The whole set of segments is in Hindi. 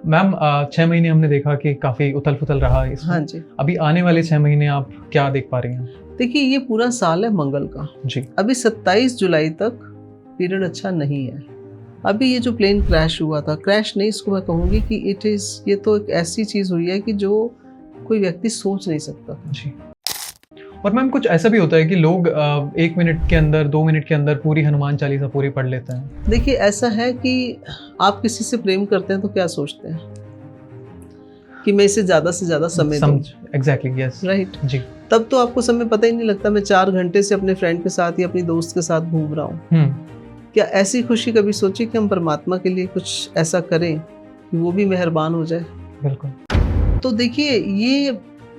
मैम 6 महीने हमने देखा कि काफ़ी उथल पुथल रहा इसमें। हाँ जी। अभी आने वाले 6 महीने आप क्या देख पा रही हैं? देखिए, ये पूरा साल है मंगल का। जी। अभी 27 जुलाई तक पीरियड अच्छा नहीं है। अभी ये जो प्लेन क्रैश हुआ था, क्रैश नहीं इसको मैं कहूँगी कि ये तो एक ऐसी चीज़ हुई है कि जो कोई व्यक्ति सोच नहीं सकता था। जी। और मैम कुछ ऐसा भी होता है कि लोग 1 मिनट के अंदर 2 मिनट के अंदर पूरी हनुमान चालीसा पूरी पढ़ लेते हैं। देखिए, ऐसा है कि आप किसी से प्रेम करते हैं तो क्या सोचते हैं कि मैं इसे ज़्यादा से ज़्यादा समय दूँ। Exactly, yes. राइट। जी। तब तो आपको समय पता ही नहीं लगता। मैं 4 घंटे से अपने फ्रेंड के साथ या अपनी दोस्त के साथ घूम रहा हूँ। क्या ऐसी खुशी कभी सोची कि हम परमात्मा के लिए कुछ ऐसा करें कि वो भी मेहरबान हो जाए? बिल्कुल। तो देखिए, ये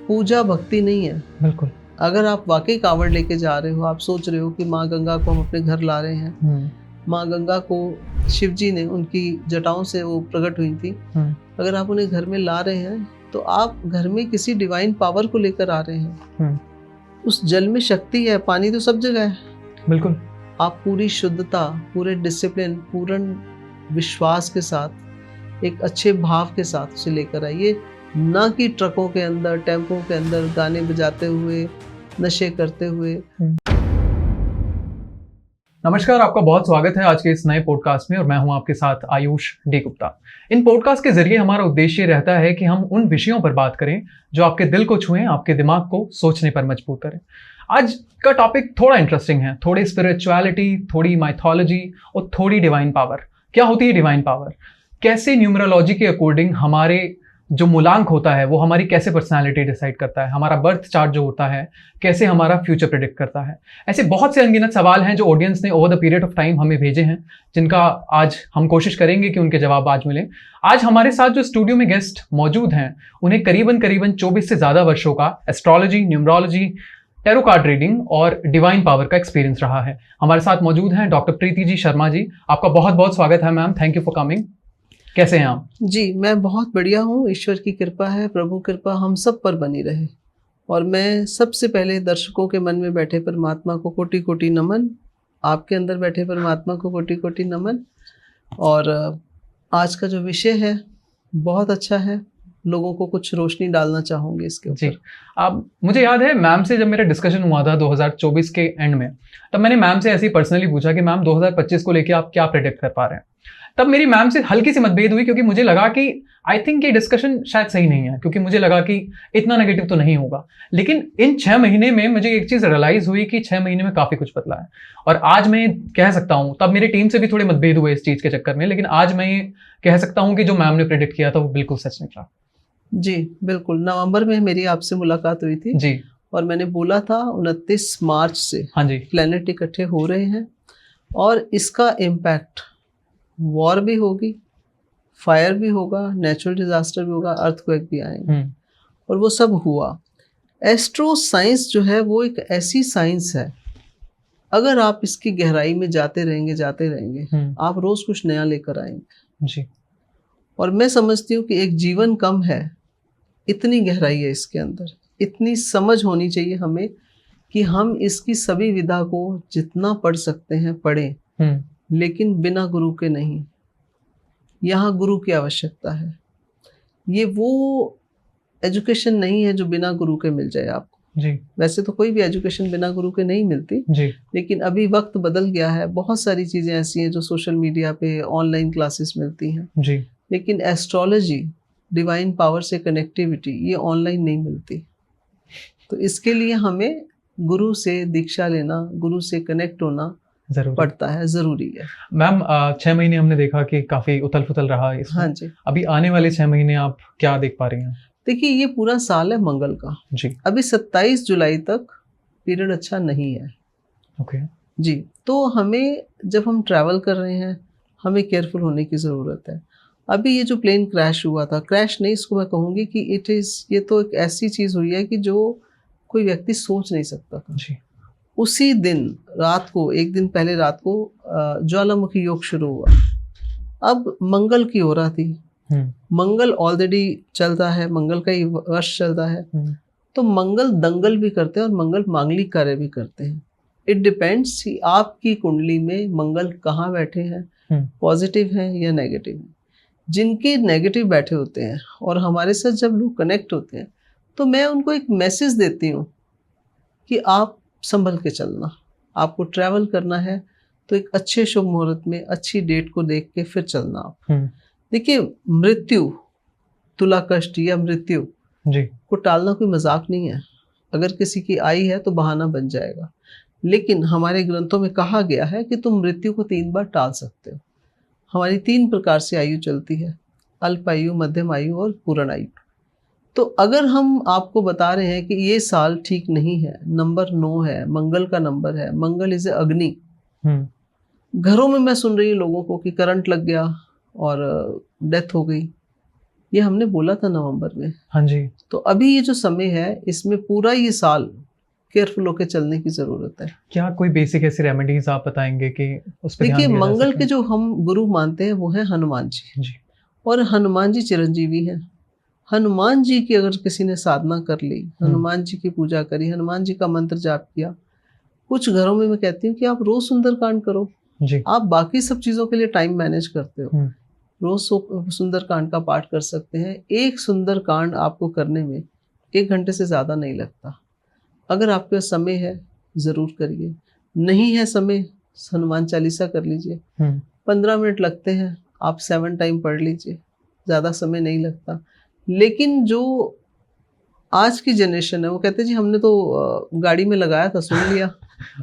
पूजा भक्ति नहीं है। बिल्कुल। अगर आप वाकई कांवड़ लेके जा रहे हो, आप सोच रहे हो कि माँ गंगा को हम अपने घर ला रहे हैं, माँ गंगा को शिव जी ने उनकी जटाओं से वो प्रकट हुई थी, अगर आप उन्हें घर में ला रहे हैं तो आप घर में किसी डिवाइन पावर को लेकर आ रहे हैं। उस जल में शक्ति है, पानी तो सब जगह है। बिल्कुल। आप पूरी शुद्धता, पूरे डिसिप्लिन, पूर्ण विश्वास के साथ, एक अच्छे भाव के साथ उसे लेकर आइए, ना कि ट्रकों के अंदर, टेम्पो के अंदर गाने बजाते हुए, नशे करते हुए। नमस्कार, आपका बहुत स्वागत है आज के इस नए पॉडकास्ट में और मैं हूं आपके साथ आयुष डी गुप्ता। इन पॉडकास्ट के जरिए हमारा उद्देश्य रहता है कि हम उन विषयों पर बात करें जो आपके दिल को छुएं, आपके दिमाग को सोचने पर मजबूर करें। आज का टॉपिक थोड़ा इंटरेस्टिंग है, थोड़ी स्पिरिचुअलिटी, थोड़ी माइथोलॉजी और थोड़ी डिवाइन पावर। क्या होती है डिवाइन पावर? कैसे न्यूमरोलॉजी के अकॉर्डिंग हमारे जो मूलांक होता है वो हमारी कैसे पर्सनालिटी डिसाइड करता है, हमारा बर्थ चार्ट जो होता है कैसे हमारा फ्यूचर प्रेडिक्ट करता है। ऐसे बहुत से अनगिनत सवाल हैं जो ऑडियंस ने over the period of time हमें भेजे हैं, जिनका आज हम कोशिश करेंगे कि उनके जवाब आज मिले। आज हमारे साथ जो स्टूडियो में गेस्ट मौजूद हैं उन्हें करीबन 24 से ज़्यादा वर्षों का astrology, numerology, tarot card reading और डिवाइन पावर का एक्सपीरियंस रहा है। हमारे साथ मौजूद हैं डॉक्टर प्रीति जी शर्मा जी। आपका बहुत बहुत स्वागत है ma'am, thank you for coming. कैसे हैं आप? जी, मैं बहुत बढ़िया हूँ। ईश्वर की कृपा है, प्रभु कृपा हम सब पर बनी रहे। और मैं सबसे पहले दर्शकों के मन में बैठे परमात्मा को कोटि कोटि नमन, आपके अंदर बैठे परमात्मा को कोटि कोटि नमन। और आज का जो विषय है बहुत अच्छा है, लोगों को कुछ रोशनी डालना चाहूँगी इसके ऊपर। जी। अब मुझे याद है मैम से जब मेरा डिस्कशन हुआ था 2024 के एंड में, तब मैंने मैम से ऐसे ही पर्सनली पूछा कि मैम 2025 को लेके आप क्या प्रेडिक्ट कर पा रहे हैं। तब मेरी मैम से हल्की सी मतभेद हुई क्योंकि मुझे लगा कि आई थिंक ये डिस्कशन शायद सही नहीं है, क्योंकि मुझे लगा कि इतना नेगेटिव तो नहीं होगा। लेकिन इन 6 महीने में मुझे एक चीज़ रियलाइज हुई कि 6 महीने में काफ़ी कुछ बदला है। और आज मैं कह सकता हूँ, तब मेरी टीम से भी थोड़े मतभेद हुए इस चीज़ के चक्कर में, लेकिन आज मैं ये कह सकता हूँ कि जो मैम ने प्रेडिक्ट किया था वो बिल्कुल सच निकला। जी बिल्कुल। नवंबर में मेरी आपसे मुलाकात हुई थी जी। और मैंने बोला था 29 मार्च से हाँ जी। प्लैनेट इकट्ठे हो रहे हैं और इसका इम्पैक्ट, वॉर भी होगी, फायर भी होगा, नेचुरल डिजास्टर भी होगा, अर्थक्वेक भी आएंगे। और वो सब हुआ। एस्ट्रो साइंस जो है वो एक ऐसी साइंस है, अगर आप इसकी गहराई में जाते रहेंगे आप रोज कुछ नया लेकर आएंगे। जी। और मैं समझती हूँ कि एक जीवन कम है, इतनी गहराई है इसके अंदर, इतनी समझ होनी चाहिए हमें कि हम इसकी सभी विधा को जितना पढ़ सकते हैं पढ़ें, लेकिन बिना गुरु के नहीं। यहाँ गुरु की आवश्यकता है। ये वो एजुकेशन नहीं है जो बिना गुरु के मिल जाए आपको। जी। वैसे तो कोई भी एजुकेशन बिना गुरु के नहीं मिलती जी। लेकिन अभी वक्त बदल गया है। बहुत सारी चीज़ें ऐसी हैं जो सोशल मीडिया पे ऑनलाइन क्लासेस मिलती हैं। जी। लेकिन एस्ट्रोलॉजी, डिवाइन पावर से कनेक्टिविटी, ये ऑनलाइन नहीं मिलती। तो इसके लिए हमें गुरु से दीक्षा लेना, गुरु से कनेक्ट होना पड़ता है, जरूरी है। मैम 6 महीने हमने देखा कि काफी उथल पुथल रहा इसमें। हाँ जी। अभी आने वाले 6 महीने आप क्या देख पा रही हैं? देखिए, ये पूरा साल है मंगल का। जी। अभी 27 जुलाई तक पीरियड अच्छा नहीं है। ओके। जी। तो हमें, जब हम ट्रैवल कर रहे हैं, हमें केयरफुल होने की ज़रूरत है। अभी ये जो प्लेन क्रैश हुआ था, क्रैश नहीं इसको मैं कहूँगी कि ये तो एक ऐसी चीज़ हुई है कि जो कोई व्यक्ति सोच नहीं सकता था। जी। उसी दिन रात को, एक दिन पहले रात को ज्वालामुखी योग शुरू हुआ। अब मंगल की हो रहा थी। मंगल ऑलरेडी चलता है, मंगल का ही वर्ष चलता है। तो मंगल दंगल भी करते हैं और मंगल मांगलिक कार्य भी करते हैं। इट डिपेंड्स कि आपकी कुंडली में मंगल कहाँ बैठे हैं, पॉजिटिव हैं या नेगेटिव हैं। जिनके नेगेटिव बैठे होते हैं और हमारे साथ जब लोग कनेक्ट होते हैं तो मैं उनको एक मैसेज देती हूँ कि आप संभल के चलना, आपको ट्रैवल करना है तो एक अच्छे शुभ मुहूर्त में अच्छी डेट को देख के फिर चलना आप। देखिए, मृत्यु, तुला कष्ट या मृत्यु जी को टालना कोई मजाक नहीं है। अगर किसी की आई है तो बहाना बन जाएगा, लेकिन हमारे ग्रंथों में कहा गया है कि तुम मृत्यु को 3 बार टाल सकते हो। हमारी 3 प्रकार से आयु चलती है, अल्प आयु, मध्यम आयु और पूर्ण आयु। तो अगर हम आपको बता रहे हैं कि ये साल ठीक नहीं है, नंबर 9 है, मंगल का नंबर है, मंगल इज अग्नि। घरों में मैं सुन रही हूँ लोगों को कि करंट लग गया और डेथ हो गई, ये हमने बोला था नवंबर में। हाँ जी। तो अभी ये जो समय है इसमें पूरा ये साल केयरफुल होकर चलने की जरूरत है। क्या कोई बेसिक ऐसी रेमेडीज आप बताएंगे कि उस पर ध्यान देखिए, दिया जा मंगल सके? के जो हम गुरु मानते हैं वो है हनुमान जी, जी और हनुमान जी चिरंजीवी हैं। हनुमान जी की अगर किसी ने साधना कर ली, हनुमान जी की पूजा करी, हनुमान जी का मंत्र जाप किया, कुछ घरों में मैं कहती हूँ कि आप रोज सुंदरकांड करो। जी आप बाकी सब चीजों के लिए टाइम मैनेज करते हो, रोज सुंदरकांड का पाठ कर सकते हैं। एक सुंदरकांड आपको करने में 1 घंटे से ज्यादा नहीं लगता। अगर आपके पास समय है जरूर करिए, नहीं है समय, हनुमान चालीसा कर लीजिए, 15 मिनट लगते हैं, आप 7 टाइम पढ़ लीजिए, ज़्यादा समय नहीं लगता। लेकिन जो आज की जनरेशन है वो कहते हैं जी हमने तो गाड़ी में लगाया था, सुन लिया।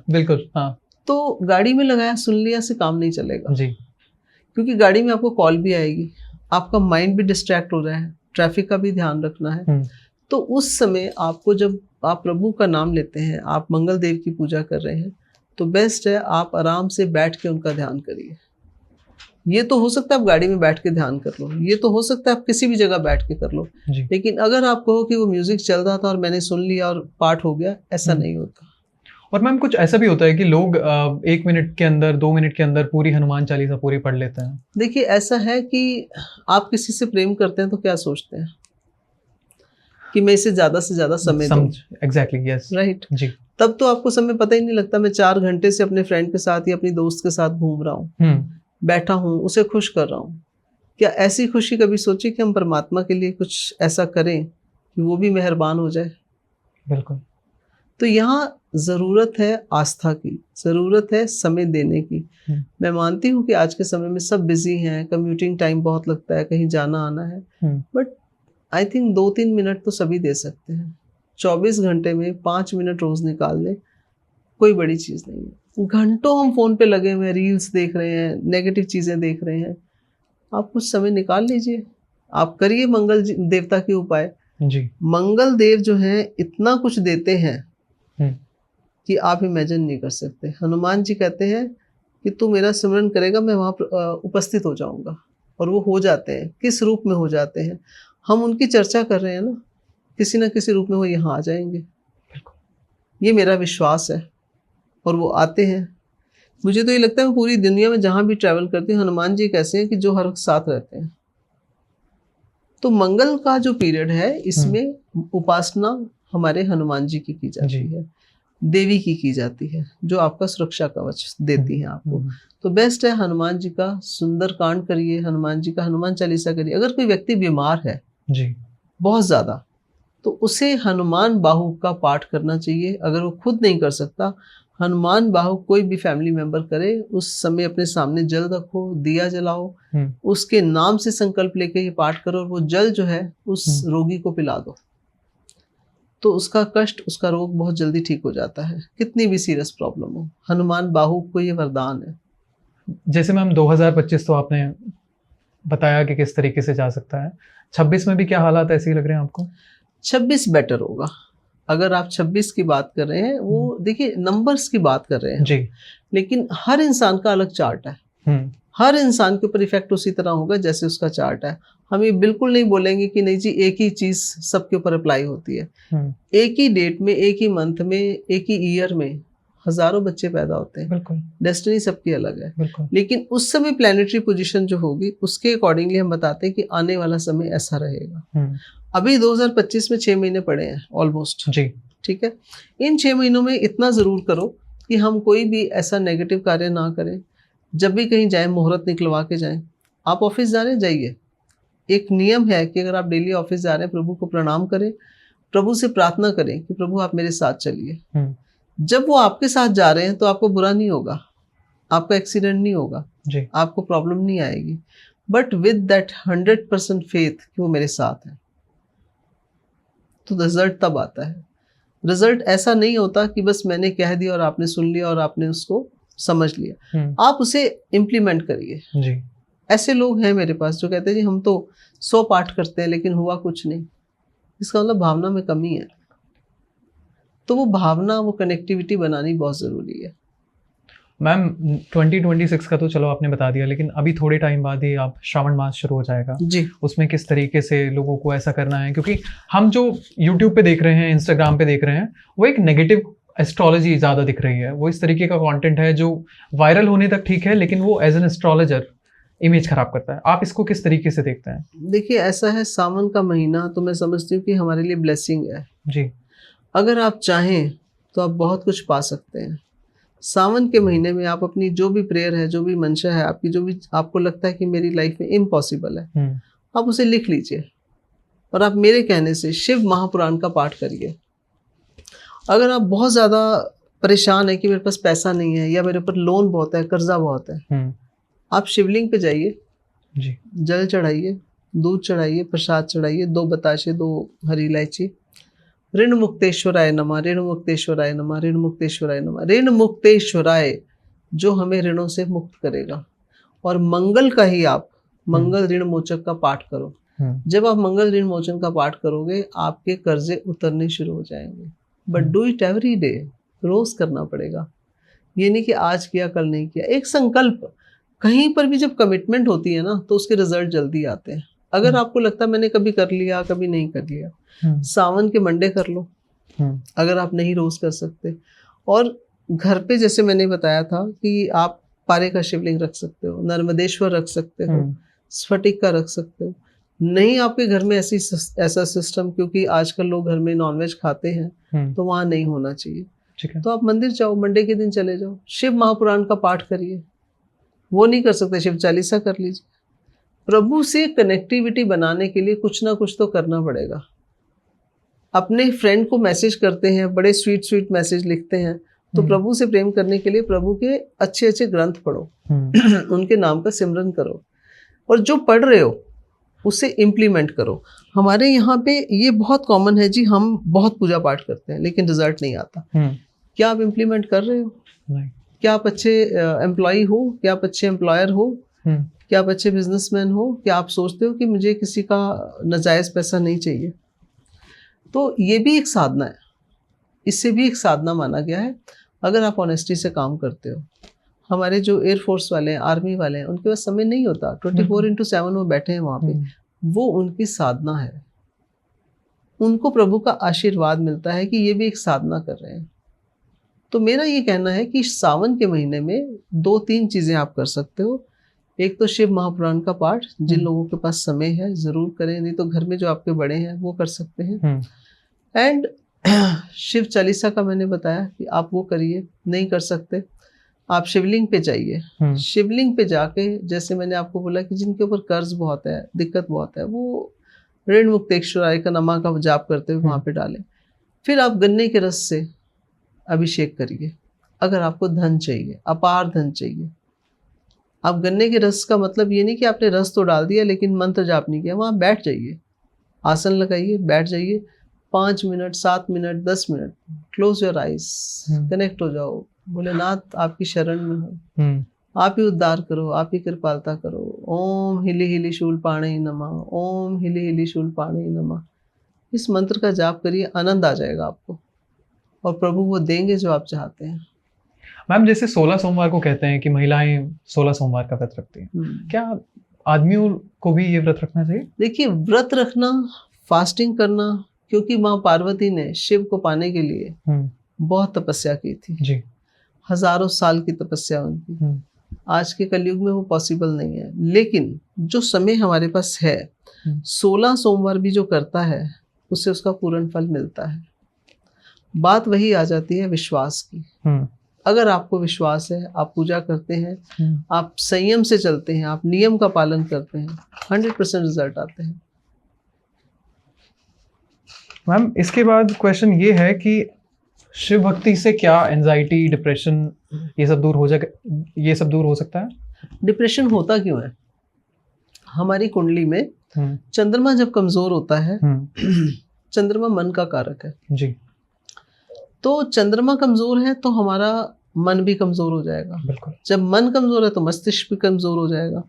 बिल्कुल हाँ तो गाड़ी में लगाया सुन लिया से काम नहीं चलेगा जी क्योंकि गाड़ी में आपको कॉल भी आएगी, आपका माइंड भी डिस्ट्रैक्ट हो रहा है, ट्रैफिक का भी ध्यान रखना है। तो उस समय आपको, जब आप प्रभु का नाम लेते हैं, आप मंगल देव की पूजा कर रहे हैं, तो बेस्ट है आप आराम से बैठ के उनका ध्यान करिए। ये तो हो सकता है आप गाड़ी में बैठ के ध्यान कर लो, ये तो हो सकता है आप किसी भी जगह बैठ के कर लो, लेकिन अगर आप कहो कि वो म्यूजिक चल रहा था और मैंने सुन लिया और पाठ हो गया, ऐसा नहीं होता। और मैम कुछ ऐसा भी होता है कि लोग 1 मिनट के अंदर 2 मिनट के अंदर पूरी हनुमान चालीसा पूरी पढ़ लेते हैं। देखिए, ऐसा है कि आप किसी से प्रेम करते हैं तो क्या सोचते हैं कि मैं इसे ज्यादा से ज्यादा समय दूं। एग्जैक्टली यस राइट जी। तब तो आपको समय पता ही नहीं लगता। मैं 4 घंटे से अपने फ्रेंड के साथ या अपनी दोस्त के साथ घूम रहा हूँ, बैठा हूँ, उसे खुश कर रहा हूँ। क्या ऐसी खुशी कभी सोची कि हम परमात्मा के लिए कुछ ऐसा करें कि वो भी मेहरबान हो जाए? बिल्कुल। तो यहाँ ज़रूरत है आस्था की, ज़रूरत है समय देने की। मैं मानती हूँ कि आज के समय में सब बिजी हैं, कम्यूटिंग टाइम बहुत लगता है, कहीं जाना आना है, बट आई थिंक 2-3 मिनट तो सभी दे सकते हैं। 24 घंटे में 5 मिनट रोज़ निकाल लें, कोई बड़ी चीज़ नहीं है। घंटों हम फ़ोन पे लगे हुए हैं, रील्स देख रहे हैं, नेगेटिव चीज़ें देख रहे हैं। आप कुछ समय निकाल लीजिए, आप करिए मंगल देवता के उपाय जी। मंगल देव जो हैं इतना कुछ देते हैं कि आप इमेजिन नहीं कर सकते। हनुमान जी कहते हैं कि तू मेरा सिमरन करेगा, मैं वहाँ उपस्थित हो जाऊंगा, और वो हो जाते हैं। किस रूप में हो जाते हैं? हम उनकी चर्चा कर रहे हैं ना, किसी ना किसी रूप में वो यहाँ आ जाएंगे, ये मेरा विश्वास है, और वो आते हैं। मुझे तो ये लगता है मैं पूरी दुनिया में जहाँ भी ट्रैवल करती हूँ, हनुमान जी कैसे हैं कि जो हर वक्त साथ रहते हैं। तो मंगल का जो पीरियड है इसमें उपासना हमारे हनुमान जी की जाती है, देवी की जाती है, जो आपका सुरक्षा कवच देती हैं आपको। तो बेस्ट है हनुमान जी का सुंदरकांड करिए, हनुमान जी का हनुमान चालीसा करिए। अगर कोई व्यक्ति बीमार है जी बहुत ज़्यादा, तो उसे हनुमान बाहु का पाठ करना चाहिए। अगर वो खुद नहीं कर सकता, हनुमान बाहु कोई भी फैमिली मेंबर करे, उस समय अपने सामने जल रखो, दिया जलाओ, उसके नाम से संकल्प लेके ये पाठ करो, और वो जल जो है उस रोगी को पिला दो, तो उसका कष्ट, उसका रोग बहुत जल्दी ठीक हो जाता है, कितनी भी सीरियस प्रॉब्लम हो। हनुमान बाहु को ये वरदान है। जैसे मैम 2025 तो आपने बताया कि किस तरीके से जा सकता है, 26 में भी क्या हालात ऐसे ही लग रहे हैं आपको? 26 बेटर होगा। अगर आप 26 की बात कर रहे हैं, वो देखिए नंबर्स की बात कर रहे हैं जी, लेकिन हर इंसान का अलग चार्ट है। हर इंसान के ऊपर इफेक्ट उसी तरह होगा जैसे उसका चार्ट है। हम ये बिल्कुल नहीं बोलेंगे कि नहीं जी एक ही चीज सबके ऊपर अप्लाई होती है। एक ही डेट में, एक ही मंथ में, एक ही ईयर में हजारों बच्चे पैदा होते हैं। डेस्टिनी सबकी अलग है, लेकिन उस समय प्लैनेटरी पोजीशन जो होगी उसके अकॉर्डिंगली हम बताते हैं कि आने वाला समय ऐसा रहेगा। अभी 2025 में 6 महीने पड़े हैं ऑलमोस्ट जी, ठीक है। इन 6 महीनों में इतना जरूर करो कि हम कोई भी ऐसा नेगेटिव कार्य ना करें। जब भी कहीं जाए मुहूर्त निकलवा के जाएं। आप ऑफिस जा रहे हैं, जाइए, एक नियम है कि अगर आप डेली ऑफिस जा रहे हैं, प्रभु को प्रणाम करें, प्रभु से प्रार्थना करें कि प्रभु आप मेरे साथ चलिए। जब वो आपके साथ जा रहे हैं तो आपको बुरा नहीं होगा, आपका एक्सीडेंट नहीं होगा जी। आपको प्रॉब्लम नहीं आएगी, बट विद दैट 100% फेथ कि वो मेरे साथ है, तो रिजल्ट तब आता है। रिजल्ट ऐसा नहीं होता कि बस मैंने कह दिया और आपने सुन लिया और आपने उसको समझ लिया, आप उसे इम्प्लीमेंट करिए जी। ऐसे लोग हैं मेरे पास जो कहते हैं जी हम तो 100 पाठ करते हैं लेकिन हुआ कुछ नहीं, इसका मतलब भावना में कमी है। तो वो भावना, वो कनेक्टिविटी बनानी बहुत ज़रूरी है। मैम 2026 का तो चलो आपने बता दिया, लेकिन अभी थोड़े टाइम बाद ही आप श्रावण मास शुरू हो जाएगा जी। उसमें किस तरीके से लोगों को ऐसा करना है? क्योंकि हम जो यूट्यूब पे देख रहे हैं, इंस्टाग्राम पे देख रहे हैं, वो एक नेगेटिव एस्ट्रोलॉजी ज़्यादा दिख रही है। वो इस तरीके का कंटेंट है जो वायरल होने तक ठीक है, लेकिन वो एज एन एस्ट्रोलॉजर इमेज खराब करता है। आप इसको किस तरीके से देखते हैं? देखिए ऐसा है, सावन का महीना तो मैं समझती हूँ कि हमारे लिए ब्लेसिंग है जी। अगर आप चाहें तो आप बहुत कुछ पा सकते हैं। सावन के महीने में आप अपनी जो भी प्रेयर है, जो भी मंशा है आपकी, जो भी आपको लगता है कि मेरी लाइफ में इम्पॉसिबल है, आप उसे लिख लीजिए और आप मेरे कहने से शिव महापुराण का पाठ करिए। अगर आप बहुत ज़्यादा परेशान है कि मेरे पास पैसा नहीं है या मेरे ऊपर लोन बहुत है, कर्जा बहुत है, आप शिवलिंग पे जाइए जी। जल चढ़ाइए, दूध चढ़ाइए, प्रसाद चढ़ाइए, 2 बताशे, 2 हरी इलायची, ऋण मुक्तेश्वराय नमः, ऋण मुक्तेश्वराय नमः, ऋण मुक्तेश्वराय नमः। ऋण मुक्तेश्वराय जो हमें ऋणों से मुक्त करेगा। और मंगल का ही आप मंगल ऋण मोचक का पाठ करो। जब आप मंगल ऋण मोचन का पाठ करोगे आपके कर्जे उतरने शुरू हो जाएंगे। But do it every day, रोज करना पड़ेगा। ये नहीं कि आज किया कल नहीं किया। एक संकल्प, कहीं पर भी जब कमिटमेंट होती है ना तो उसके रिजल्ट जल्दी आते हैं। अगर आपको लगता है मैंने कभी कर लिया कभी नहीं कर लिया, सावन के मंडे कर लो अगर आप नहीं रोज कर सकते। और घर पे जैसे मैंने बताया था कि आप पारे का शिवलिंग रख सकते हो, नर्मदेश्वर रख सकते हो, स्फटिक का रख सकते हो। नहीं आपके घर में ऐसा सिस्टम, क्योंकि आजकल लोग घर में नॉनवेज खाते हैं तो वहाँ नहीं होना चाहिए, तो आप मंदिर जाओ, मंडे के दिन चले जाओ, शिव महापुराण का पाठ करिए। वो नहीं कर सकते, शिव चालीसा कर लीजिए। प्रभु से कनेक्टिविटी बनाने के लिए कुछ ना कुछ तो करना पड़ेगा। अपने फ्रेंड को मैसेज करते हैं, बड़े स्वीट स्वीट मैसेज लिखते हैं, तो प्रभु से प्रेम करने के लिए प्रभु के अच्छे अच्छे ग्रंथ पढ़ो, उनके नाम का सिमरन करो, और जो पढ़ रहे हो उसे इम्प्लीमेंट करो। हमारे यहाँ पे ये बहुत कॉमन है जी, हम बहुत पूजा पाठ करते हैं लेकिन रिजल्ट नहीं आता। क्या आप इम्प्लीमेंट कर रहे हो? नहीं। क्या आप अच्छे एम्प्लॉय हो? क्या आप अच्छे एम्प्लॉयर हो? क्या आप अच्छे बिजनेसमैन हो? क्या आप सोचते हो कि मुझे किसी का नाजायज़ पैसा नहीं चाहिए? तो ये भी एक साधना है, इससे भी एक साधना माना गया है अगर आप ऑनेस्टी से काम करते हो। हमारे जो एयरफोर्स वाले हैं, आर्मी वाले हैं, उनके पास समय नहीं होता, 24/7 वो बैठे हैं वहाँ पे, वो उनकी साधना है। उनको प्रभु का आशीर्वाद मिलता है कि ये भी एक साधना कर रहे हैं। तो मेरा ये कहना है कि सावन के महीने में 2-3 चीज़ें आप कर सकते हो। एक तो शिव महापुराण का पाठ, जिन लोगों के पास समय है ज़रूर करें, नहीं तो घर में जो आपके बड़े हैं वो कर सकते हैं। एंड शिव चालीसा का मैंने बताया कि आप वो करिए। नहीं कर सकते आप शिवलिंग पे जाइए। शिवलिंग पे जाके, जैसे मैंने आपको बोला कि जिनके ऊपर कर्ज बहुत है, दिक्कत बहुत है, वो ऋण मुक्तेश्वराय का नमा का जाप करते हुए वहाँ पे डालें। फिर आप गन्ने के रस से अभिषेक करिए। अगर आपको धन चाहिए, अपार धन चाहिए, आप गन्ने के रस का मतलब ये नहीं कि आपने रस तो डाल दिया लेकिन मंत्र जाप नहीं किया। वहाँ बैठ जाइए, आसन लगाइए, बैठ जाइए, 5 minute, 7 minute, 10 minute, close your eyes, connect हो जाओ। भोलेनाथ आपकी शरण में हो, आप ही उद्धार करो, आप ही कृपालता करो। ओम हिली हिली शूलपाणे नमः, ओम हिली हिली शूलपाणे नमः। इस मंत्र का जाप करिए, आनंद आ जाएगा आपको, और प्रभु वो देंगे जो आप चाहते हैं। मैम जैसे 16 सोमवार को कहते हैं कि महिलाएं 16 सोमवार का व्रत रखती हैं, क्या आदमियों को भी ये व्रत रखना चाहिए? देखिए, व्रत रखना, फास्टिंग करना, क्योंकि माँ पार्वती ने शिव को पाने के लिए बहुत तपस्या की थी जी। हजारों साल की तपस्या उनकी। आज के कलयुग में वो पॉसिबल नहीं है, लेकिन जो समय हमारे पास है, 16 सोमवार भी जो करता है उससे उसका पूर्ण फल मिलता है। बात वही आ जाती है विश्वास की। अगर आपको विश्वास है, आप पूजा करते हैं, आप संयम से चलते हैं, आप नियम का पालन करते हैं, 100% रिजल्ट आते हैं। मैम इसके बाद क्वेश्चन ये है कि शिव भक्ति से क्या एंजाइटी, डिप्रेशन ये सब दूर हो सकता है? डिप्रेशन होता क्यों है? हमारी कुंडली में चंद्रमा जब कमजोर होता है, चंद्रमा मन का कारक है जी, तो चंद्रमा कमजोर है तो हमारा मन भी कमजोर हो जाएगा। बिल्कुल। जब मन कमजोर है तो मस्तिष्क भी कमजोर हो जाएगा,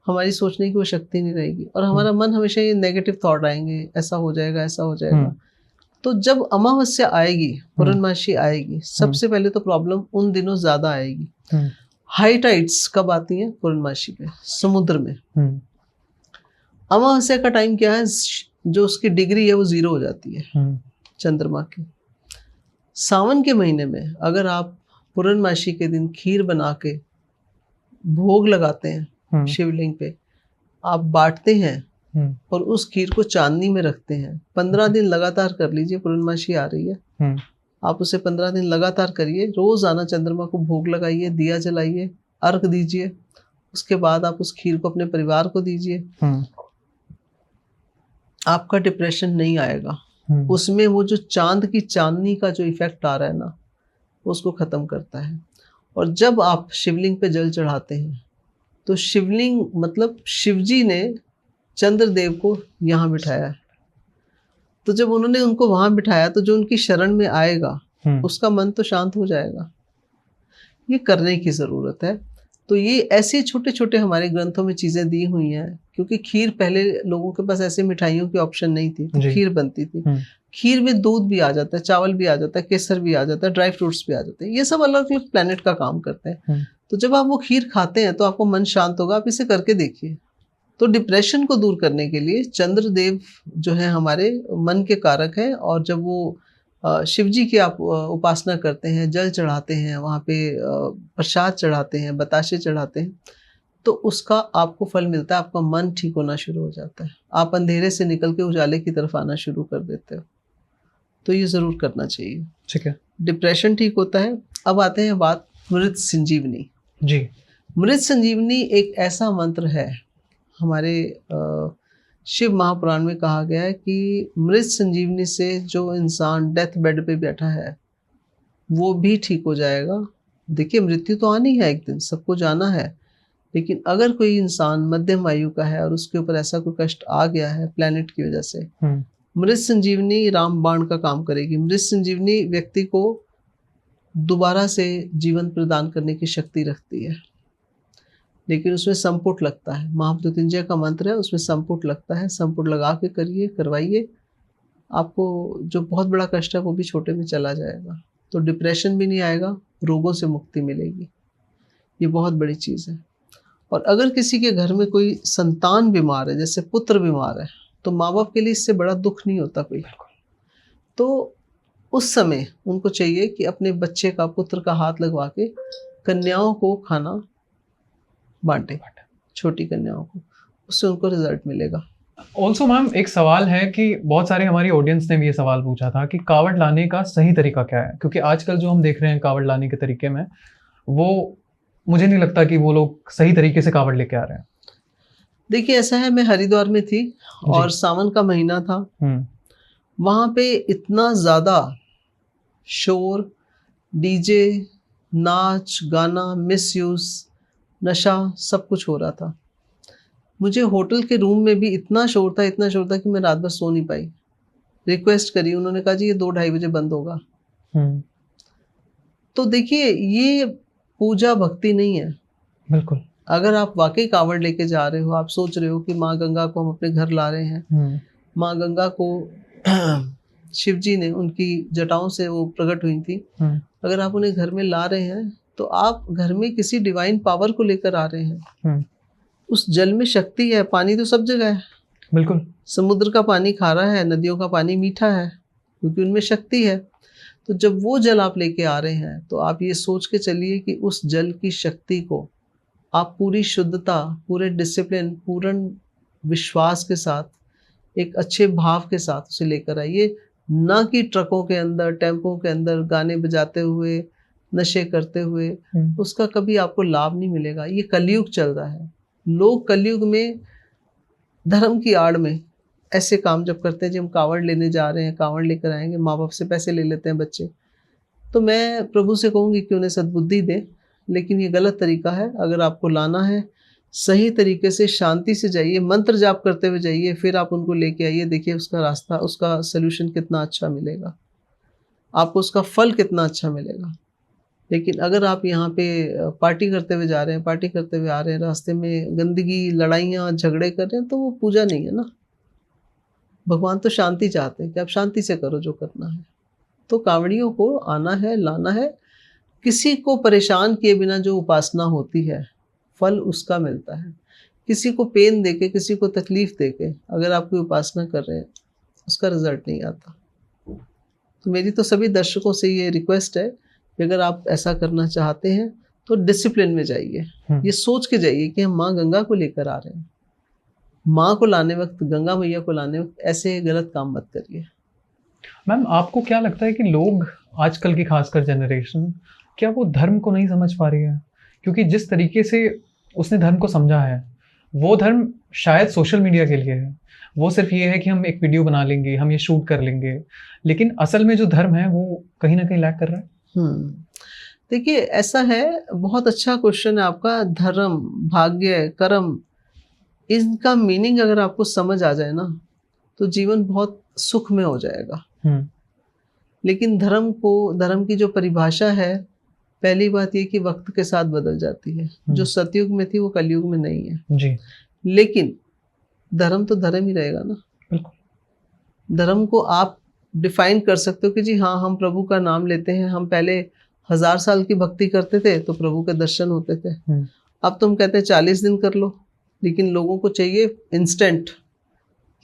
हमारी सोचने की वो शक्ति नहीं रहेगी और हमारा मन हमेशा ये नेगेटिव थॉट आएंगे, ऐसा हो जाएगा, ऐसा हो जाएगा। तो जब अमावस्या आएगी, पूर्णमासी आएगी, सबसे पहले तो प्रॉब्लम उन दिनों ज्यादा आएगी। हाई टाइड्स कब आती हैं? पूर्णमासी पे, समुद्र में। अमावस्या का टाइम क्या है? जो उसकी डिग्री है वो 0 हो जाती है चंद्रमा की। सावन के महीने में अगर आप पूर्णमासी के दिन खीर बना के भोग लगाते हैं शिवलिंग पे, आप बांटते हैं और उस खीर को चांदनी में रखते हैं, 15 दिन लगातार कर लीजिए। पूर्णमासी आ रही है, आप उसे 15 दिन लगातार करिए। रोजाना चंद्रमा को भोग लगाइए, दिया जलाइए, अर्घ दीजिए। उसके बाद आप उस खीर को अपने परिवार को दीजिए। आपका डिप्रेशन नहीं आएगा। उसमें वो जो चांद की चांदनी का जो इफेक्ट आ रहा है ना, उसको खत्म करता है। और जब आप शिवलिंग पे जल चढ़ाते हैं तो शिवलिंग मतलब शिवजी ने चंद्रदेव को यहाँ बिठाया है, तो जब उन्होंने उनको वहां बिठाया तो जो उनकी शरण में आएगा उसका मन तो शांत हो जाएगा। ये करने की जरूरत है। तो ये ऐसे छोटे छोटे हमारे ग्रंथों में चीजें दी हुई हैं, क्योंकि खीर पहले लोगों के पास ऐसे मिठाइयों की ऑप्शन नहीं थी, तो खीर बनती थी। खीर में दूध भी आ जाता है, चावल भी आ जाता है, केसर भी आ जाता है, ड्राई फ्रूट्स भी आ जाते हैं। ये सब अलग अलग प्लेनेट का काम करते हैं। तो जब आप वो खीर खाते हैं तो आपको मन शांत होगा। आप इसे करके देखिए। तो डिप्रेशन को दूर करने के लिए चंद्रदेव जो है हमारे मन के कारक है, और जब वो शिव जी की आप उपासना करते हैं, जल चढ़ाते हैं, वहाँ पे प्रसाद चढ़ाते हैं, बताशे चढ़ाते हैं, तो उसका आपको फल मिलता है। आपका मन ठीक होना शुरू हो जाता है, आप अंधेरे से निकल के उजाले की तरफ आना शुरू कर देते हो। तो ये जरूर करना चाहिए। ठीक है, डिप्रेशन ठीक होता है। अब आते हैं बात मृत संजीवनी जी। मृत संजीवनी एक ऐसा मंत्र है, हमारे शिव महापुराण में कहा गया है कि मृत संजीवनी से जो इंसान डेथ बेड पे बैठा है वो भी ठीक हो जाएगा। देखिए, मृत्यु तो आनी है, एक दिन सबको जाना है, लेकिन अगर कोई इंसान मध्यम आयु का है और उसके ऊपर ऐसा कोई कष्ट आ गया है प्लेनेट की वजह से, मृत संजीवनी रामबाण का काम करेगी। मृत संजीवनी व्यक्ति को दोबारा से जीवन प्रदान करने की शक्ति रखती है, लेकिन उसमें संपुट लगता है। महामृत्युंजय का मंत्र है, उसमें संपुट लगता है। संपुट लगा के करिए, करवाइए, आपको जो बहुत बड़ा कष्ट है वो भी छोटे में चला जाएगा। तो डिप्रेशन भी नहीं आएगा, रोगों से मुक्ति मिलेगी। ये बहुत बड़ी चीज़ है। और अगर किसी के घर में कोई संतान बीमार है, जैसे पुत्र बीमार है, तो माँ बाप के लिए इससे बड़ा दुख नहीं होता कोई। तो उस समय उनको चाहिए कि अपने बच्चे का, पुत्र का हाथ लगवा के कन्याओं को खाना बांटे, छोटी कन्याओं को, उससे उनको रिजल्ट मिलेगा। ऑल्सो मैम एक सवाल है कि बहुत सारे हमारी ऑडियंस ने भी ये सवाल पूछा था कि कावड़ लाने का सही तरीका क्या है, क्योंकि आजकल जो हम देख रहे हैं कावड़ लाने के तरीके में, वो मुझे नहीं लगता कि वो लोग सही तरीके से कावड़ लेके आ रहे हैं। देखिए, ऐसा है, मैं हरिद्वार में थी और सावन का महीना था। वहां पे इतना ज्यादा शोर, डीजे, नाच गाना, मिसयूज, नशा, सब कुछ हो रहा था। मुझे होटल के रूम में भी इतना शोर था कि मैं रात भर सो नहीं पाई। रिक्वेस्ट करी, उन्होंने कहा जी ये 2-2:30 बजे बंद होगा। तो देखिए, ये पूजा भक्ति नहीं है। बिल्कुल। अगर आप वाकई कावड़ लेके जा रहे हो, आप सोच रहे हो कि माँ गंगा को हम अपने घर ला रहे हैं, माँ गंगा को शिव जी ने उनकी जटाओं से वो प्रकट हुई थी, अगर आप उन्हें घर में ला रहे हैं तो आप घर में किसी डिवाइन पावर को लेकर आ रहे हैं। उस जल में शक्ति है। पानी तो सब जगह है, बिल्कुल। समुद्र का पानी खारा है, नदियों का पानी मीठा है, क्योंकि उनमें शक्ति है। तो जब वो जल आप लेके आ रहे हैं तो आप ये सोच के चलिए कि उस जल की शक्ति को आप पूरी शुद्धता, पूरे डिसिप्लिन, पूर्ण विश्वास के साथ, एक अच्छे भाव के साथ उसे लेकर आइए, ना कि ट्रकों के अंदर, टेम्पो के अंदर गाने बजाते हुए, नशे करते हुए। उसका कभी आपको लाभ नहीं मिलेगा। ये कलयुग चल रहा है। लोग कलयुग में धर्म की आड़ में ऐसे काम जब करते हैं, जब हम कांवड़ लेने जा रहे हैं, कांवड़ लेकर आएंगे, माँ बाप से पैसे ले लेते हैं बच्चे, तो मैं प्रभु से कहूँगी कि उन्हें सद्बुद्धि दे, लेकिन ये गलत तरीका है। अगर आपको लाना है सही तरीके से, शांति से जाइए, मंत्र जाप करते हुए जाइए, फिर आप उनको लेके आइए, देखिए उसका रास्ता, उसका सल्यूशन कितना अच्छा मिलेगा, आपको उसका फल कितना अच्छा मिलेगा। लेकिन अगर आप यहाँ पे पार्टी करते हुए जा रहे हैं, पार्टी करते हुए आ रहे हैं, रास्ते में गंदगी, लड़ाइयाँ, झगड़े कर रहे हैं, तो वो पूजा नहीं है ना। भगवान तो शांति चाहते हैं कि आप शांति से करो जो करना है। तो कांवड़ियों को आना है, लाना है, किसी को परेशान किए बिना जो उपासना होती है फल उसका मिलता है। किसी को पेन देके, किसी को तकलीफ देके अगर आप कोई उपासना कर रहे हैं, उसका रिजल्ट नहीं आता। तो मेरी तो सभी दर्शकों से ये रिक्वेस्ट है कि अगर आप ऐसा करना चाहते हैं तो डिसिप्लिन में जाइए, ये सोच के जाइए कि हम माँ गंगा को लेकर आ रहे हैं। माँ को लाने वक्त, गंगा मैया को लाने वक्त ऐसे गलत काम मत करिए। मैम, आपको क्या लगता है कि लोग, आजकल की खासकर जनरेशन, क्या वो धर्म को नहीं समझ पा रही है? क्योंकि जिस तरीके से उसने धर्म को समझा है, वो धर्म शायद सोशल मीडिया के लिए है। वो सिर्फ ये है कि हम एक वीडियो बना लेंगे, हम ये शूट कर लेंगे, लेकिन असल में जो धर्म है वो कहीं ना कहीं लैक कर रहा है। देखिए, ऐसा है, बहुत अच्छा क्वेश्चन है आपका। धर्म, भाग्य, कर्म, इनका मीनिंग अगर आपको समझ आ जाए ना, तो जीवन बहुत सुख में हो जाएगा। लेकिन धर्म की जो परिभाषा है, पहली बात ये कि वक्त के साथ बदल जाती है। जो सतयुग में थी वो कलयुग में नहीं है जी। लेकिन धर्म तो धर्म ही रहेगा ना। बिल्कुल। धर्म को आप डिफाइन कर सकते हो कि जी हाँ, हम प्रभु का नाम लेते हैं, हम पहले 1000 साल की भक्ति करते थे तो प्रभु के दर्शन होते थे। अब तुम कहते हैं 40 दिन कर लो, लेकिन लोगों को चाहिए इंस्टेंट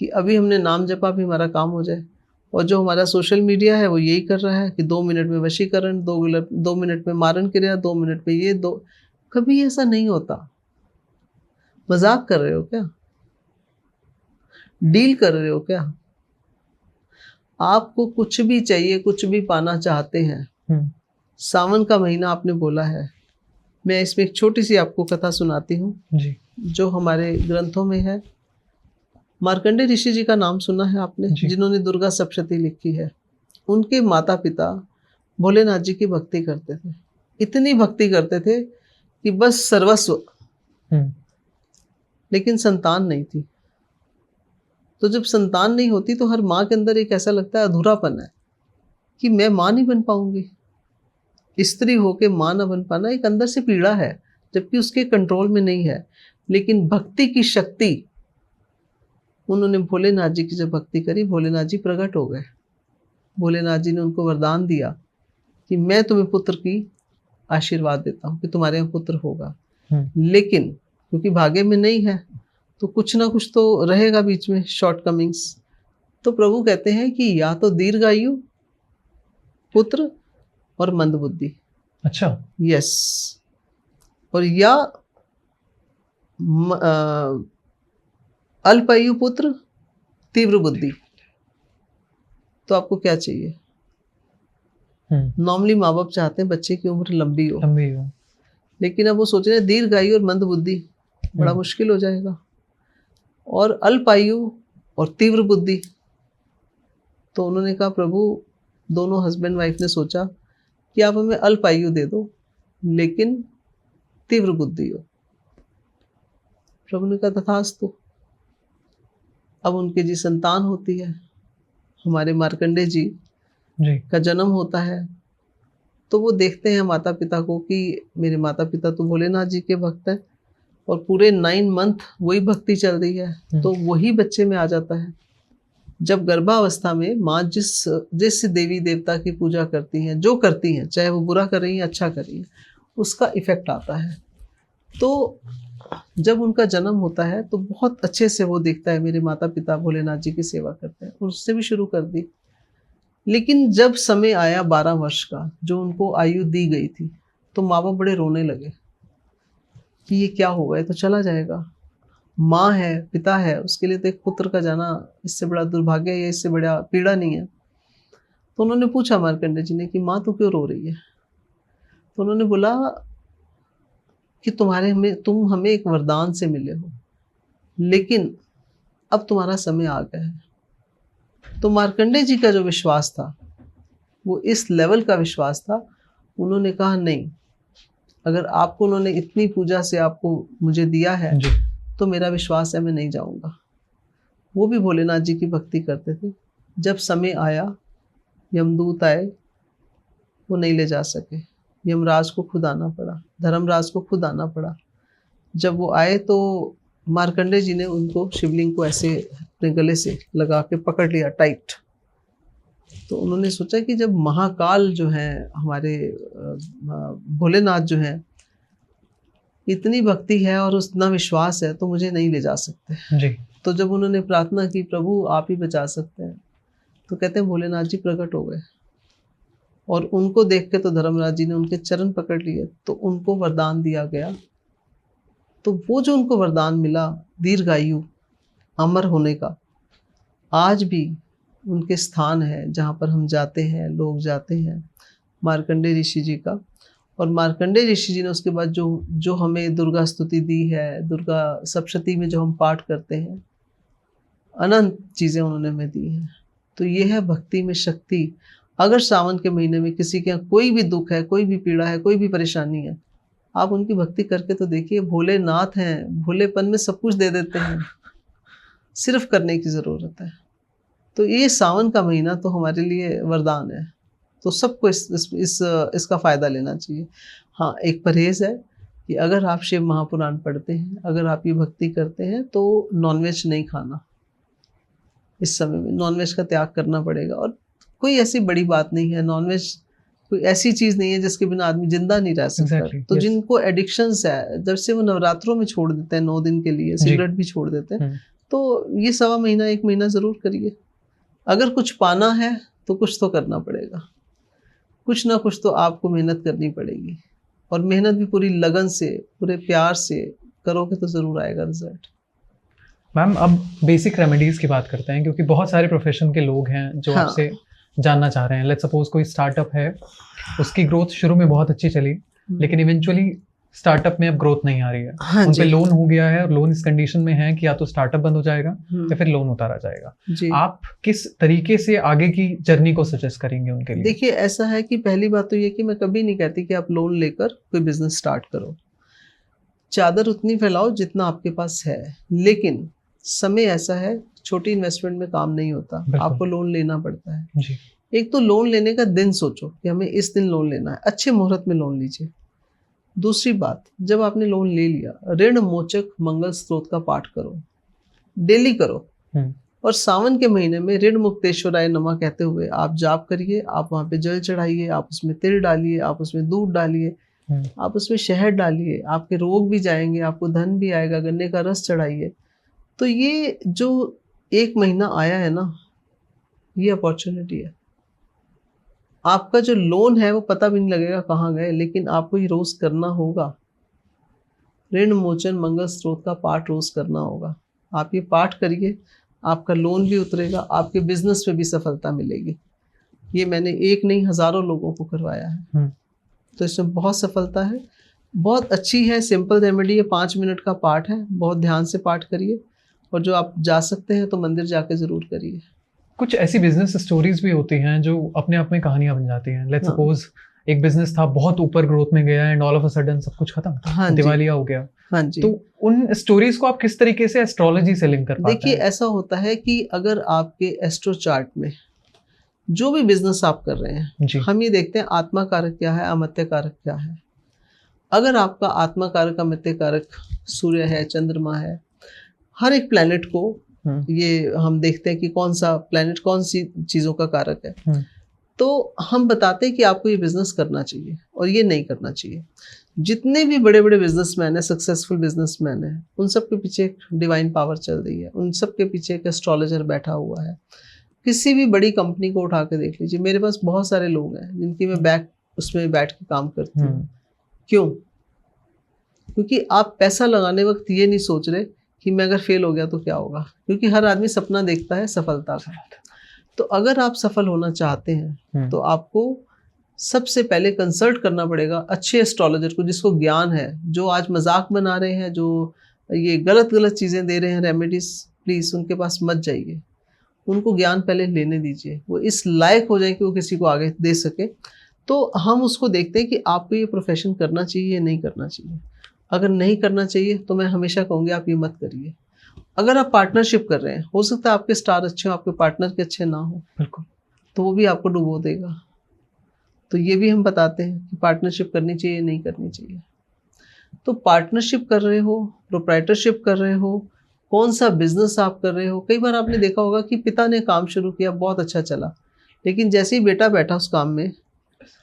कि अभी हमने नाम जपा, भी हमारा काम हो जाए। और जो हमारा सोशल मीडिया है वो यही कर रहा है कि 2 मिनट में वशीकरण, 2 मिनट में मारण क्रिया, 2 मिनट में ये दो। कभी ऐसा नहीं होता। मजाक कर रहे हो क्या? डील कर रहे हो क्या? आपको कुछ भी चाहिए, कुछ भी पाना चाहते हैं, सावन का महीना आपने बोला है, मैं इसमें एक छोटी सी आपको कथा सुनाती हूँ जी। जो हमारे ग्रंथों में है। मार्कंडे ऋषि जी का नाम सुना है आपने, जिन्होंने दुर्गा सप्तशती लिखी है। उनके माता पिता भोलेनाथ जी की भक्ति करते थे, इतनी भक्ति करते थे कि बस सर्वस्व, लेकिन संतान नहीं थी। तो जब संतान नहीं होती तो हर माँ के अंदर एक ऐसा लगता है अधूरापन है कि मैं माँ नहीं बन पाऊंगी। स्त्री होके माँ न बन पाना एक अंदर से पीड़ा है, जबकि उसके कंट्रोल में नहीं है। लेकिन भक्ति की शक्ति, उन्होंने भोलेनाथ जी की जब भक्ति करी, भोलेनाथ जी प्रकट हो गए। भोलेनाथ जी ने उनको वरदान दिया कि मैं तुम्हें पुत्र की आशीर्वाद देता हूँ कि तुम्हारे यहाँ पुत्र होगा। लेकिन क्योंकि भाग्य में नहीं है तो कुछ ना कुछ तो रहेगा बीच में, शॉर्टकमिंग्स। तो प्रभु कहते हैं कि या तो दीर्घायु, पुत्र और मंदबुद्धि। अच्छा। यस। और या अल्पायु पुत्र, तीव्र बुद्धि। तो आपको क्या चाहिए? नॉर्मली माँ बाप चाहते हैं बच्चे की उम्र लंबी हो, लेकिन अब वो सोच रहे हैं दीर्घायु और मंदबुद्धि, बड़ा मुश्किल हो जाएगा। और अल्पायु और तीव्र बुद्धि। तो उन्होंने कहा, प्रभु, दोनों हस्बैंड वाइफ ने सोचा कि आप हमें अल्पायु दे दो लेकिन तीव्र बुद्धि हो। प्रभु ने कहा तथास्तु। अब उनकी जी संतान होती है, हमारे मार्कंडे जी का जन्म होता है। तो वो देखते हैं माता पिता को कि मेरे माता पिता तो भोलेनाथ जी के भक्त हैं और पूरे 9 मंथ वही भक्ति चल रही है, तो वही बच्चे में आ जाता है। जब गर्भावस्था में माँ जिस देवी देवता की पूजा करती हैं, जो करती हैं, चाहे वो बुरा कर रही हैं अच्छा कर रही हैं, उसका इफेक्ट आता है। तो जब उनका जन्म होता है तो बहुत अच्छे से वो देखता है मेरे माता पिता भोलेनाथ जी की सेवा करते हैं, और उससे भी शुरू कर दी। लेकिन जब समय आया 12 वर्ष का, जो उनको आयु दी गई थी, तो माँ बाप बड़े रोने लगे कि ये क्या होगा, ये तो चला जाएगा। माँ है, पिता है, उसके लिए तो एक पुत्र का जाना इससे बड़ा दुर्भाग्य है, इससे बड़ा पीड़ा नहीं है। तो उन्होंने पूछा मार्कंडे जी ने कि माँ तू क्यों रो रही है? तो उन्होंने बोला कि तुम हमें एक वरदान से मिले हो, लेकिन अब तुम्हारा समय आ गया है। तो मार्कंडेय जी का जो विश्वास था वो इस लेवल का विश्वास था। उन्होंने कहा नहीं, अगर आपको उन्होंने इतनी पूजा से आपको मुझे दिया है जी। तो मेरा विश्वास है मैं नहीं जाऊंगा। वो भी भोलेनाथ जी की भक्ति करते थे। जब समय आया, यमदूत आए, वो नहीं ले जा सके। यमराज को खुद आना पड़ा, धर्मराज को खुद आना पड़ा। जब वो आए तो मार्कंडेय जी ने उनको, शिवलिंग को ऐसे अपने गले से लगा के पकड़ लिया टाइट। तो उन्होंने सोचा कि जब महाकाल जो है हमारे भोलेनाथ जो है, इतनी भक्ति है और उतना विश्वास है, तो मुझे नहीं ले जा सकते। जी। तो जब उन्होंने प्रार्थना की, प्रभु आप ही बचा सकते हैं, तो कहते हैं भोलेनाथ जी प्रकट हो गए और उनको देख के तो धर्मराज जी ने उनके चरण पकड़ लिए, तो उनको वरदान दिया गया। तो वो जो उनको वरदान मिला दीर्घायु, अमर होने का, आज भी उनके स्थान है जहाँ पर हम जाते हैं, लोग जाते हैं, मार्कंडेय ऋषि जी का। और मार्कंडेय ऋषि जी ने उसके बाद जो हमें दुर्गा स्तुति दी है, दुर्गा सप्तशती में जो हम पाठ करते हैं, अनंत चीज़ें उन्होंने हमें दी हैं। तो ये है भक्ति में शक्ति। अगर सावन के महीने में किसी के यहाँ कोई भी दुख है, कोई भी पीड़ा है, कोई भी परेशानी है, आप उनकी भक्ति करके तो देखिए। भोलेनाथ हैं, भोलेपन में सब कुछ दे देते हैं, सिर्फ करने की ज़रूरत है। तो ये सावन का महीना तो हमारे लिए वरदान है। तो सबको इसका फ़ायदा लेना चाहिए। हाँ, एक परहेज़ है कि अगर आप शिव महापुराण पढ़ते हैं, अगर आप ये भक्ति करते हैं, तो नॉनवेज नहीं खाना। इस समय में नॉनवेज का त्याग करना पड़ेगा। और कोई ऐसी बड़ी बात नहीं है, नॉनवेज कोई ऐसी चीज़ नहीं है जिसके बिना आदमी जिंदा नहीं रह सकता। तो yes. जिनको एडिक्शंस है, जब से वो नवरात्रों में छोड़ देते हैं 9 दिन के लिए, सिगरेट भी छोड़ देते हैं, तो ये 1.25 महीना 1 महीना ज़रूर करिए। अगर कुछ पाना है तो कुछ तो करना पड़ेगा, कुछ ना कुछ तो आपको मेहनत करनी पड़ेगी। और मेहनत भी पूरी लगन से, पूरे प्यार से करोगे तो ज़रूर आएगा रिजल्ट। मैम, अब बेसिक रेमेडीज़ की बात करते हैं, क्योंकि बहुत सारे प्रोफेशन के लोग हैं जो आपसे जानना चाह रहे हैं। लेट्स सपोज कोई स्टार्टअप है, उसकी ग्रोथ शुरू में बहुत अच्छी चली, लेकिन इवेंचुअली स्टार्टअप में अब ग्रोथ नहीं आ रही है। उन पे लोन हो गया है और लोन इस कंडीशन में है कि या तो स्टार्टअप बंद हो जाएगा या फिर लोन उतारा जाएगा। आप किस तरीके से आगे की जर्नी को सजेस्ट करेंगे उनके लिए? देखिए, ऐसा है कि पहली बात तो ये कि मैं कभी नहीं कहती कि आप लोन लेकर कोई बिजनेस स्टार्ट करो। चादर उतनी फैलाओ जितना आपके पास है, लेकिन समय ऐसा है, छोटी इन्वेस्टमेंट में काम नहीं होता, आपको लोन लेना पड़ता है जी। एक तो लोन लेने का दिन सोचो कि हमें इस दिन लोन लेना है, अच्छे मुहूर्त में लोन लीजिए। दूसरी बात, जब आपने लोन ले लिया, ऋण मोचक मंगल स्त्रोत का पाठ करो, डेली करो। और सावन के महीने में ऋण मुक्तेश्वराय नमः कहते हुए आप जाप करिए, आप वहाँ पे जल चढ़ाइए, आप उसमें तिल डालिए, आप उसमें दूध डालिए, आप उसमें शहद डालिए, आपके रोग भी जाएंगे, आपको धन भी आएगा। गन्ने का रस चढ़ाइए। तो ये जो 1 महीना आया है ना, ये अपॉर्चुनिटी है। आपका जो लोन है वो पता भी नहीं लगेगा कहाँ गए, लेकिन आपको ये रोज करना होगा। ऋण मोचन मंगल स्त्रोत का पाठ रोज करना होगा। आप ये पाठ करिए, आपका लोन भी उतरेगा, आपके बिजनेस में भी सफलता मिलेगी। ये मैंने एक नहीं हजारों लोगों को करवाया है। तो इसमें बहुत सफलता है, बहुत अच्छी है। सिंपल रेमेडी है, 5 मिनट का पाठ है, बहुत ध्यान से पाठ करिए। और जो आप जा सकते हैं तो मंदिर जाके जरूर करिए। कुछ ऐसी बिजनेस स्टोरीज भी होती हैं जो अपने आप में कहानियां बन जाती हैं। लेट्स सपोज एक बिजनेस था, बहुत ऊपर ग्रोथ में गया and all of a sudden सब कुछ खत्म, दिवालिया हो गया। हाँ जी। तो उन स्टोरीज को आप किस तरीके से एस्ट्रोलॉजी से लिंक कर पाते हैं? देखिए, ऐसा होता है कि अगर आपके एस्ट्रो चार्ट में जो भी बिजनेस आप कर रहे हैं, हम ये देखते हैं आत्मा कारक क्या है, अमत्य कारक क्या है। अगर आपका आत्मा कारक, अमत्य कारक सूर्य है, चंद्रमा है, हर एक प्लैनेट को ये हम देखते हैं कि कौन सा प्लैनेट कौन सी चीज़ों का कारक है। तो हम बताते हैं कि आपको ये बिजनेस करना चाहिए और ये नहीं करना चाहिए। जितने भी बड़े बड़े बिजनेसमैन हैं, सक्सेसफुल बिजनेसमैन हैं, उन सब के पीछे एक डिवाइन पावर चल रही है, उन सब के पीछे एक एस्ट्रोलॉजर बैठा हुआ है। किसी भी बड़ी कंपनी को उठा के देख लीजिए, मेरे पास बहुत सारे लोग हैं जिनकी मैं उसमें बैठ के काम करती हूँ। क्यों? क्योंकि आप पैसा लगाने वक्त ये नहीं सोच रहे कि मैं अगर फेल हो गया तो क्या होगा, क्योंकि हर आदमी सपना देखता है सफलता का। तो अगर आप सफल होना चाहते हैं तो आपको सबसे पहले कंसल्ट करना पड़ेगा अच्छे एस्ट्रोलॉजर को, जिसको ज्ञान है। जो आज मजाक बना रहे हैं, जो ये गलत चीज़ें दे रहे हैं रेमेडीज, प्लीज़ उनके पास मत जाइए, उनको ज्ञान पहले लेने दीजिए, वो इस लायक हो जाए कि वो किसी को आगे दे सके। तो हम उसको देखते हैं कि आपको ये प्रोफेशन करना चाहिए या नहीं करना चाहिए। अगर नहीं करना चाहिए तो मैं हमेशा कहूँगी आप ये मत करिए। अगर आप पार्टनरशिप कर रहे हैं, हो सकता है आपके स्टार अच्छे हों, आपके पार्टनर के अच्छे ना हों, बिल्कुल। तो वो भी आपको डुबो देगा। तो ये भी हम बताते हैं कि पार्टनरशिप करनी चाहिए नहीं करनी चाहिए। तो पार्टनरशिप कर रहे हो, प्रोप्राइटरशिप कर रहे हो, कौन सा बिजनेस आप कर रहे हो। कई बार आपने देखा होगा कि पिता ने काम शुरू किया, बहुत अच्छा चला, लेकिन जैसे ही बेटा बैठा उस काम में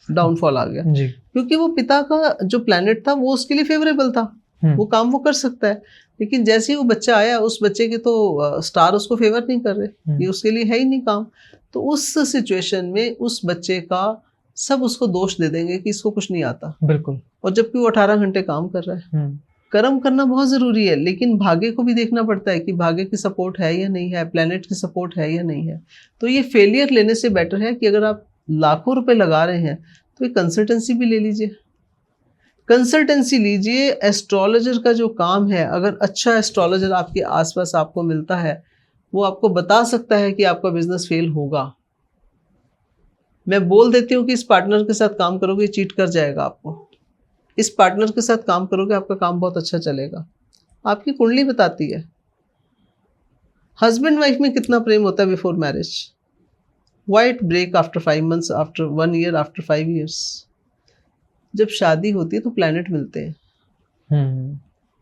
डाउनफॉल आ गया, जी। क्योंकि वो पिता का जो प्लैनेट था वो उसके लिए फेवरेबल था, वो काम वो कर सकता है। लेकिन जैसे ही वो बच्चा आया, उस बच्चे के तो स्टार उसको फेवर नहीं कर रहे, ये उसके लिए है ही नहीं काम। तो उस सिचुएशन में उस बच्चे का सब उसको दोष दे देंगे कि इसको कुछ नहीं आता, बिल्कुल। और जबकि वो 18 घंटे काम कर रहा है। कर्म करना बहुत ज़रूरी है, लेकिन भाग्य को भी देखना पड़ता है कि भाग्य की सपोर्ट है या नहीं है, प्लैनेट की सपोर्ट है या नहीं है। तो ये फेलियर लेने से बेटर है कि अगर आप लाखों रुपए लगा रहे हैं तो एक कंसल्टेंसी भी ले लीजिए। कंसल्टेंसी लीजिए। एस्ट्रोलॉजर का जो काम है, अगर अच्छा एस्ट्रोलॉजर आपके आसपास आपको मिलता है, वो आपको बता सकता है कि आपका बिजनेस फेल होगा। मैं बोल देती हूँ कि इस पार्टनर के साथ काम करोगे चीट कर जाएगा आपको, इस पार्टनर के साथ काम करोगे आपका काम बहुत अच्छा चलेगा। आपकी कुंडली बताती है। हस्बैंड वाइफ में कितना प्रेम होता है before marriage, why it break after 5 months, after 1 year, after 5 years। जब शादी होती है तो प्लैनेट मिलते हैं,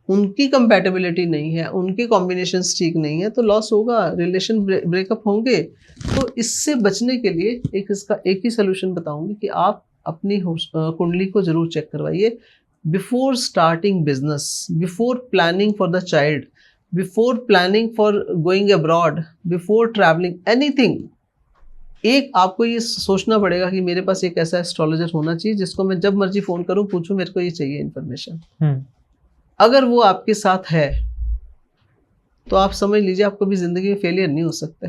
उनकी कंपैटिबिलिटी नहीं है, उनके कॉम्बिनेशंस ठीक नहीं है, तो लॉस होगा, रिलेशन ब्रेकअप होंगे। तो इससे बचने के लिए इसका एक ही सोल्यूशन बताऊंगी कि आप अपनी कुंडली को जरूर चेक करवाइए before starting business, before planning for the child, before planning for going abroad, before travelling anything. एक आपको ये सोचना पड़ेगा कि मेरे पास एक ऐसा एस्ट्रोलॉजर होना चाहिए जिसको मैं जब मर्जी फोन करूं, पूछूं मेरे को ये चाहिए इन्फॉर्मेशन। अगर वो आपके साथ है तो आप समझ लीजिए आप कभी जिंदगी में फेलियर नहीं हो सकते।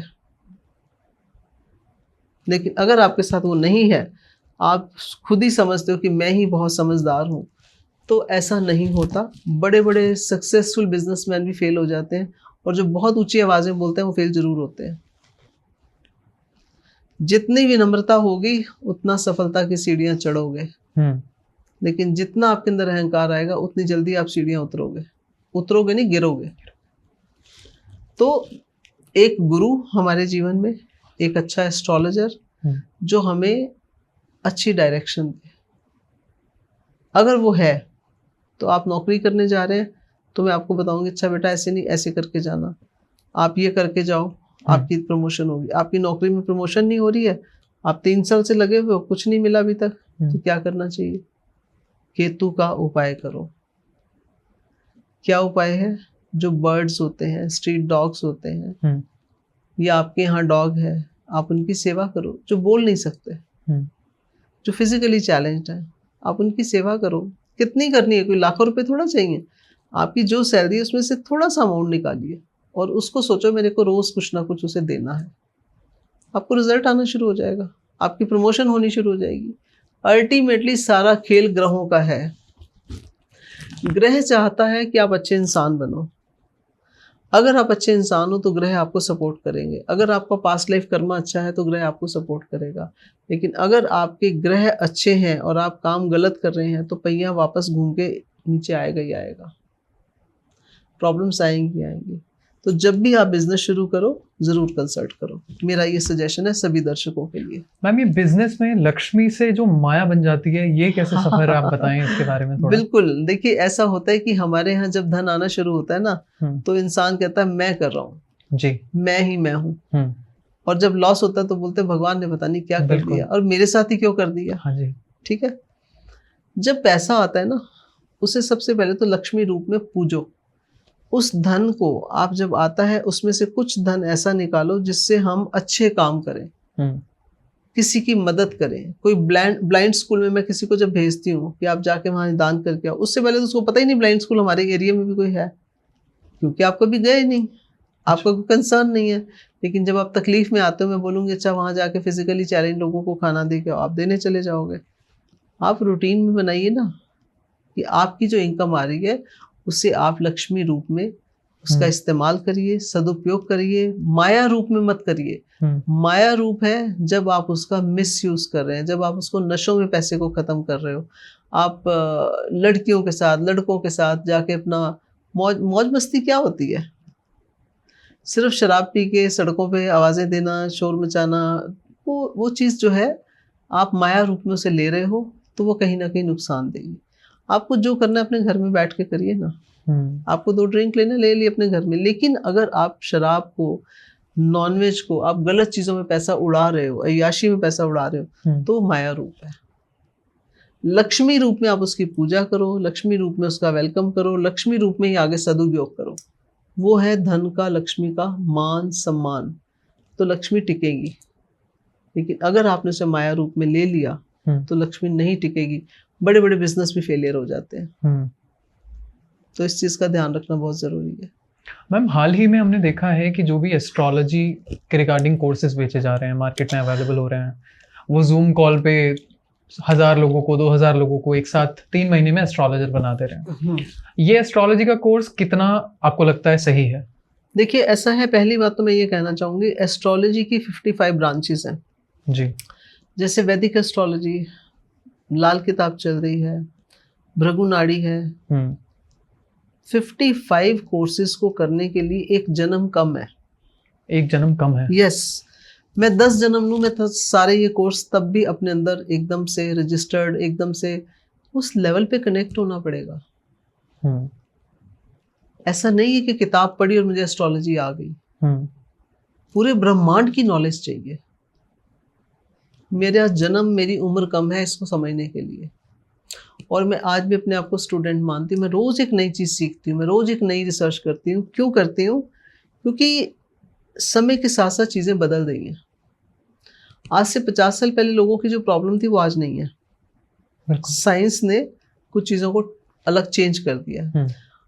लेकिन अगर आपके साथ वो नहीं है, आप खुद ही समझते हो कि मैं ही बहुत समझदार हूँ, तो ऐसा नहीं होता। बड़े बड़े सक्सेसफुल बिजनेसमैन भी फेल हो जाते हैं, और जो बहुत ऊंची आवाज़ें बोलते हैं वो फेल जरूर होते हैं। जितनी विनम्रता होगी उतना सफलता की सीढ़ियां चढ़ोगे, लेकिन जितना आपके अंदर अहंकार आएगा उतनी जल्दी आप सीढ़ियां उतरोगे नहीं, गिरोगे। तो एक गुरु हमारे जीवन में, एक अच्छा एस्ट्रोलॉजर जो हमें अच्छी डायरेक्शन दे। अगर वो है तो आप नौकरी करने जा रहे हैं तो मैं आपको बताऊंगी, अच्छा बेटा ऐसे नहीं, ऐसे करके जाना, आप ये करके जाओ, आपकी प्रमोशन होगी। आपकी नौकरी में प्रमोशन नहीं हो रही है, आप 3 साल से लगे हुए हो, कुछ नहीं मिला अभी तक, तो क्या करना चाहिए? केतु का उपाय करो। क्या उपाय है? जो बर्ड्स होते हैं, स्ट्रीट डॉग्स होते हैं, या आपके यहाँ डॉग है, आप उनकी सेवा करो। जो बोल नहीं सकते, जो फिजिकली चैलेंज्ड है, आप उनकी सेवा करो। कितनी करनी है? कोई लाखों रुपए थोड़ा चाहिए। आपकी जो सैलरी है उसमें से थोड़ा सा अमाउंट निकालिए और उसको सोचो मेरे को रोज कुछ ना कुछ उसे देना है। आपको रिजल्ट आना शुरू हो जाएगा, आपकी प्रमोशन होनी शुरू हो जाएगी। अल्टीमेटली सारा खेल ग्रहों का है। ग्रह चाहता है कि आप अच्छे इंसान बनो। अगर आप अच्छे इंसान हो तो ग्रह आपको सपोर्ट करेंगे। अगर आपका पास्ट लाइफ कर्मा अच्छा है तो ग्रह आपको सपोर्ट करेगा। लेकिन अगर आपके ग्रह अच्छे हैं और आप काम गलत कर रहे हैं तो पहिया वापस घूम के नीचे आएगा ही आएगा, प्रॉब्लम्स आएंगी। तो जब भी आप बिजनेस शुरू करो जरूर कंसल्ट करो। मेरा ये सजेशन है सभी दर्शकों के लिए। मैम, ये बिजनेस में लक्ष्मी से जो माया बन जाती है, ये कैसे सफर आप बताएं इसके बारे में थोड़ा। बिल्कुल, देखिए ऐसा होता है कि हमारे यहाँ जब धन आना शुरू होता है ना, तो इंसान कहता है मैं कर रहा हूँ जी, मैं ही मैं हूँ। और जब लॉस होता है तो बोलते हैं भगवान ने पता नहीं क्या कर दिया और मेरे साथ ही क्यों कर दिया। हाँ जी। ठीक है, जब पैसा आता है ना, उसे सबसे पहले तो लक्ष्मी रूप में पूजो। उस धन को आप जब आता है उसमें से कुछ धन ऐसा निकालो जिससे हम अच्छे काम करें, किसी की मदद करें। कोई ब्लाइंड स्कूल में मैं किसी को जब भेजती हूँ कि आप जाके वहाँ दान करके आओ, उससे पहले तो उसको पता ही नहीं ब्लाइंड स्कूल हमारे एरिया में भी कोई है, क्योंकि आप कभी गए नहीं, आपका कोई कंसर्न नहीं है। लेकिन जब आप तकलीफ में आते हो, मैं बोलूँगी अच्छा वहाँ जाके फिजिकली चैलेंज लोगों को खाना दे के आप देने चले जाओगे। आप रूटीन में बनाइए ना कि आपकी जो इनकम आ रही है उससे आप लक्ष्मी रूप में उसका इस्तेमाल करिए, सदुपयोग करिए, माया रूप में मत करिए। माया रूप है जब आप उसका मिस यूज कर रहे हैं, जब आप उसको नशों में पैसे को खत्म कर रहे हो, आप लड़कियों के साथ, लड़कों के साथ जाके अपना मौज मस्ती क्या होती है? सिर्फ शराब पी के सड़कों पे आवाजें देना, शोर मचाना, वो चीज़ जो है आप माया रूप में उसे ले रहे हो, तो वो कहीं ना कहीं नुकसान देगी। आपको जो करना है अपने घर में बैठ के करिए ना। आपको 2 ड्रिंक लेना, ले लिए अपने घर में, लेकिन अगर आप शराब को, नॉनवेज को, आप गलत चीजों में पैसा उड़ा रहे हो, अय्याशी में पैसा उड़ा रहे हो, तो माया रूप है। लक्ष्मी रूप में आप उसकी पूजा करो, लक्ष्मी रूप में उसका वेलकम करो, लक्ष्मी रूप में ही आगे सदुपयोग करो। वो है धन का, लक्ष्मी का मान सम्मान, तो लक्ष्मी टिकेगी। लेकिन अगर आपने उसे माया रूप में ले लिया तो लक्ष्मी नहीं टिकेगी। बड़े बड़े बिजनेस भी फेलियर हो जाते हैं। तो इस चीज का ध्यान रखना बहुत जरूरी है। मैम, हाल ही में हमने देखा है कि जो भी एस्ट्रोलॉजी के रिगार्डिंग कोर्सेज बेचे जा रहे हैं, मार्केट में अवेलेबल हो रहे हैं, वो जूम कॉल पे 1000 लोगों को, 2000 लोगों को एक साथ 3 महीने में एस्ट्रोलॉजर बना दे रहे हैं। ये एस्ट्रोलॉजी का कोर्स कितना आपको लगता है सही है? देखिए, ऐसा है, पहली बात तो मैं ये कहना चाहूंगी, एस्ट्रोलॉजी की 55 ब्रांचेस हैं जी। जैसे वैदिक एस्ट्रोलॉजी, लाल किताब चल रही है, भृगु नाड़ी है। 55 कोर्सेज को करने के लिए एक जन्म कम है। एक जन्म कम है? यस। मैं 10 जन्म लूँ, मैं सारे ये कोर्स तब भी अपने अंदर एकदम से रजिस्टर्ड, एकदम से उस लेवल पे कनेक्ट होना पड़ेगा। ऐसा नहीं है कि किताब पढ़ी और मुझे एस्ट्रोलॉजी आ गई। पूरे ब्रह्मांड की नॉलेज चाहिए। मेरा जन्म, मेरी उम्र कम है इसको समझने के लिए, और मैं आज भी अपने आप को स्टूडेंट मानती हूँ। मैं रोज एक नई चीज सीखती हूँ, मैं रोज एक नई रिसर्च करती हूँ। क्यों करती हूँ? क्योंकि समय के साथ साथ चीजें बदल रही हैं। आज से 50 साल पहले लोगों की जो प्रॉब्लम थी वो आज नहीं है। साइंस ने कुछ चीजों को अलग चेंज कर दिया।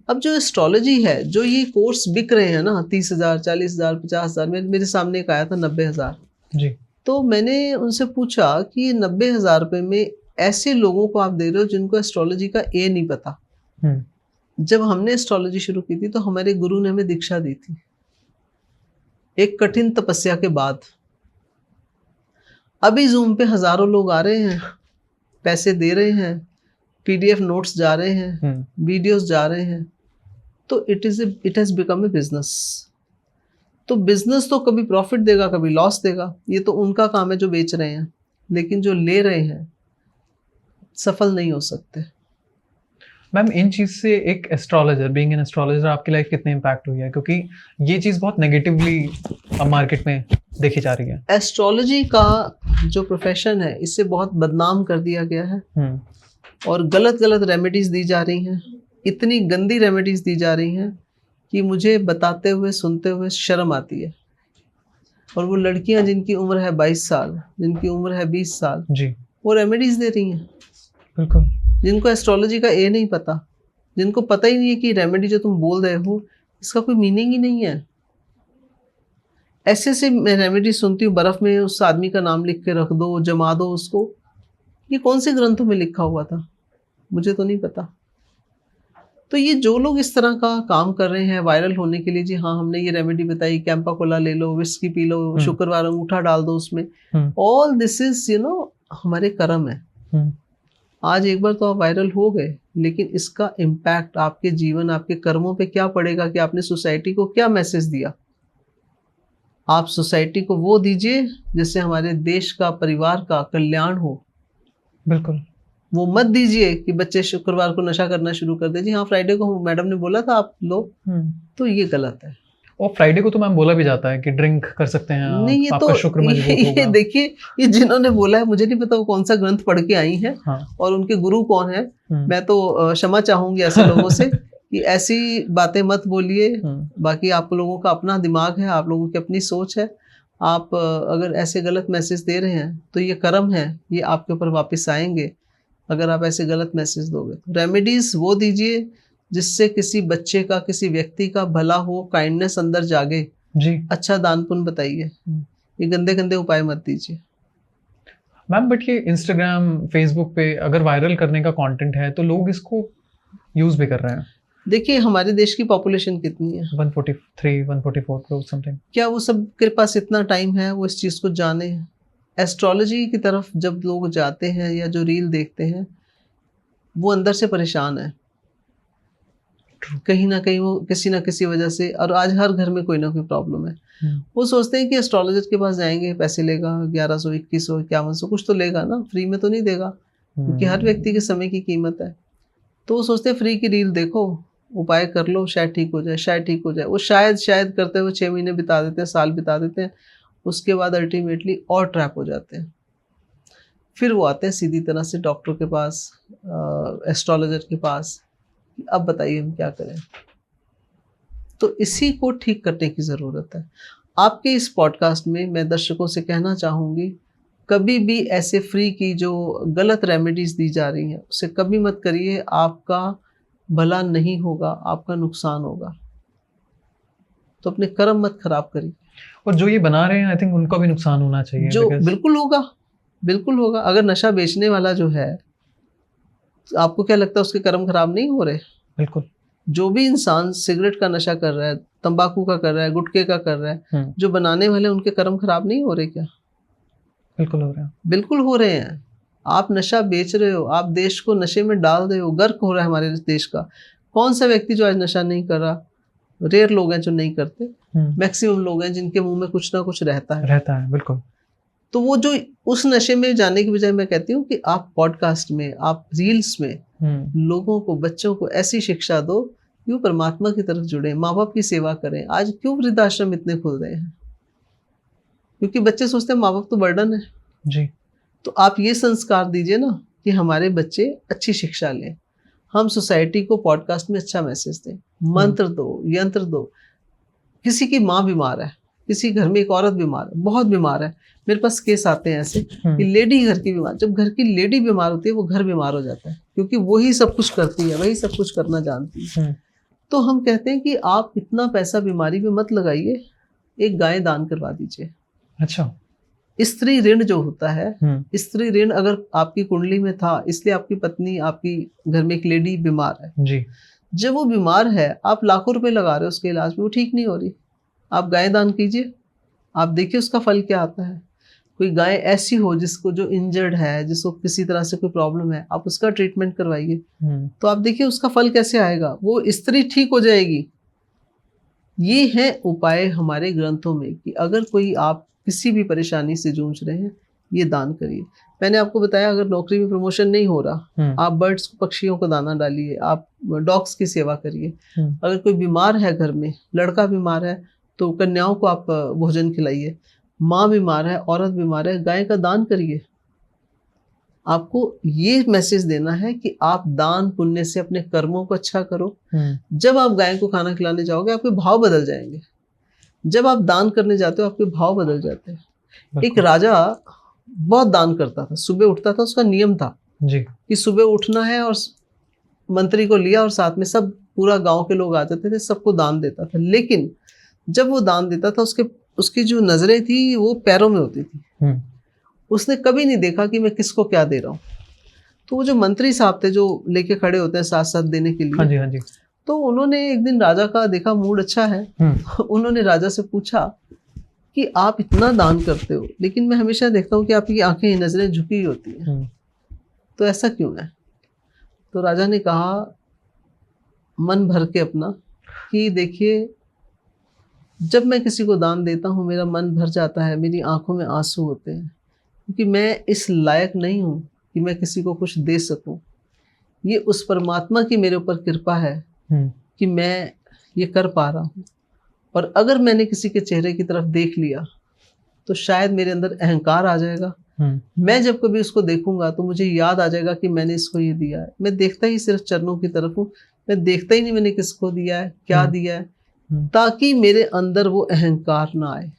अब जो एस्ट्रोलॉजी है, जो ये कोर्स बिक रहे हैं ना, 30,000, 40,000, 50,000, मेरे सामने एक आया था 90,000 जी। तो मैंने उनसे पूछा कि 90,000 रुपए में ऐसे लोगों को आप दे रहे हो जिनको एस्ट्रोलॉजी का ए नहीं पता। जब हमने एस्ट्रोलॉजी शुरू की थी तो हमारे गुरु ने हमें दीक्षा दी थी, एक कठिन तपस्या के बाद। अभी जूम पे हजारों लोग आ रहे हैं, पैसे दे रहे हैं, पीडीएफ नोट्स जा रहे हैं, वीडियोस जा रहे हैं, तो it has become a business. तो बिजनेस तो कभी प्रॉफिट देगा, कभी लॉस देगा, ये तो उनका काम है जो बेच रहे हैं, लेकिन जो ले रहे हैं सफल नहीं हो सकते। मैम, इन चीज से एक एस्ट्रोलॉजर, बीइंग एन एस्ट्रोलॉजर, आपकी लाइफ कितने इम्पैक्ट हुई है? क्योंकि ये चीज बहुत नेगेटिवली अब मार्केट में देखी जा रही है। एस्ट्रोलॉजी का जो प्रोफेशन है इसे बहुत बदनाम कर दिया गया है, और गलत गलत रेमेडीज दी जा रही हैं। इतनी गंदी रेमेडीज दी जा रही हैं कि मुझे बताते हुए, सुनते हुए शर्म आती है। और वो लड़कियां जिनकी उम्र है 22 साल, जिनकी उम्र है 20 साल जी, वो रेमेडीज दे रही हैं। बिल्कुल। जिनको एस्ट्रोलॉजी का ए नहीं पता, जिनको पता ही नहीं है कि रेमेडी जो तुम बोल रहे हो इसका कोई मीनिंग ही नहीं है। ऐसे से मैं रेमेडी सुनती हूँ, बर्फ में उस आदमी का नाम लिख के रख दो, जमा दो उसको। ये कौन से ग्रंथों में लिखा हुआ था? मुझे तो नहीं पता। तो ये जो लोग इस तरह का काम कर रहे हैं वायरल होने के लिए, जी हाँ हमने ये रेमेडी बताई, कैंपा कोला ले लो, विस्की पी लो, शुक्रवार अंगूठा डाल दो उसमें, ऑल दिस इज हमारे कर्म है। आज एक बार तो आप वायरल हो गए, लेकिन इसका इम्पैक्ट आपके जीवन, आपके कर्मों पे क्या पड़ेगा कि आपने सोसाइटी को क्या मैसेज दिया। आप सोसाइटी को वो दीजिए जिससे हमारे देश का, परिवार का कल्याण हो। बिल्कुल। वो मत दीजिए कि बच्चे शुक्रवार को नशा करना शुरू कर दे, जी हाँ फ्राइडे को मैडम ने बोला था आप लो, तो ये गलत है। और फ्राइडे को तो मैम बोला भी जाता है कि ड्रिंक कर सकते हैं आप, नहीं, ये आपका तो शुक्र मजबूत होगा। ये देखिए, ये जिन्होंने बोला है, मुझे नहीं पता वो कौन सा ग्रंथ पढ़ के आई हैं, और उनके गुरु कौन है। मैं तो क्षमा चाहूंगी ऐसे लोगों से कि ऐसी बातें मत बोलिए। बाकी आप लोगों का अपना दिमाग है, आप लोगों की अपनी सोच है। आप अगर ऐसे गलत मैसेज दे रहे हैं तो ये कर्म है, ये आपके ऊपर वापस आएंगे अगर आप ऐसे गलत मैसेज दोगे। रेमेडीज वो दीजिए जिससे किसी बच्चे का, किसी व्यक्ति का भला हो, काइंडनेस अंदर जागे जी। अच्छा दान पुण्य बताइए, ये गंदे गंदे उपाय मत दीजिए। मैम, बट ये इंस्टाग्राम, फेसबुक पे अगर वायरल करने का कंटेंट है तो लोग इसको यूज भी कर रहे हैं। देखिए हमारे देश की पॉपुलेशन कितनी है, 143 144 करोड़ समथिंग। क्या वो सब के पास इतना टाइम है वो इस चीज़ को जाने? एस्ट्रोलॉजी की तरफ जब लोग जाते हैं या जो रील देखते हैं, वो अंदर से परेशान है कहीं ना कहीं, वो किसी ना किसी वजह से। और आज हर घर में कोई ना कोई प्रॉब्लम है। वो सोचते हैं कि एस्ट्रोलॉजर के पास जाएंगे, पैसे लेगा 1100 2100 5100, कुछ तो लेगा ना, फ्री में तो नहीं देगा, क्योंकि हर व्यक्ति के समय की कीमत है। तो वो सोचते हैं फ्री की रील देखो, उपाय कर लो, शायद ठीक हो जाए, शायद ठीक हो जाए। वो शायद करते हुए 6 महीने बिता देते हैं, साल बिता देते हैं, उसके बाद अल्टीमेटली और ट्रैप हो जाते हैं। फिर वो आते हैं सीधी तरह से डॉक्टर के पास, एस्ट्रोलॉजर के पास। अब बताइए हम क्या करें? तो इसी को ठीक करने की ज़रूरत है। आपके इस पॉडकास्ट में मैं दर्शकों से कहना चाहूँगी, कभी भी ऐसे फ्री की जो गलत रेमेडीज़ दी जा रही हैं उसे कभी मत करिए। आपका भला नहीं होगा, आपका नुकसान होगा। तो अपने कर्म मत खराब करिए। और जो ये बना रहे हैं आई थिंक उनको भी नुकसान होना चाहिए। जो बिल्कुल होगा, बिल्कुल होगा। अगर नशा बेचने वाला जो है, तो आपको क्या लगता है उसके कर्म खराब नहीं हो रहे? बिल्कुल। जो भी इंसान सिगरेट का नशा कर रहा है, तंबाकू का कर रहा है, गुटखे का कर रहा है, जो बनाने वाले उनके कर्म खराब नहीं हो रहे क्या? बिल्कुल हो रहे हैं। बिल्कुल हो रहे हैं। आप नशा बेच रहे हो, आप देश को नशे में डाल रहे हो, गर्क हो रहा है हमारे देश का। कौन सा व्यक्ति जो आज नशा नहीं कर रहा? रेयर लोग हैं जो नहीं करते, मैक्सिमम लोग हैं जिनके मुंह में कुछ ना कुछ रहता है। बिल्कुल। तो वो जो उस नशे में जाने की बजाय मैं कहती हूँ कि आप पॉडकास्ट में, आप रील्स में लोगों को, बच्चों को ऐसी शिक्षा दो कि वो परमात्मा की तरफ जुड़े, माँ बाप की सेवा करें। आज क्यों वृद्धाश्रम इतने खुल रहे हैं? क्योंकि बच्चे सोचते हैं माँ बाप तो बर्डन है जी। तो आप ये संस्कार दीजिए ना कि हमारे बच्चे अच्छी शिक्षा लें। हम सोसाइटी को पॉडकास्ट में अच्छा मैसेज दें, मंत्र दो, यंत्र दो। किसी की माँ बीमार है, किसी घर में एक औरत बीमार है, बहुत बीमार है, मेरे पास केस आते हैं ऐसे कि लेडी घर की बीमार। जब घर की लेडी बीमार होती है वो घर बीमार हो जाता है, क्योंकि वही सब कुछ करती है, वही सब कुछ करना जानती है। तो हम कहते हैं कि आप इतना पैसा बीमारी में मत लगाइए, एक गाय दान करवा दीजिए। अच्छा। स्त्री ऋण जो होता है, स्त्री ऋण अगर आपकी कुंडली में था, इसलिए आपकी पत्नी, आपकी घर में एक लेडी बीमार है जी, जब वो बीमार है, आप लाखों रुपए लगा रहे हो उसके इलाज में, वो ठीक नहीं हो रही, आप गाय दान कीजिए, आप देखिए उसका फल क्या आता है। कोई गाय ऐसी हो जिसको, जो इंजर्ड है, जिसको किसी तरह से कोई प्रॉब्लम है, आप उसका ट्रीटमेंट करवाइए, तो आप देखिए उसका फल कैसे आएगा, वो स्त्री ठीक हो जाएगी। ये है उपाय हमारे ग्रंथों में कि अगर कोई आप किसी भी परेशानी से जूझ रहे हैं, ये दान करिए। मैंने आपको बताया अगर नौकरी में प्रमोशन नहीं हो रहा, आप बर्ड्स को, पक्षियों को दाना डालिए, आप डॉग्स की सेवा करिए। अगर कोई बीमार है घर में, लड़का बीमार है तो कन्याओं को आप भोजन खिलाइए। माँ बीमार है, औरत बीमार है, गाय का दान करिए। आपको ये मैसेज देना है कि आप दान पुण्य से अपने कर्मों को अच्छा करो। जब आप गाय को खाना खिलाने जाओगे, आपके भाव बदल जाएंगे। जब आप दान करने जाते हो, आपके भाव बदल जाते हैं। एक राजा बहुत दान करता था, सुबह उठता था, उसका नियम था जी कि सुबह उठना है, और मंत्री को लिया और साथ में सब पूरा गांव के लोग आ जाते थे, सबको दान देता था। लेकिन जब वो दान देता था, उसकी जो नजरें थी वो पैरों में होती थी। उसने कभी नहीं देखा कि मैं किसको क्या दे रहा हूँ। तो वो जो मंत्री साहब थे, जो लेके खड़े होते हैं साथ साथ देने के लिए, हाँ जी, तो उन्होंने एक दिन राजा का देखा मूड अच्छा है, उन्होंने राजा से पूछा कि आप इतना दान करते हो, लेकिन मैं हमेशा देखता हूँ कि आपकी आंखें, नजरें झुकी होती हैं, तो ऐसा क्यों है? तो राजा ने कहा मन भर के अपना कि देखिए, जब मैं किसी को दान देता हूँ, मेरा मन भर जाता है, मेरी आंखों में आंसू होते हैं, क्योंकि मैं इस लायक नहीं हूँ कि मैं किसी को कुछ दे सकूं। ये उस परमात्मा की मेरे ऊपर कृपा है कि मैं ये कर पा रहा हूँ। और अगर मैंने किसी के चेहरे की तरफ देख लिया तो शायद मेरे अंदर अहंकार आ जाएगा। मैं जब कभी उसको देखूंगा तो मुझे याद आ जाएगा कि मैंने इसको ये दिया है। मैं देखता ही सिर्फ चरणों की तरफ हूँ, मैं देखता ही नहीं मैंने किसको दिया है, क्या दिया है, ताकि मेरे अंदर वो अहंकार ना आए।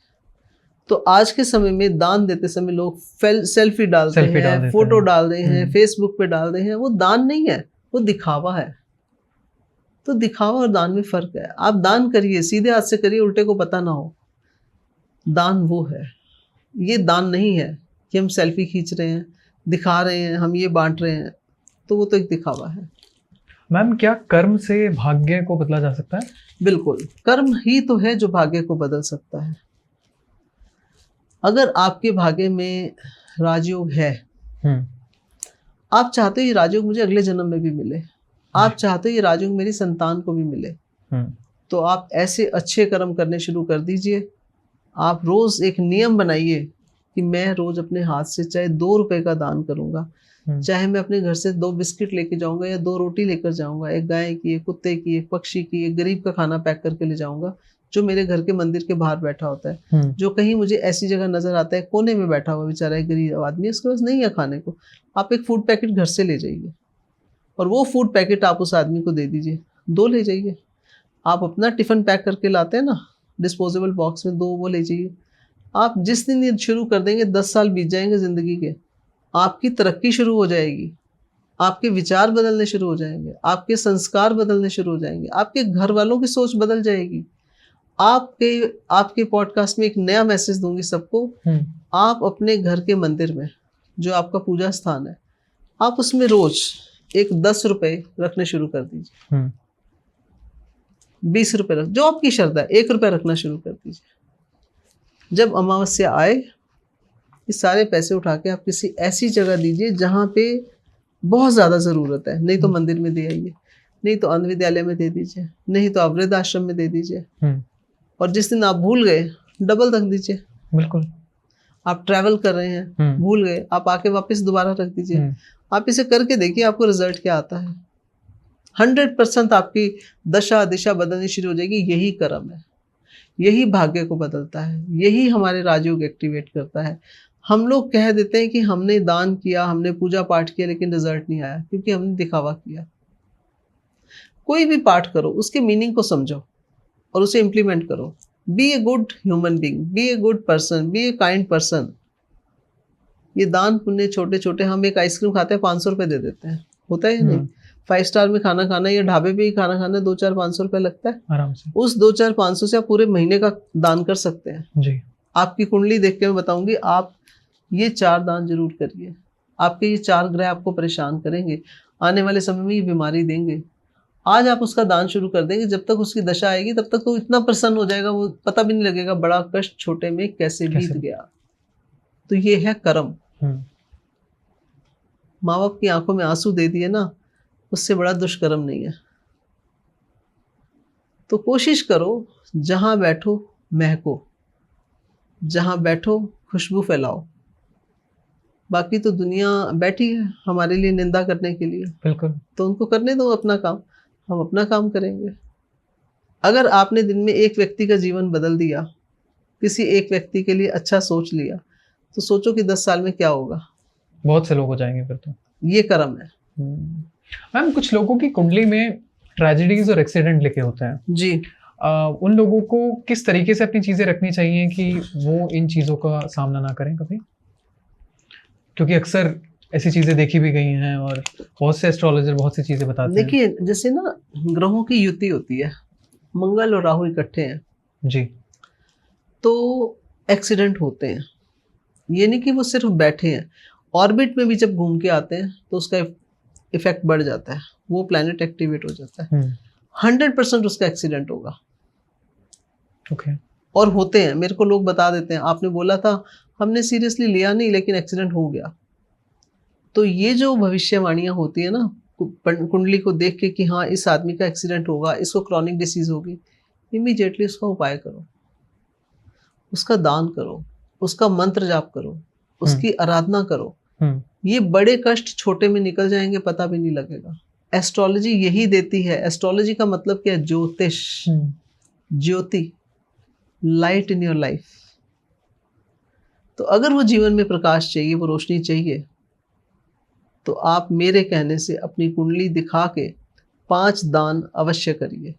तो आज के समय में दान देते समय लोग सेल्फी डालते हैं, फोटो डाल रहे हैं, फेसबुक पे डाल रहे हैं। वो दान नहीं है, वो दिखावा है। तो दिखावा और दान में फर्क है। आप दान करिए, सीधे हाथ से करिए, उल्टे को पता ना हो। दान वो है, ये दान नहीं है कि हम सेल्फी खींच रहे हैं, दिखा रहे हैं, हम ये बांट रहे हैं, तो वो तो एक दिखावा है। मैम, क्या कर्म से भाग्य को बदला जा सकता है? बिल्कुल, कर्म ही तो है जो भाग्य को बदल सकता है। अगर आपके भाग्य में राजयोग है, हम्म। आप चाहते हो ये राजयोग मुझे अगले जन्म में भी मिले, आप चाहते हो ये राजयोग मेरी संतान को भी मिले, हम्म। तो आप ऐसे अच्छे कर्म करने शुरू कर दीजिए। आप रोज एक नियम बनाइए कि मैं रोज अपने हाथ से चाहे 2 रुपए का दान करूंगा, चाहे मैं अपने घर से 2 बिस्किट लेके जाऊंगा या 2 रोटी लेकर जाऊंगा, एक गाय की, एक कुत्ते की, एक पक्षी की, एक गरीब का खाना पैक करके ले जाऊंगा जो मेरे घर के मंदिर के बाहर बैठा होता है, जो कहीं मुझे ऐसी जगह नजर आता है कोने में बैठा हुआ बेचारा एक गरीब आदमी, उसके पास नहीं है खाने को, आप एक फूड पैकेट घर से ले जाइए और वो फूड पैकेट आप उस आदमी को दे दीजिए, 2 ले जाइए। आप अपना टिफिन पैक करके लाते हैं ना डिस्पोजेबल बॉक्स में, 2 वो ले जाइए। आप जिस दिन ये शुरू कर देंगे 10 साल बीत जाएंगे जिंदगी के, आपकी तरक्की शुरू हो जाएगी, आपके विचार बदलने शुरू हो जाएंगे, आपके संस्कार बदलने शुरू हो जाएंगे, आपके घर वालों की सोच बदल जाएगी। आपके पॉडकास्ट में एक नया मैसेज दूंगी सबको। आप अपने घर के मंदिर में जो आपका पूजा स्थान है, आप उसमें रोज एक 10 रुपए रखने शुरू कर दीजिए, 20 रुपए रख, जो आपकी श्रद्धा है, 1 रुपया रखना शुरू कर दीजिए। जब अमावस्या आए ये सारे पैसे उठा के आप किसी ऐसी जगह दीजिए जहाँ पे बहुत ज़्यादा ज़रूरत है, नहीं तो मंदिर में दे आइए, नहीं तो अन्य विद्यालय में दे दीजिए, नहीं तो आप वृद्ध आश्रम में दे दीजिए। और जिस दिन आप भूल गए डबल रख दीजिए। बिल्कुल। आप ट्रैवल कर रहे हैं, भूल गए, आप आके वापस दोबारा रख दीजिए। आप इसे करके देखिए आपको रिजल्ट क्या आता है। 100% आपकी दशा दिशा बदलनी शुरू हो जाएगी। यही कर्म है, यही भाग्य को बदलता है, यही हमारे राजयोग एक्टिवेट करता है। हम लोग कह देते हैं कि हमने दान किया, हमने पूजा पाठ किया, लेकिन रिजल्ट नहीं आया क्योंकि हमने दिखावा किया। कोई भी पाठ करो, उसके मीनिंग को समझो और उसे इम्प्लीमेंट करो। Be a good human being, be a good person, be a kind person. ये दान पुण्य छोटे छोटे, हम एक आइसक्रीम खाते हैं 500 रुपये दे देते हैं, होता है नहीं? 5 स्टार में खाना खाना या ढाबे पे ही खाना खाना 2-4-500 रुपये लगता है आराम से। उस 2-4-500 से आप पूरे महीने का दान कर सकते हैं जी। आपकी कुंडली देख के मैं बताऊंगी, आप ये 4 दान जरूर करिए। आपके ये 4 ग्रह आपको परेशान करेंगे, आने वाले समय में ये बीमारी देंगे। आज आप उसका दान शुरू कर देंगे, जब तक उसकी दशा आएगी तब तक तो इतना प्रसन्न हो जाएगा, वो पता भी नहीं लगेगा बड़ा कष्ट छोटे में कैसे बीत गया। तो ये है कर्म। माँ बाप की आंखों में आंसू दे दिए ना, उससे बड़ा दुष्कर्म नहीं है। तो कोशिश करो जहां बैठो महको, जहां बैठो खुशबू फैलाओ। बाकी तो दुनिया बैठी है हमारे लिए निंदा करने के लिए, बिल्कुल। तो उनको करने दो अपना काम, हम अपना काम करेंगे। अगर आपने दिन में एक व्यक्ति का जीवन बदल दिया, किसी एक व्यक्ति के लिए अच्छा सोच लिया, तो सोचो कि 10 साल में क्या होगा। बहुत से लोग हो जाएंगे फिर तो। ये कर्म है। मैम, कुछ लोगों की कुंडली में ट्रेजेडीज और एक्सीडेंट लिखे होते हैं जी। उन लोगों को किस तरीके से अपनी चीजें रखनी चाहिए कि वो इन चीजों का सामना ना करें कभी? क्योंकि अक्सर ऐसी चीजें देखी भी गई हैं और बहुत से एस्ट्रोलॉजर बहुत सी चीजें बताते हैं। देखिए, जैसे ना ग्रहों की युति होती है, मंगल और राहु इकट्ठे हैं जी, तो एक्सीडेंट होते हैं। ये नहीं कि वो सिर्फ बैठे हैं, ऑर्बिट में भी जब घूम के आते हैं तो उसका इफेक्ट बढ़ जाता है, वो प्लैनेट एक्टिवेट हो जाता है। 100% उसका एक्सीडेंट होगा। ओके। और होते हैं, मेरे को लोग बता देते हैं, आपने बोला था, हमने सीरियसली लिया नहीं लेकिन एक्सीडेंट हो गया। तो ये जो भविष्यवाणियां होती है ना कुंडली को देख के कि हाँ इस आदमी का एक्सीडेंट होगा, इसको क्रॉनिक डिसीज होगी, इमीडिएटली उसका उपाय करो, उसका दान करो, उसका मंत्र जाप करो, उसकी आराधना करो। ये बड़े कष्ट छोटे में निकल जाएंगे, पता भी नहीं लगेगा। एस्ट्रोलॉजी यही देती है। एस्ट्रोलॉजी का मतलब क्या है? ज्योतिष, ज्योति, लाइट इन योर लाइफ। तो अगर वो जीवन में प्रकाश चाहिए, वो रोशनी चाहिए, तो आप मेरे कहने से अपनी कुंडली दिखा के 5 दान अवश्य करिए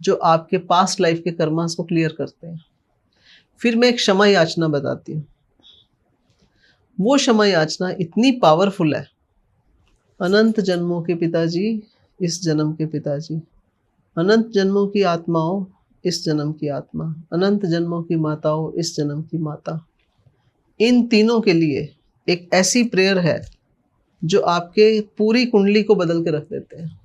जो आपके पास्ट लाइफ के कर्मास को क्लियर करते हैं। फिर मैं एक क्षमा याचना बताती हूँ। वो क्षमा याचना इतनी पावरफुल है, अनंत जन्मों के पिताजी, इस जन्म के पिताजी, अनंत जन्मों की आत्माओं, इस जन्म की आत्मा, अनंत जन्मों की माताओं, इस जन्म की माता। इन तीनों के लिए एक ऐसी प्रेयर है जो आपके पूरी कुंडली को बदल के रख देते हैं।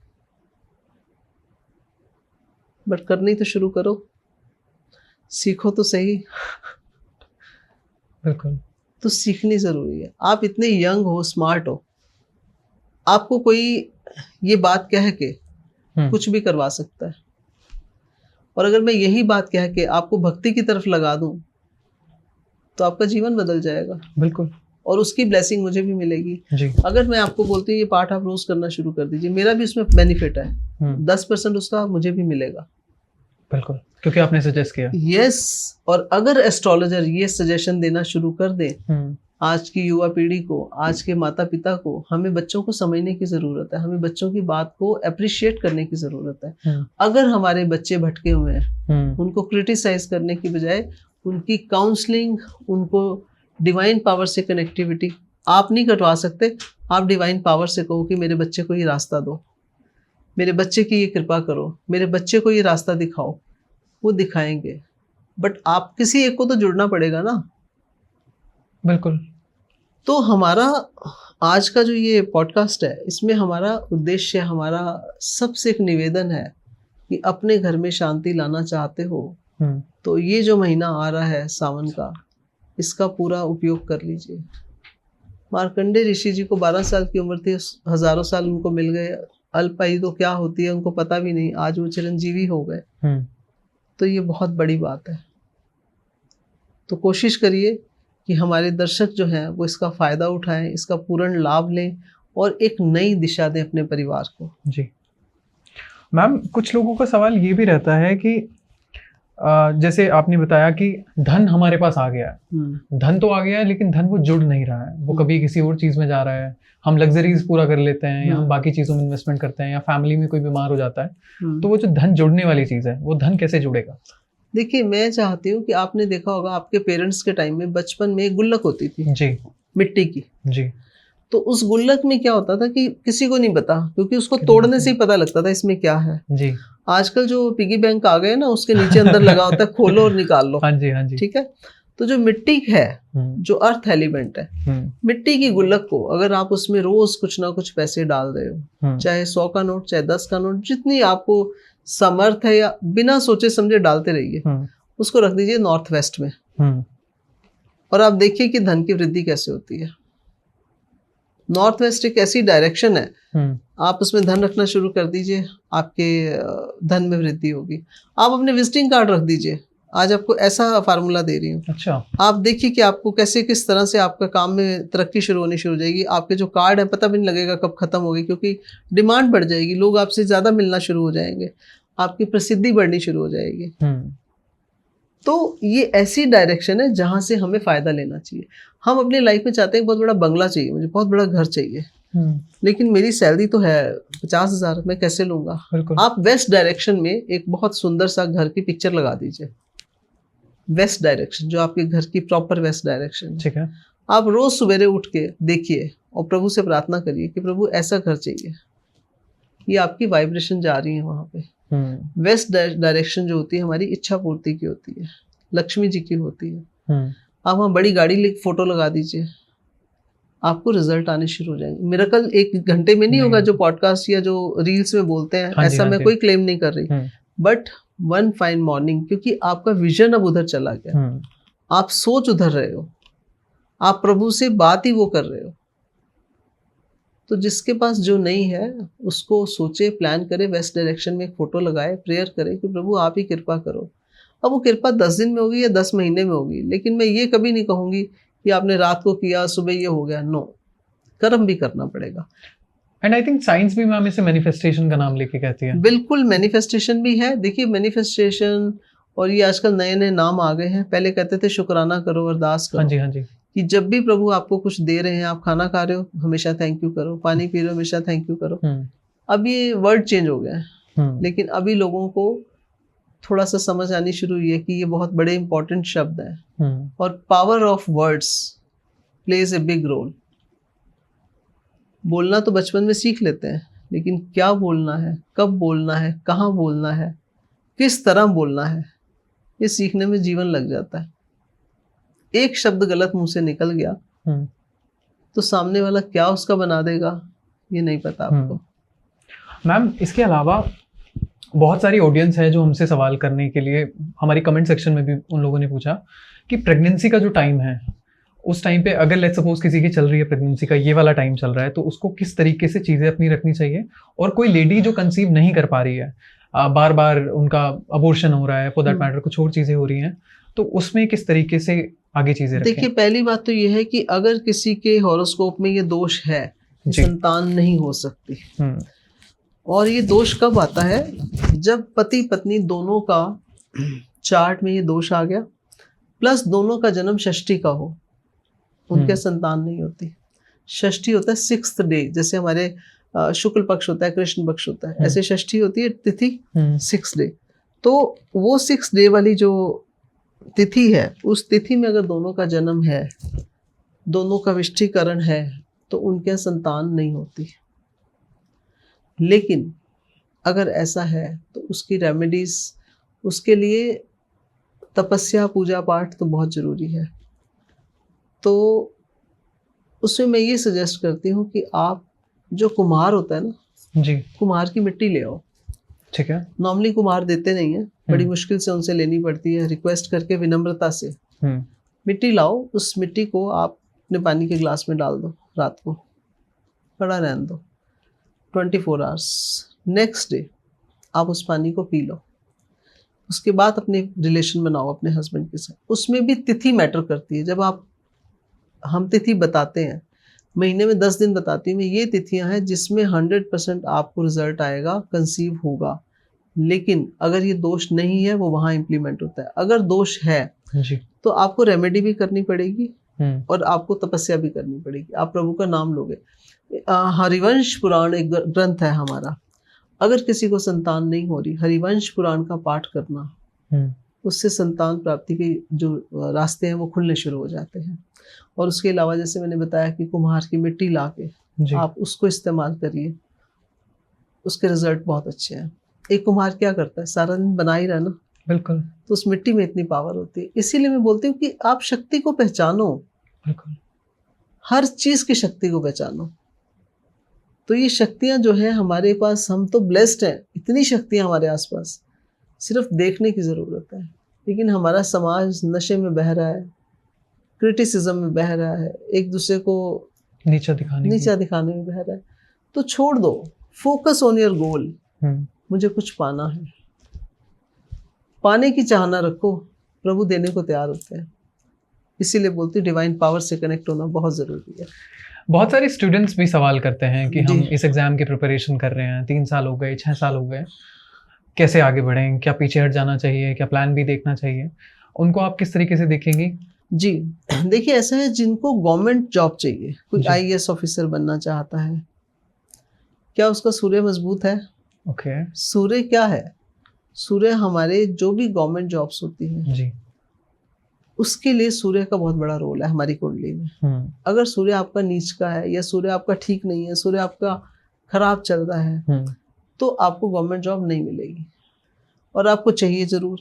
बट करनी तो शुरू करो, सीखो तो सही। बिल्कुल। तो सीखनी जरूरी है। आप इतने यंग हो, स्मार्ट हो, आपको कोई ये बात कह के कुछ भी करवा सकता है। और अगर मैं यही बात कह के आपको भक्ति की तरफ लगा दूं तो आपका जीवन बदल जाएगा। बिल्कुल। और उसकी ब्लेसिंग मुझे भी मिलेगी जी। अगर मैं आपको बोलती हूँ ये पाठ आप रोज करना शुरू कर दीजिए, मेरा भी उसमें बेनिफिट है, 10% उसका मुझे भी मिलेगा। बिल्कुल, क्योंकि आपने सजेस्ट किया। यस। और अगर एस्ट्रोलॉजर ये सजेशन देना शुरू कर दे आज की युवा पीढ़ी को, आज के माता पिता को, हमें बच्चों को समझने की जरूरत है, हमें बच्चों की बात को अप्रिशिएट करने की जरूरत है। अगर हमारे बच्चे भटके हुए हैं, उनको क्रिटिसाइज करने की बजाय उनकी काउंसलिंग, उनको डिवाइन पावर से कनेक्टिविटी आप नहीं कटवा सकते। आप डिवाइन पावर से कहो कि मेरे बच्चे को ये रास्ता दो, मेरे बच्चे की ये कृपा करो, मेरे बच्चे को ये रास्ता दिखाओ। वो दिखाएंगे, बट आप किसी एक को तो जुड़ना पड़ेगा ना। बिल्कुल। तो हमारा आज का जो ये पॉडकास्ट है, इसमें हमारा उद्देश्य, हमारा सबसे एक निवेदन है कि अपने घर में शांति लाना चाहते हो तो ये जो महीना आ रहा है सावन का, इसका पूरा उपयोग कर लीजिए। मार्कंडेय ऋषि जी को 12 साल की उम्र थी, हजारों साल उनको मिल गए। अल्पायु तो क्या होती है उनको पता भी नहीं, आज वो चिरंजीवी हो गए। तो ये बहुत बड़ी बात है। तो कोशिश करिए कि हमारे दर्शक जो हैं वो इसका फ़ायदा उठाएं, इसका पूर्ण लाभ लें और एक नई दिशा दें अपने परिवार को। जी मैम, कुछ लोगों का सवाल ये भी रहता है कि जैसे आपने बताया कि धन हमारे पास आ गया है, धन तो आ गया है लेकिन धन वो जुड़ नहीं रहा है, वो कभी किसी और चीज़ में जा रहा है। हम लग्जरीज पूरा कर लेते हैं या हम बाकी चीज़ों में इन्वेस्टमेंट करते हैं या फैमिली में कोई बीमार हो जाता है, तो वो जो धन जुड़ने वाली चीज़ है वो धन कैसे जुड़ेगा? देखिए, मैं चाहती हूँ कि आपने देखा होगा आपके पेरेंट्स के टाइम में बचपन में एक गुल्लक होती थी जी, मिट्टी की। जी। तो उस गुल्लक में क्या होता था कि किसी को नहीं पता, क्योंकि उसको तोड़ने से ही पता लगता था इसमें क्या है। जी। आजकल जो पिगी बैंक आ गए ना, उसके नीचे अंदर लगा होता है, खोलो और निकाल लो। हाँ जी, हाँ जी। ठीक है। तो जो मिट्टी है, जो अर्थ एलिमेंट है, मिट्टी की गुल्लक को अगर आप उसमें रोज कुछ ना कुछ पैसे डाल रहे हो, चाहे 100 का नोट, चाहे 10 का नोट, जितनी आपको समर्थ है, या बिना सोचे समझे डालते रहिए। उसको रख दीजिए नॉर्थ वेस्ट में, और आप देखिए कि धन की वृद्धि कैसे होती है। नॉर्थ वेस्ट एक ऐसी डायरेक्शन है, आप उसमें धन रखना शुरू कर दीजिए, आपके धन में वृद्धि होगी। आप अपने विजिटिंग कार्ड रख दीजिए, आज आपको ऐसा फार्मूला दे रही हूँ। अच्छा। आप देखिए कि आपको कैसे, किस तरह से आपका काम में तरक्की शुरू होनी शुरू हो जाएगी। आपके जो कार्ड है पता भी नहीं लगेगा कब खत्म होगी, क्योंकि डिमांड बढ़ जाएगी, लोग आपसे ज्यादा मिलना शुरू हो जाएंगे, आपकी प्रसिद्धि बढ़नी शुरू हो जाएगी। तो ये ऐसी डायरेक्शन है जहां से हमें फायदा लेना चाहिए। हम अपनी लाइफ में चाहते हैं बहुत बड़ा बंगला चाहिए, मुझे बहुत बड़ा घर चाहिए, लेकिन मेरी सैलरी तो है 50,000, मैं कैसे लूंगा? आप वेस्ट डायरेक्शन में एक बहुत सुंदर सा घर की पिक्चर लगा दीजिए, वेस्ट डायरेक्शन, जो आपके घर की प्रॉपर वेस्ट डायरेक्शन। ठीक है। आप रोज सवेरे उठ के देखिए और प्रभु से प्रार्थना करिए कि प्रभु ऐसा घर चाहिए। ये आपकी वाइब्रेशन जा रही है वहां पे। वेस्ट डायरेक्शन जो होती है हमारी इच्छा पूर्ति की होती है, लक्ष्मी जी की होती है। आप वहाँ बड़ी गाड़ी फोटो लगा दीजिए, आपको रिजल्ट आने शुरू हो जाएंगे। मिरेकल 1 घंटे में नहीं होगा, जो पॉडकास्ट या जो रील्स में बोलते हैं, ऐसा मैं कोई क्लेम नहीं कर रही, बट वन फाइन मॉर्निंग, क्योंकि आपका विजन अब उधर चला गया, आप सोच उधर रहे हो, आप प्रभु से बात ही वो कर रहे हो। तो जिसके पास जो नहीं है उसको सोचे, प्लान करे, वेस्ट डायरेक्शन में एक फोटो लगाए, प्रेयर करे कि प्रभु आप ही कृपा करो। अब वो कृपा 10 दिन में होगी या 10 महीने में होगी, लेकिन मैं ये कभी नहीं कहूंगी कि आपने रात को किया सुबह ये हो गया। नो, कर्म भी करना पड़ेगा। एंड आई थिंक साइंस भी मैम इसे मैनिफेस्टेशन का नाम लेके कहती है। बिल्कुल, मैनिफेस्टेशन भी है। देखिए, मैनिफेस्टेशन और ये आजकल नए नए नाम आ गए हैं। पहले कहते थे शुक्राना करो, अरदास करो। हाँ जी, हाँ जी। कि जब भी प्रभु आपको कुछ दे रहे हैं, आप खाना खा रहे हो हमेशा थैंक यू करो, पानी पी रहे हो हमेशा थैंक यू करो। अब ये वर्ड चेंज हो गया है, लेकिन अभी लोगों को थोड़ा सा समझ आनी शुरू हुई है कि ये बहुत बड़े इंपॉर्टेंट शब्द हैं, और power of words plays a big role. बोलना तो बचपन में सीख लेते हैं, लेकिन क्या बोलना है, कब बोलना है, कहाँ बोलना है, किस तरह बोलना है, ये सीखने में जीवन लग जाता है। एक शब्द गलत मुंह से निकल गया तो सामने वाला क्या उसका बना देगा ये नहीं पता आपको। मैम, इसके अलावा बहुत सारी ऑडियंस है जो हमसे सवाल करने के लिए, हमारी कमेंट सेक्शन में भी उन लोगों ने पूछा कि प्रेगनेंसी का जो टाइम है, उस टाइम पे अगर लेट्स सपोज किसी की चल रही है प्रेगनेंसी का ये वाला टाइम चल रहा है, तो उसको किस तरीके से चीज़ें अपनी रखनी चाहिए, और कोई लेडी जो कंसीव नहीं कर पा रही है, बार बार उनका अबॉर्शन हो रहा है, फॉर दैट मैटर कुछ और चीज़ें हो रही हैं, तो उसमें किस तरीके से आगे चीज़ें रखें? देखिए, पहली बात तो ये है कि अगर किसी के हॉरोस्कोप में ये दोष है कि जी। संतान नहीं हो सकती, हम्म, और ये दोष कब आता है, जब पति पत्नी दोनों का चार्ट में ये दोष आ गया, प्लस दोनों का जन्म षष्ठी का हो, उनके संतान नहीं होती। षष्ठी होता है 6th डे, जैसे हमारे शुक्ल पक्ष होता है, कृष्ण पक्ष होता है, ऐसे षष्ठी होती है तिथि 6th डे। तो वो 6th डे वाली जो तिथि है, उस तिथि में अगर दोनों का जन्म है, दोनों का विष्ठीकरण है, तो उनके संतान नहीं होती। लेकिन अगर ऐसा है तो उसकी रेमेडीज, उसके लिए तपस्या पूजा पाठ तो बहुत ज़रूरी है। तो उसमें मैं ये सजेस्ट करती हूँ कि आप, जो कुम्हार होता है ना, जी, कुम्हार की मिट्टी ले आओ। ठीक है। नॉर्मली कुम्हार देते नहीं है, बड़ी मुश्किल से उनसे लेनी पड़ती है, रिक्वेस्ट करके विनम्रता से। मिट्टी लाओ, उस मिट्टी को आप अपने पानी के ग्लास में डाल दो, रात को पड़ा रहने दो 24 आवर्स। नेक्स्ट डे आप उस पानी को पी लो। उसके बाद अपने रिलेशन बनाओ अपने हस्बैंड के साथ। उसमें भी तिथि मैटर करती है। जब हम तिथि बताते हैं, महीने में 10 दिन बताती हूँ मैं, ये तिथियां हैं जिसमें 100% आपको रिजल्ट आएगा, कंसीव होगा। लेकिन अगर ये दोष नहीं है, वो वहाँ इम्प्लीमेंट होता है। अगर दोष है जी। तो आपको रेमेडी भी करनी पड़ेगी और आपको तपस्या भी करनी पड़ेगी। आप प्रभु का नाम लोगे। हरिवंश पुराण एक ग्रंथ है हमारा। अगर किसी को संतान नहीं हो रही, हरिवंश पुराण का पाठ करना, उससे संतान प्राप्ति के जो रास्ते हैं वो खुलने शुरू हो जाते हैं। और उसके अलावा जैसे मैंने बताया कि कुम्हार की मिट्टी ला के आप उसको इस्तेमाल करिए, उसके रिजल्ट बहुत अच्छे हैं। एक कुम्हार क्या करता है, सारा दिन बना ही रहना, बिल्कुल। तो उस मिट्टी में इतनी पावर होती है। इसीलिए मैं बोलती हूँ कि आप शक्ति को पहचानो, बिल्कुल। हर चीज की शक्ति को पहचानो। तो ये शक्तियां जो है हमारे पास, हम तो ब्लेस्ड हैं, इतनी शक्तियां हमारे आसपास, सिर्फ देखने की जरूरत है। लेकिन हमारा समाज नशे में बह रहा है, क्रिटिसिज्म में बह रहा है, एक दूसरे को नीचा दिखाने में बह रहा है। तो छोड़ दो, फोकस ऑन योर गोल। मुझे कुछ पाना है, पाने की चाहना रखो, प्रभु देने को तैयार होते हैं। इसीलिए बोलती हूँ डिवाइन पावर से कनेक्ट होना बहुत ज़रूरी है। बहुत सारे स्टूडेंट्स भी सवाल करते हैं कि हम इस एग्ज़ाम की प्रिपरेशन कर रहे हैं, 3 साल हो गए, 6 साल हो गए, कैसे आगे बढ़ें, क्या पीछे हट जाना चाहिए, क्या प्लान भी देखना चाहिए, उनको आप किस तरीके से देखेंगी? जी, देखिए ऐसा है, जिनको गवर्नमेंट जॉब चाहिए, कोई IAS ऑफिसर बनना चाहता है, क्या उसका सूर्य मजबूत है? ओके। सूर्य क्या है? सूर्य हमारे जो भी गवर्नमेंट जॉब्स होती हैं जी, उसके लिए सूर्य का बहुत बड़ा रोल है हमारी कुंडली में। अगर सूर्य आपका नीच का है, या सूर्य आपका ठीक नहीं है, सूर्य आपका खराब चल रहा है, तो आपको गवर्नमेंट जॉब नहीं मिलेगी। और आपको चाहिए जरूर,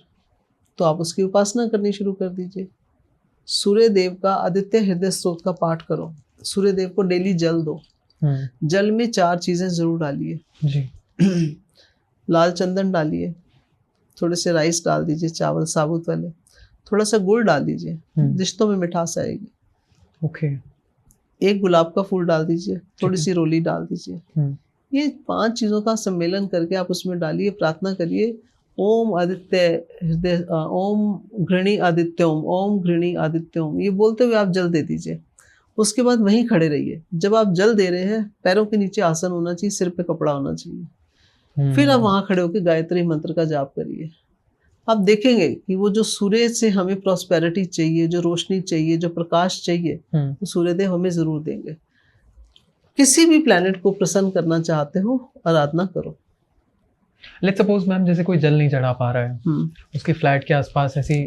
तो आप उसकी उपासना करनी शुरू कर दीजिए। सूर्य देव का आदित्य हृदय स्तोत्र का पाठ करो। सूर्य देव को डेली जल दो। जल में 4 चीजें जरूर डालिए जी। लाल चंदन डालिए, थोड़े से राइस डाल दीजिए, चावल साबुत वाले, थोड़ा सा गुड़ डाल दीजिए, रिश्तों में मिठास आएगी। ओके। एक गुलाब का फूल डाल दीजिए, थोड़ी सी रोली डाल दीजिए। ये 5 चीजों का सम्मेलन करके आप उसमें डालिए, प्रार्थना करिए, ओम आदित्य हृदय, ओम घृणी आदित्योम, ओम घृणी आदित्योम, ये बोलते हुए आप जल दे दीजिए। उसके बाद वहीं खड़े रहिए। जब आप जल दे रहे हैं, पैरों के नीचे आसन होना चाहिए, सिर पे कपड़ा होना चाहिए। फिर आप वहां खड़े होकर गायत्री मंत्र का जाप करिए। आप देखेंगे कि वो जो सूर्य से हमें प्रॉस्पेरिटी चाहिए, जो रोशनी चाहिए, जो प्रकाश चाहिए, वो सूर्यदेव हमें जरूर देंगे। किसी भी प्लैनेट को प्रसन्न करना चाहते हो, आराधना करो। लेट्स सपोज मैम, जैसे कोई जल नहीं चढ़ा पा रहा है, उसकी फ्लैट के आसपास ऐसी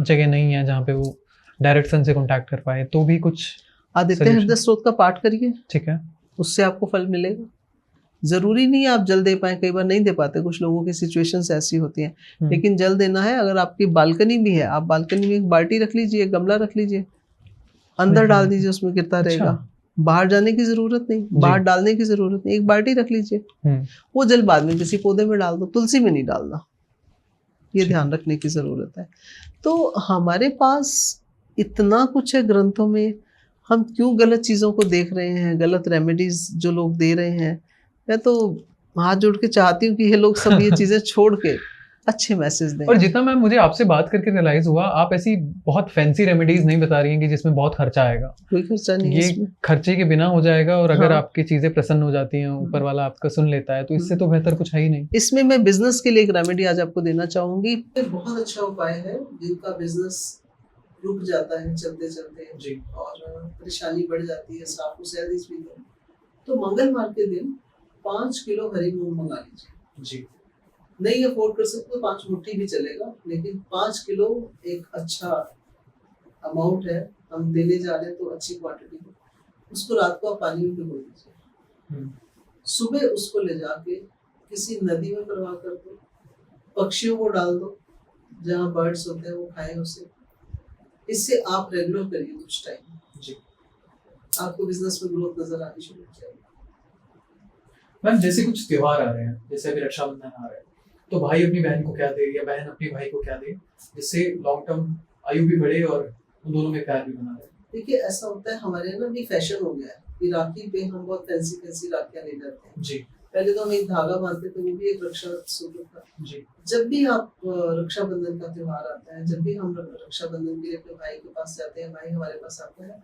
जगह नहीं है जहाँ पे वो डायरेक्ट सन से कांटेक्ट कर पाए, तो भी कुछ आदित्य हृदय स्तोत्र का पाठ करिए, ठीक है, उससे आपको फल मिलेगा। जरूरी नहीं है आप जल दे पाए, कई बार नहीं दे पाते, कुछ लोगों की सिचुएशंस ऐसी होती हैं, लेकिन जल देना है। अगर आपकी बालकनी भी है, आप बालकनी में एक बाल्टी रख लीजिए, एक गमला रख लीजिए, अंदर डाल दीजिए, उसमें गिरता रहेगा। बाहर जाने की जरूरत नहीं, बाहर डालने की जरूरत नहीं, एक बाल्टी रख लीजिए, वो जल बाद में किसी पौधे में डाल दो, तुलसी में नहीं डालना, ये ध्यान रखने की जरूरत है। तो हमारे पास इतना कुछ है ग्रंथों में, हम क्यों गलत चीज़ों को देख रहे हैं, गलत रेमेडीज जो लोग दे रहे हैं। मैं तो हाथ जोड़ के चाहती हूँ कि ये लोग सब ये चीज़ें छोड़ के अच्छे मैसेज दें। और जितना मैम मुझे आपसे बात करके रियलाइज हुआ, आप ऐसी बहुत फैंसी रेमेडीज नहीं बता रही हैं कि जिसमें बहुत खर्चा आएगा। कोई खर्चा नहीं है ये इसमें, खर्चे के बिना हो जाएगा, और अगर हाँ। आपकी चीजें प्रसन्न हो जाती हैं, ऊपर वाला आपका सुन लेता है, तो इससे तो बेहतर कुछ है ही नहीं। इसमें मैं बिजनेस के लिए एक रेमेडी आज आपको देना चाहूंगी। बहुत अच्छा उपाय है जिनका बिजनेस रुक जाता है चलते चलते जी। और परेशानी बढ़ जाती है, साफू सैदिस भी है। तो मंगलवार के दिन 5 किलो हरी मूंग मंगा लीजिए जी। नहीं अफोर्ड कर सकते तो 5 मुट्ठी भी चलेगा, लेकिन 5 किलो एक अच्छा अमाउंट है, हम देने जा रहे हैं तो अच्छी क्वांटिटी है। उसको रात को आप पानी में भिगो दीजिए, सुबह उसको ले जाके किसी नदी में प्रवाह कर दो, पक्षियों को डाल दो, जहाँ बर्ड्स होते हैं वो खाएं उसे। इससे आप रेगुलर करिए कुछ टाइम जी, आपको बिजनेस में ग्रोथ नजर आनी शुरू हो जाएगी। मैम जैसे कुछ त्योहार आ रहे हैं, जैसे अभी रक्षाबंधन आ रहा है, तो भाई अपनी बहन को क्या दे या बहन अपने भाई को क्या दे, जिससे लॉन्ग टर्म आयु भी बढ़े और उन दोनों में प्यार भी बना रहे। देखिए ऐसा होता है हमारे यहाँ ना भी फैशन हो गया है कि राखी पे हम बहुत फैंसी फैंसी राखियां ले जाते हैं जी। पहले तो हम एक धागा बांधते थे, वो भी एक रक्षा सूत्र था जी। जब भी आप रक्षाबंधन का त्योहार आता है, जब भी हम रक्षाबंधन के लिए अपने भाई के पास जाते हैं, भाई हमारे पास आता है,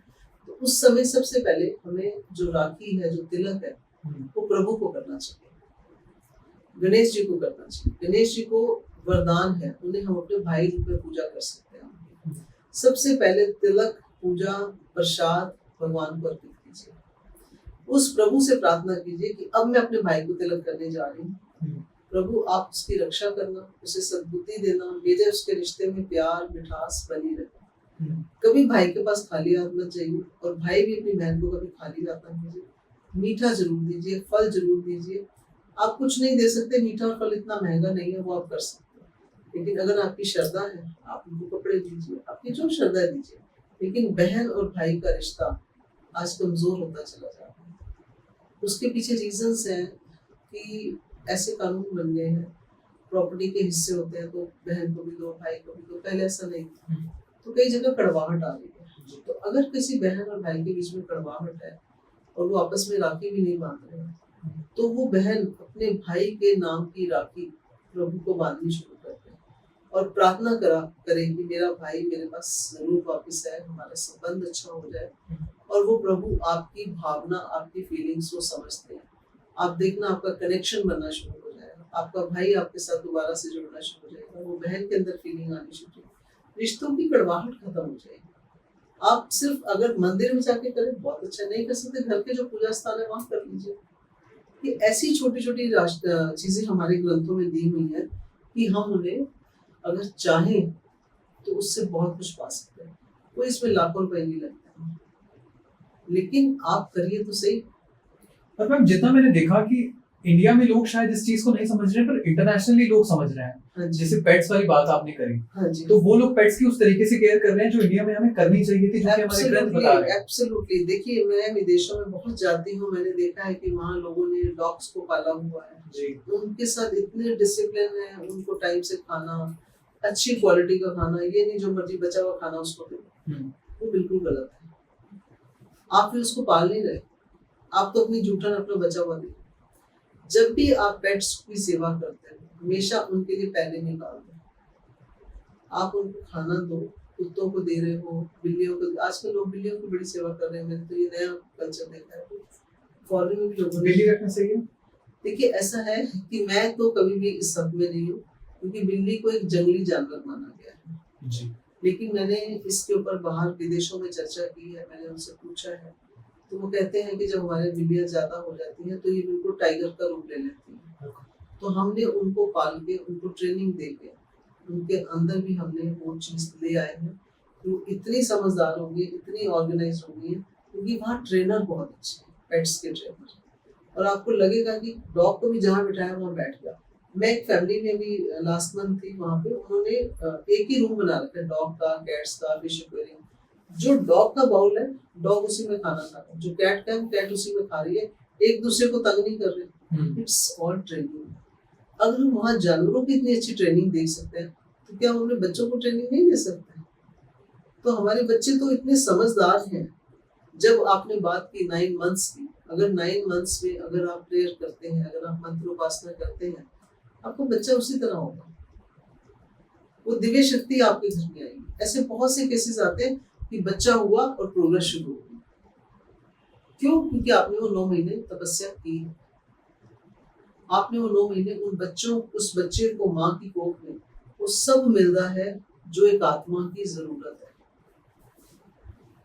तो उस समय सबसे पहले हमें जो राखी है, जो तिलक है, वो प्रभु को करना चाहिए, गणेश जी को करना चाहिए। गणेश जी को वरदान है, उन्हें हम अपने भाई रूप में पूजा कर सकते हैं। सबसे पहले तिलक, पूजा, प्रसाद भगवान को अर्पित कीजिए। उस प्रभु से प्रार्थना कीजिए कि अब मैं अपने भाई को तिलक करने जा रही हूँ, प्रभु आप उसकी रक्षा करना, उसे सद्बुद्धि देना, मेरे उसके रिश्ते में प्यार मिठास बनी रहे। कभी भाई के पास खाली हाथ मत जाइए, और भाई भी अपनी बहन को कभी खाली हाथ मत भेजिए। मीठा जरूर दीजिए, फल जरूर दीजिए। आप कुछ नहीं दे सकते, मीठा और फल इतना महंगा नहीं है, वो आप कर सकते हैं। लेकिन अगर आपकी श्रद्धा है, आप उनको कपड़े दीजिए, आपकी जो श्रद्धा दीजिए। लेकिन बहन और भाई का रिश्ता आज कमजोर होता चला जा रहा है। उसके पीछे रीजंस हैं कि ऐसे कानून बन गए हैं, प्रॉपर्टी के हिस्से होते हैं तो बहन को भी दो, भाई को भी दो। पहले ऐसा नहीं था, तो कई जगह कड़वाहट आ रही है। तो अगर किसी बहन और भाई के बीच में कड़वाहट है और वो आपस में राखी भी नहीं बांध रहे हैं, तो वो बहन अपने भाई के नाम की राखी प्रभु को बांधनी शुरू करते हैं और प्रार्थना करे कि मेरा भाई मेरे पास जरूर वापस आए, हमारा संबंध अच्छा हो जाए। और वो प्रभु आपकी भावना, आपकी फीलिंग्स को समझते हैं। आप देखना आपका कनेक्शन बनना शुरू हो जाएगा, आपका भाई आपके साथ दोबारा से जुड़ना शुरू हो जाएगा, वो बहन के अंदर फीलिंग आनी शुरू हो जाएगी, रिश्तों की कड़वाहट खत्म हो जाएगी। आप सिर्फ अगर मंदिर में जाके करें बहुत अच्छा, नहीं कर सकते घर के जो पूजा स्थान है वहां कर लीजिए। ये ऐसी छोटी छोटी चीजें हमारे ग्रंथों में दी हुई है कि हम उन्हें अगर चाहें तो उससे बहुत कुछ पा सकते हैं। कोई इसमें लाखों रुपए नहीं लगता है, लेकिन आप करिए तो सही। पर मैम जितना मैंने देखा कि इंडिया में लोग शायद इस चीज को नहीं समझ रहे, पर इंटरनेशनली लोग समझ रहे हैं। हाँ जैसे पेट्स वाली बात आपने करी, हाँ जी, तो वो लोग पेट्स की उस तरीके से केयर कर रहे हैं जो इंडिया में हमें करनी चाहिए थी, जो कि हमारे ग्रंथ बता रहे हैं। एब्सोल्युटली। देखिए मैं विदेशों में बहुत जाती हूँ, मैंने देखा है कि वहाँ लोगों ने डॉग्स को पाला हुआ है जी। उनके साथ इतने डिसिप्लिन है, उनको टाइम से खाना, अच्छी क्वालिटी का खाना, ये नहीं जो मर्जी बचा हुआ खाना उसको दे, वो बिल्कुल गलत है। आप भी उसको पाल नहीं रहे, आप तो अपनी जूठन अपना बचा हुआ दे। जब भी आप पेट्स की सेवा करते हैं, हमेशा उनके लिए पहले निकाल दो। आप उनको खाना दो, कुत्तों को दे रहे हो, बिल्लियों को, आजकल लोग बिल्लियों की बड़ी सेवा कर रहे हैं। मैंने तो ये नया कल्चर देखा है, फॉरेन में भी लोगों ने बिल्ली रखना सही है। देखिए ऐसा है कि मैं तो कभी भी इस सब में नहीं हूँ, क्योंकि बिल्ली को एक जंगली जानवर माना गया है जी। लेकिन मैंने इसके ऊपर बाहर विदेशों में चर्चा की है, मैंने उनसे पूछा है, तो वो कहते हैं कि जब हमारे बिल्लियाँ ज्यादा हो जाती हैं तो ये बिल्कुल टाइगर का रूप ले लेती हैं। तो हमने उनको पाल के, उनको ट्रेनिंग दे के, उनके अंदर भी हमने वो चीज ले आए हैं। तो इतनी समझदार होंगी, इतनी ऑर्गेनाइज होंगी, क्योंकि वहाँ ट्रेनर बहुत अच्छे हैं, पेट्स के ट्रेनर। और आपको लगेगा कि डॉग को भी जहाँ बिठाया वहाँ बैठ गया। मैं एक फैमिली में भी लास्ट मंथ थी, वहाँ पे उन्होंने एक ही रूम बना रखा है, डॉग का, कैट्स का, फिश एक्वेरियम। जो डॉग का बाउल है, डॉग उसी में खाना खा रहा है, जो कैट का है, कैट उसी में खा रही है, एक दूसरे को तंग नहीं कर रहे। It's all training. अगर हम वहाँ जानवरों की इतनी अच्छी ट्रेनिंग देख सकते हैं, तो क्या हम अपने बच्चों को ट्रेनिंग नहीं दे सकते? तो हमारे बच्चे तो इतने समझदार हैं। जब आपने बात की 9 मंथ्स की, अगर 9 मंथ्स में अगर आप प्रेयर करते हैं, अगर आप मंत्र उपासना करते हैं, आपका बच्चा उसी तरह होगा। वो दिव्य शक्ति आपके घर में आएगी। ऐसे बहुत से केसेस आते हैं कि बच्चा हुआ और प्रोग्रेस शुरू हो गई। क्यों? क्योंकि आपने वो 9 महीने तपस्या की। आपने वो 9 महीने उस बच्चे को माँ की कोख में वो सब मिलता है जो एक आत्मा की जरूरत है।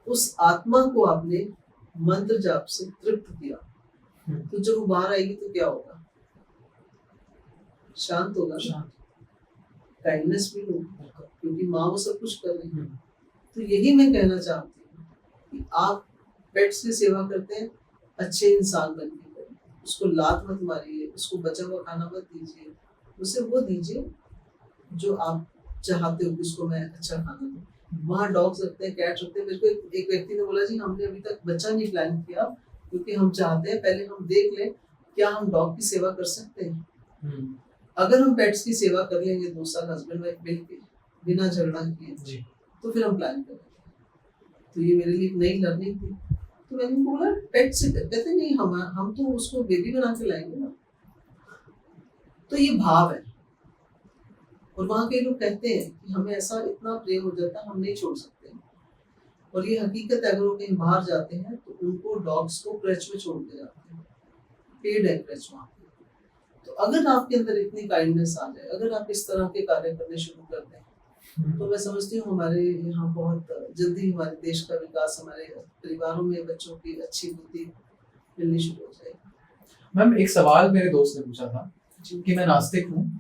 उस आत्मा को आपने मंत्र जाप से तृप्त किया, तो जब वो बाहर आएगी तो क्या होगा? शांत होगा, काइंडनेस भी होगी, क्योंकि माँ वो सब कुछ कर रही है। तो यही मैं कहना चाहती हूँ कि आप पेट्स की सेवा करते हैं, अच्छे इंसान बन के करें। उसको लात मत मारिए, उसको बचा हुआ खाना मत दीजिए, उसे वो दीजिए जो आप चाहते हो कि उसको मैं अच्छा खाना दूँ। वहाँ डॉग्स रखते हैं, कैट रखते हैं। मेरे को एक व्यक्ति ने बोला, जी हमने अभी तक बच्चा नहीं प्लान किया, क्योंकि हम चाहते हैं पहले हम देख लें क्या हम डॉग की सेवा कर सकते हैं। अगर हम पेट्स की सेवा कर लेंगे 2 साल हस्बैंड वाइफ मिलके बिना झगड़ा किए, तो फिर हम प्लान करेंगे। तो ये मेरे लिए एक नई लर्निंग थी। तो मैंने बोला पेट से कहते नहीं, हम तो उसको बेबी बना के लाएंगे ना। तो ये भाव है। और वहाँ के लोग कहते हैं कि हमें ऐसा इतना प्रेम हो जाता है, हम नहीं छोड़ सकते। और ये हकीकत है, अगर वो कहीं बाहर जाते हैं तो उनको डॉग्स को क्रच में छोड़ के जाते हैं। पेड है क्रच वहाँ पे। तो अगर आपके अंदर इतनी काइंडनेस आ जाए, अगर आप इस तरह के कार्य करने शुरू कर दें, तो मैं समझती हूँ हमारे यहाँ बहुत जल्दी हमारे देश का विकास, हमारे परिवारों में बच्चों की अच्छी बुद्धि मिलनी शुरू हो जाएगी। मैम, एक सवाल मेरे दोस्त ने पूछा था कि मैं नास्तिक हूँ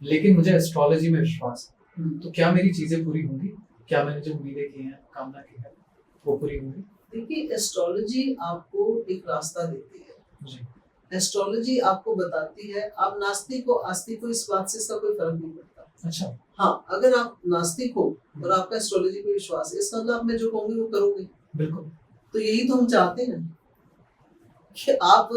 लेकिन मुझे एस्ट्रोलॉजी में विश्वास है, तो क्या मेरी चीजें पूरी होंगी? क्या मैंने जो उम्मीदें की हैं, कामना की है, वो पूरी होंगी? देखिए, एस्ट्रोलॉजी आपको एक रास्ता देती है जी। एस्ट्रोलॉजी आपको बताती है। आप नास्तिक हो आस्तिक हो, इस बात से इसका कोई फर्क नहीं पड़ता। अच्छा। हाँ, अगर आप नास्तिक हो और आपका एस्ट्रोलॉजी पे विश्वास है, इसका मतलब मैं जो कहूँगी वो करोगे। बिल्कुल। तो यही तो हम चाहते हैं कि आप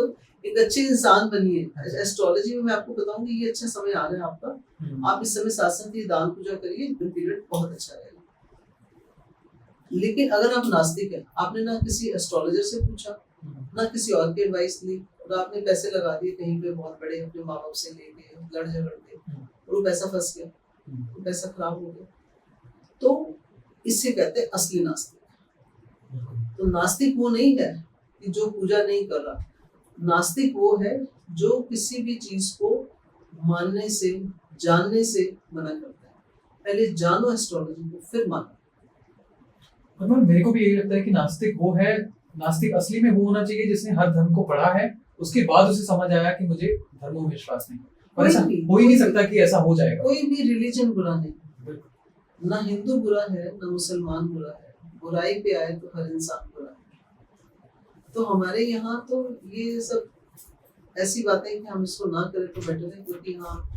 एक अच्छे इंसान बनिए। एस्ट्रोलॉजी में मैं आपको बताऊंगी ये अच्छा समय आ रहा है आपका। आप इस समय शासन की दान पूजा करिए, पीरियड बहुत अच्छा रहेगा। लेकिन अगर आप नास्तिक हैं, आपने ना किसी एस्ट्रोलॉजर से पूछा, ना किसी और की एडवाइस ली, और आपने पैसे लगा दिए कहीं पे बहुत बड़े, अपने माँ बाप से लेके लड़ झगड़ के, और वो पैसा फंस गया, वो पैसा खराब हो गया, तो इससे कहते हैं असली नास्तिक। तो नास्तिक वो नहीं है कि जो पूजा नहीं कर रहा। नास्तिक वो है जो किसी भी चीज को मानने से, जानने से मना करता है। पहले जानो एस्ट्रोलॉजी को, फिर मानो। मतलब मेरे को भी यही लगता है कि नास्तिक वो है, नास्तिक असली में वो होना चाहिए जिसने हर धर्म को पढ़ा है, उसके बाद उसे समझ आया कि मुझे धर्मों में विश्वास नहीं। और ऐसा हो ही नहीं सकता कि ऐसा हो जाएगा। कोई भी रिलीजन बुरा नहीं, ना हिंदू बुरा है, ना मुसलमान बुरा है। बुराई पे आए तो हर इंसान बुरा है। तो हमारे यहाँ तो ये सब ऐसी बातें कि हम इसको ना करें तो बेटर है, क्योंकि यहाँ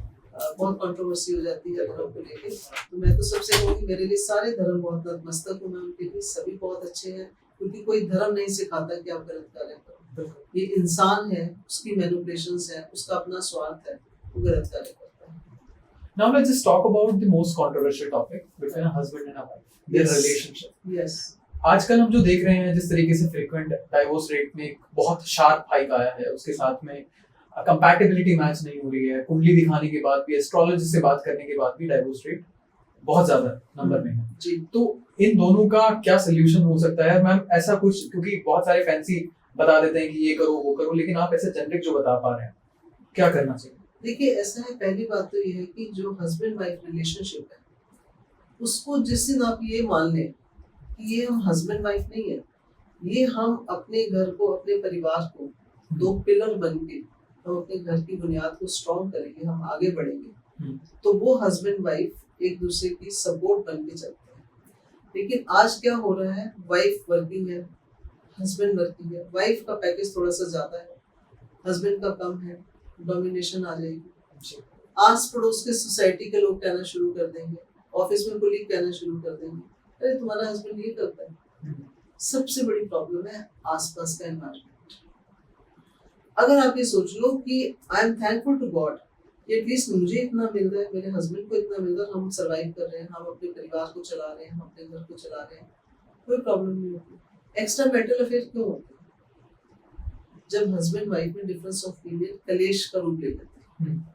बहुत कंट्रोवर्सी हो जाती है धर्म को लेके। तो मैं तो सबसे कहूँगी, मेरे लिए सारे धर्म बहुत नतमस्तक हूँ मैं उनके लिए, सभी बहुत अच्छे हैं, क्योंकि कोई धर्म नहीं सिखाता कि आप गलत कार्य करो। ये इंसान है, उसकी मैनिपुलेशंस है, उसका अपना स्वार्थ है, वो गलत कार्य करता है। Now let's just talk about the most controversial topic between a husband and a wife, their relationship. Yes. आजकल हम जो देख रहे हैं, जिस तरीके से फ्रीक्वेंट डाइवोर्स रेट में एक बहुत शार्प हाइक आया है, उसके साथ में कंपैटिबिलिटी मैच नहीं हो रही है, कुंडली दिखाने के बाद भी, एस्ट्रोलॉजिस्ट से बात करने के बाद भी डाइवोर्स रेट बहुत ज्यादा नंबर में है जी। तो इन दोनों का क्या सोल्यूशन हो सकता है मैम? ऐसा कुछ, क्योंकि बहुत सारे फैंसी बता देते हैं कि ये करो वो करो, लेकिन आप ऐसे जनरिक जो बता पा रहे हैं, क्या करना चाहिए? देखिए, ऐसा है, पहली बात तो ये है कि जो हस्बैंड वाइफ रिलेशनशिप है, उसको जिस दिन आप ये मान लें कि ये हम हस्बैंड वाइफ नहीं है, ये हम अपने घर को, अपने परिवार को 2 पिलर बन के हम अपने घर की बुनियाद को स्ट्रॉन्ग करेंगे, हम आगे बढ़ेंगे, तो वो हस्बैंड वाइफ एक दूसरे की सपोर्ट बन के चलते हैं। लेकिन आज क्या हो रहा है, वाइफ वर्किंग है, हस्बैंड वर्किंग है, वाइफ का पैकेज थोड़ा सा ज्यादा है, हस्बैंड का कम है, डोमिनेशन आ जाएगी। आस पड़ोस के सोसाइटी के लोग कहना शुरू कर देंगे, ऑफिस में कोलीग कहना शुरू कर देंगे, अरे तुम्हारा हस्बैंड ये करता है, सबसे बड़ी प्रॉब्लम है आसपास का एनवायरनमेंट। अगर आप ये सोच लो कि I am thankful to God कि एटलीस्ट मुझे इतना मिल रहा है, मेरे हस्बैंड को इतना मिल रहा है, हम सर्वाइव कर रहे हैं, हम अपने परिवार को चला रहे हैं, हम अपने घर को चला रहे हैं, कोई प्रॉब्लम नहीं होती। एक्स्ट्रा मैरिटल अफेयर क्यों होते हैं? जब हस्बैंड वाइफ में डिफरेंस ऑफ ओपिनियन कलेश का रूप ले लेते हैं।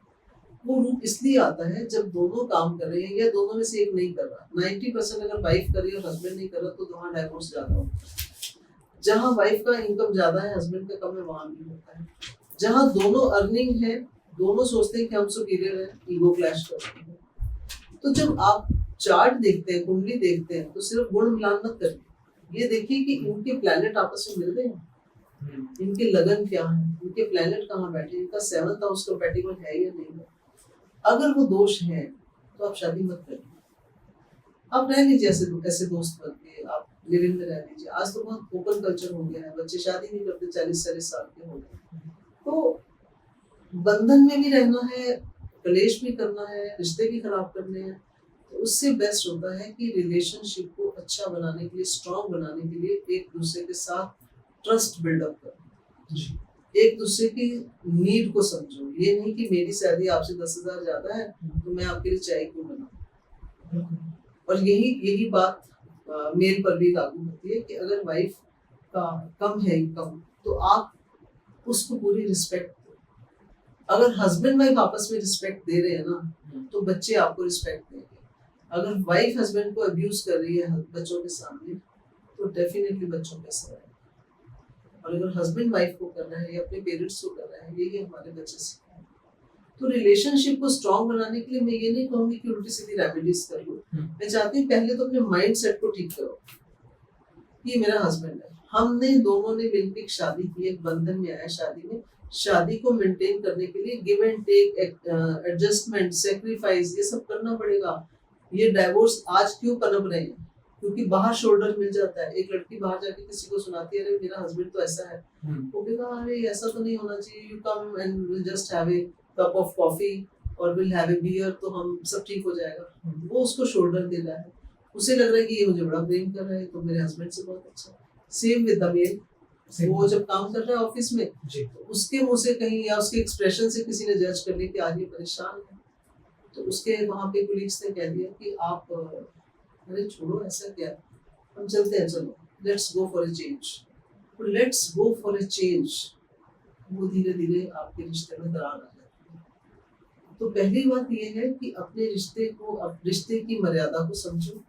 वो रूप इसलिए आता है जब दोनों काम कर रहे हैं या दोनों में से एक नहीं कर रहा। 90% अगर वाइफ कर रही है और हस्बैंड नहीं कर रहा तो वहाँ डाइवोर्स ज्यादा होता है। जहाँ वाइफ का इनकम ज्यादा है, हस्बैंड का कम है, वहां भी होता है। जहाँ दोनों अर्निंग है, दोनों सोचते हैं कि हम सुपीरियर हैं, ईगो क्लैश करते हैं। तो जब आप चार्ट देखते हैं, कुंडली देखते हैं, तो सिर्फ गुण मिलान मत करिए, ये देखिए कि इनके प्लैनेट आपस में मिल रहे हैं, इनके लगन क्या है, इनके प्लैनेट कहाँ बैठे, इनका 7th हाउस कंपैटिबल है या नहीं है। अगर वो दोष है तो आप शादी मत करिए, आप रह लीजिए ऐसे दोस्त बन के, आप लिव इन में रह लीजिए। आज तो बहुत ओपन कल्चर हो गया है, बच्चे शादी नहीं करते, 40-40 साल के हो गए। तो बंधन में भी रहना है, कलेश भी करना है, रिश्ते भी खराब करने हैं, तो उससे बेस्ट होता है कि रिलेशनशिप को अच्छा बनाने के लिए, स्ट्रॉन्ग बनाने के लिए एक दूसरे के साथ ट्रस्ट बिल्डअप करो, एक दूसरे की नीड को समझो। ये नहीं कि मेरी सैलरी आपसे 10,000 ज्यादा है तो मैं आपके लिए चाय क्यों बनाऊं। और यही बात मेल पर भी लागू होती है कि अगर वाइफ का कम है इनकम तो आप उसको पूरी रिस्पेक्ट दो। अगर हस्बैंड वाइफ आपस में रिस्पेक्ट दे रहे हैं ना तो बच्चे आपको रिस्पेक्ट देंगे। अगर वाइफ हस्बैंड को अब्यूज कर रही है बच्चों के सामने तो डेफिनेटली बच्चों के असर है। और अगर हस्बैंड वाइफ को कर रहा है या अपने पेरेंट्स को कर रहा है, यही हमारे बच्चे सीखते हैं। तो रिलेशनशिप को स्ट्रॉन्ग बनाने के लिए मैं ये नहीं कहूंगी कि उल्टी सीधी रेमेडीज कर लो। मैं चाहती हूँ पहले तो अपने माइंड सेट को ठीक करो। ये मेरा हस्बैंड है, हमने दोनों ने मिलकर एक शादी की, एक बंधन में आया। शादी में शादी को मेंटेन करने के लिए give and take, adjustment, sacrifice, ये सब करना पड़ेगा। ये डाइवोर्स आज क्यों पनप रहे हैं? क्योंकि बाहर शोल्डर मिल जाता है। एक लड़की बाहर जाके किसी को सुनाती है, अरे मेरा हस्बैंड तो ऐसा है, वो कहेगा अरे ऐसा तो नहीं होना चाहिए, you come and will just have a cup of coffee और विल हैव ए बियर, तो हम सब ठीक हो जाएगा। वो उसको शोल्डर दे रहा है, उसे लग रहा है कि ये मुझे बड़ा प्रेम कर रहा है, तो मेरे हस्बैंड से बहुत अच्छा। सेम विद द मेल, वो जब काम कर रहा है ऑफिस में तो उसके मुंह से कहीं या उसके एक्सप्रेशन से किसी ने जज कर लिया कि आज ये परेशान है, तो उसके वहां पे कोलीग्स ने कह दिया कि आप अरे छोड़ो, ऐसा क्या, हम चलते हैं, चलो let's go for a change. तो let's go for a change, वो धीरे धीरे आपके रिश्ते में दरार आ जाती है। तो पहली बात ये है कि अपने रिश्ते की मर्यादा को समझो।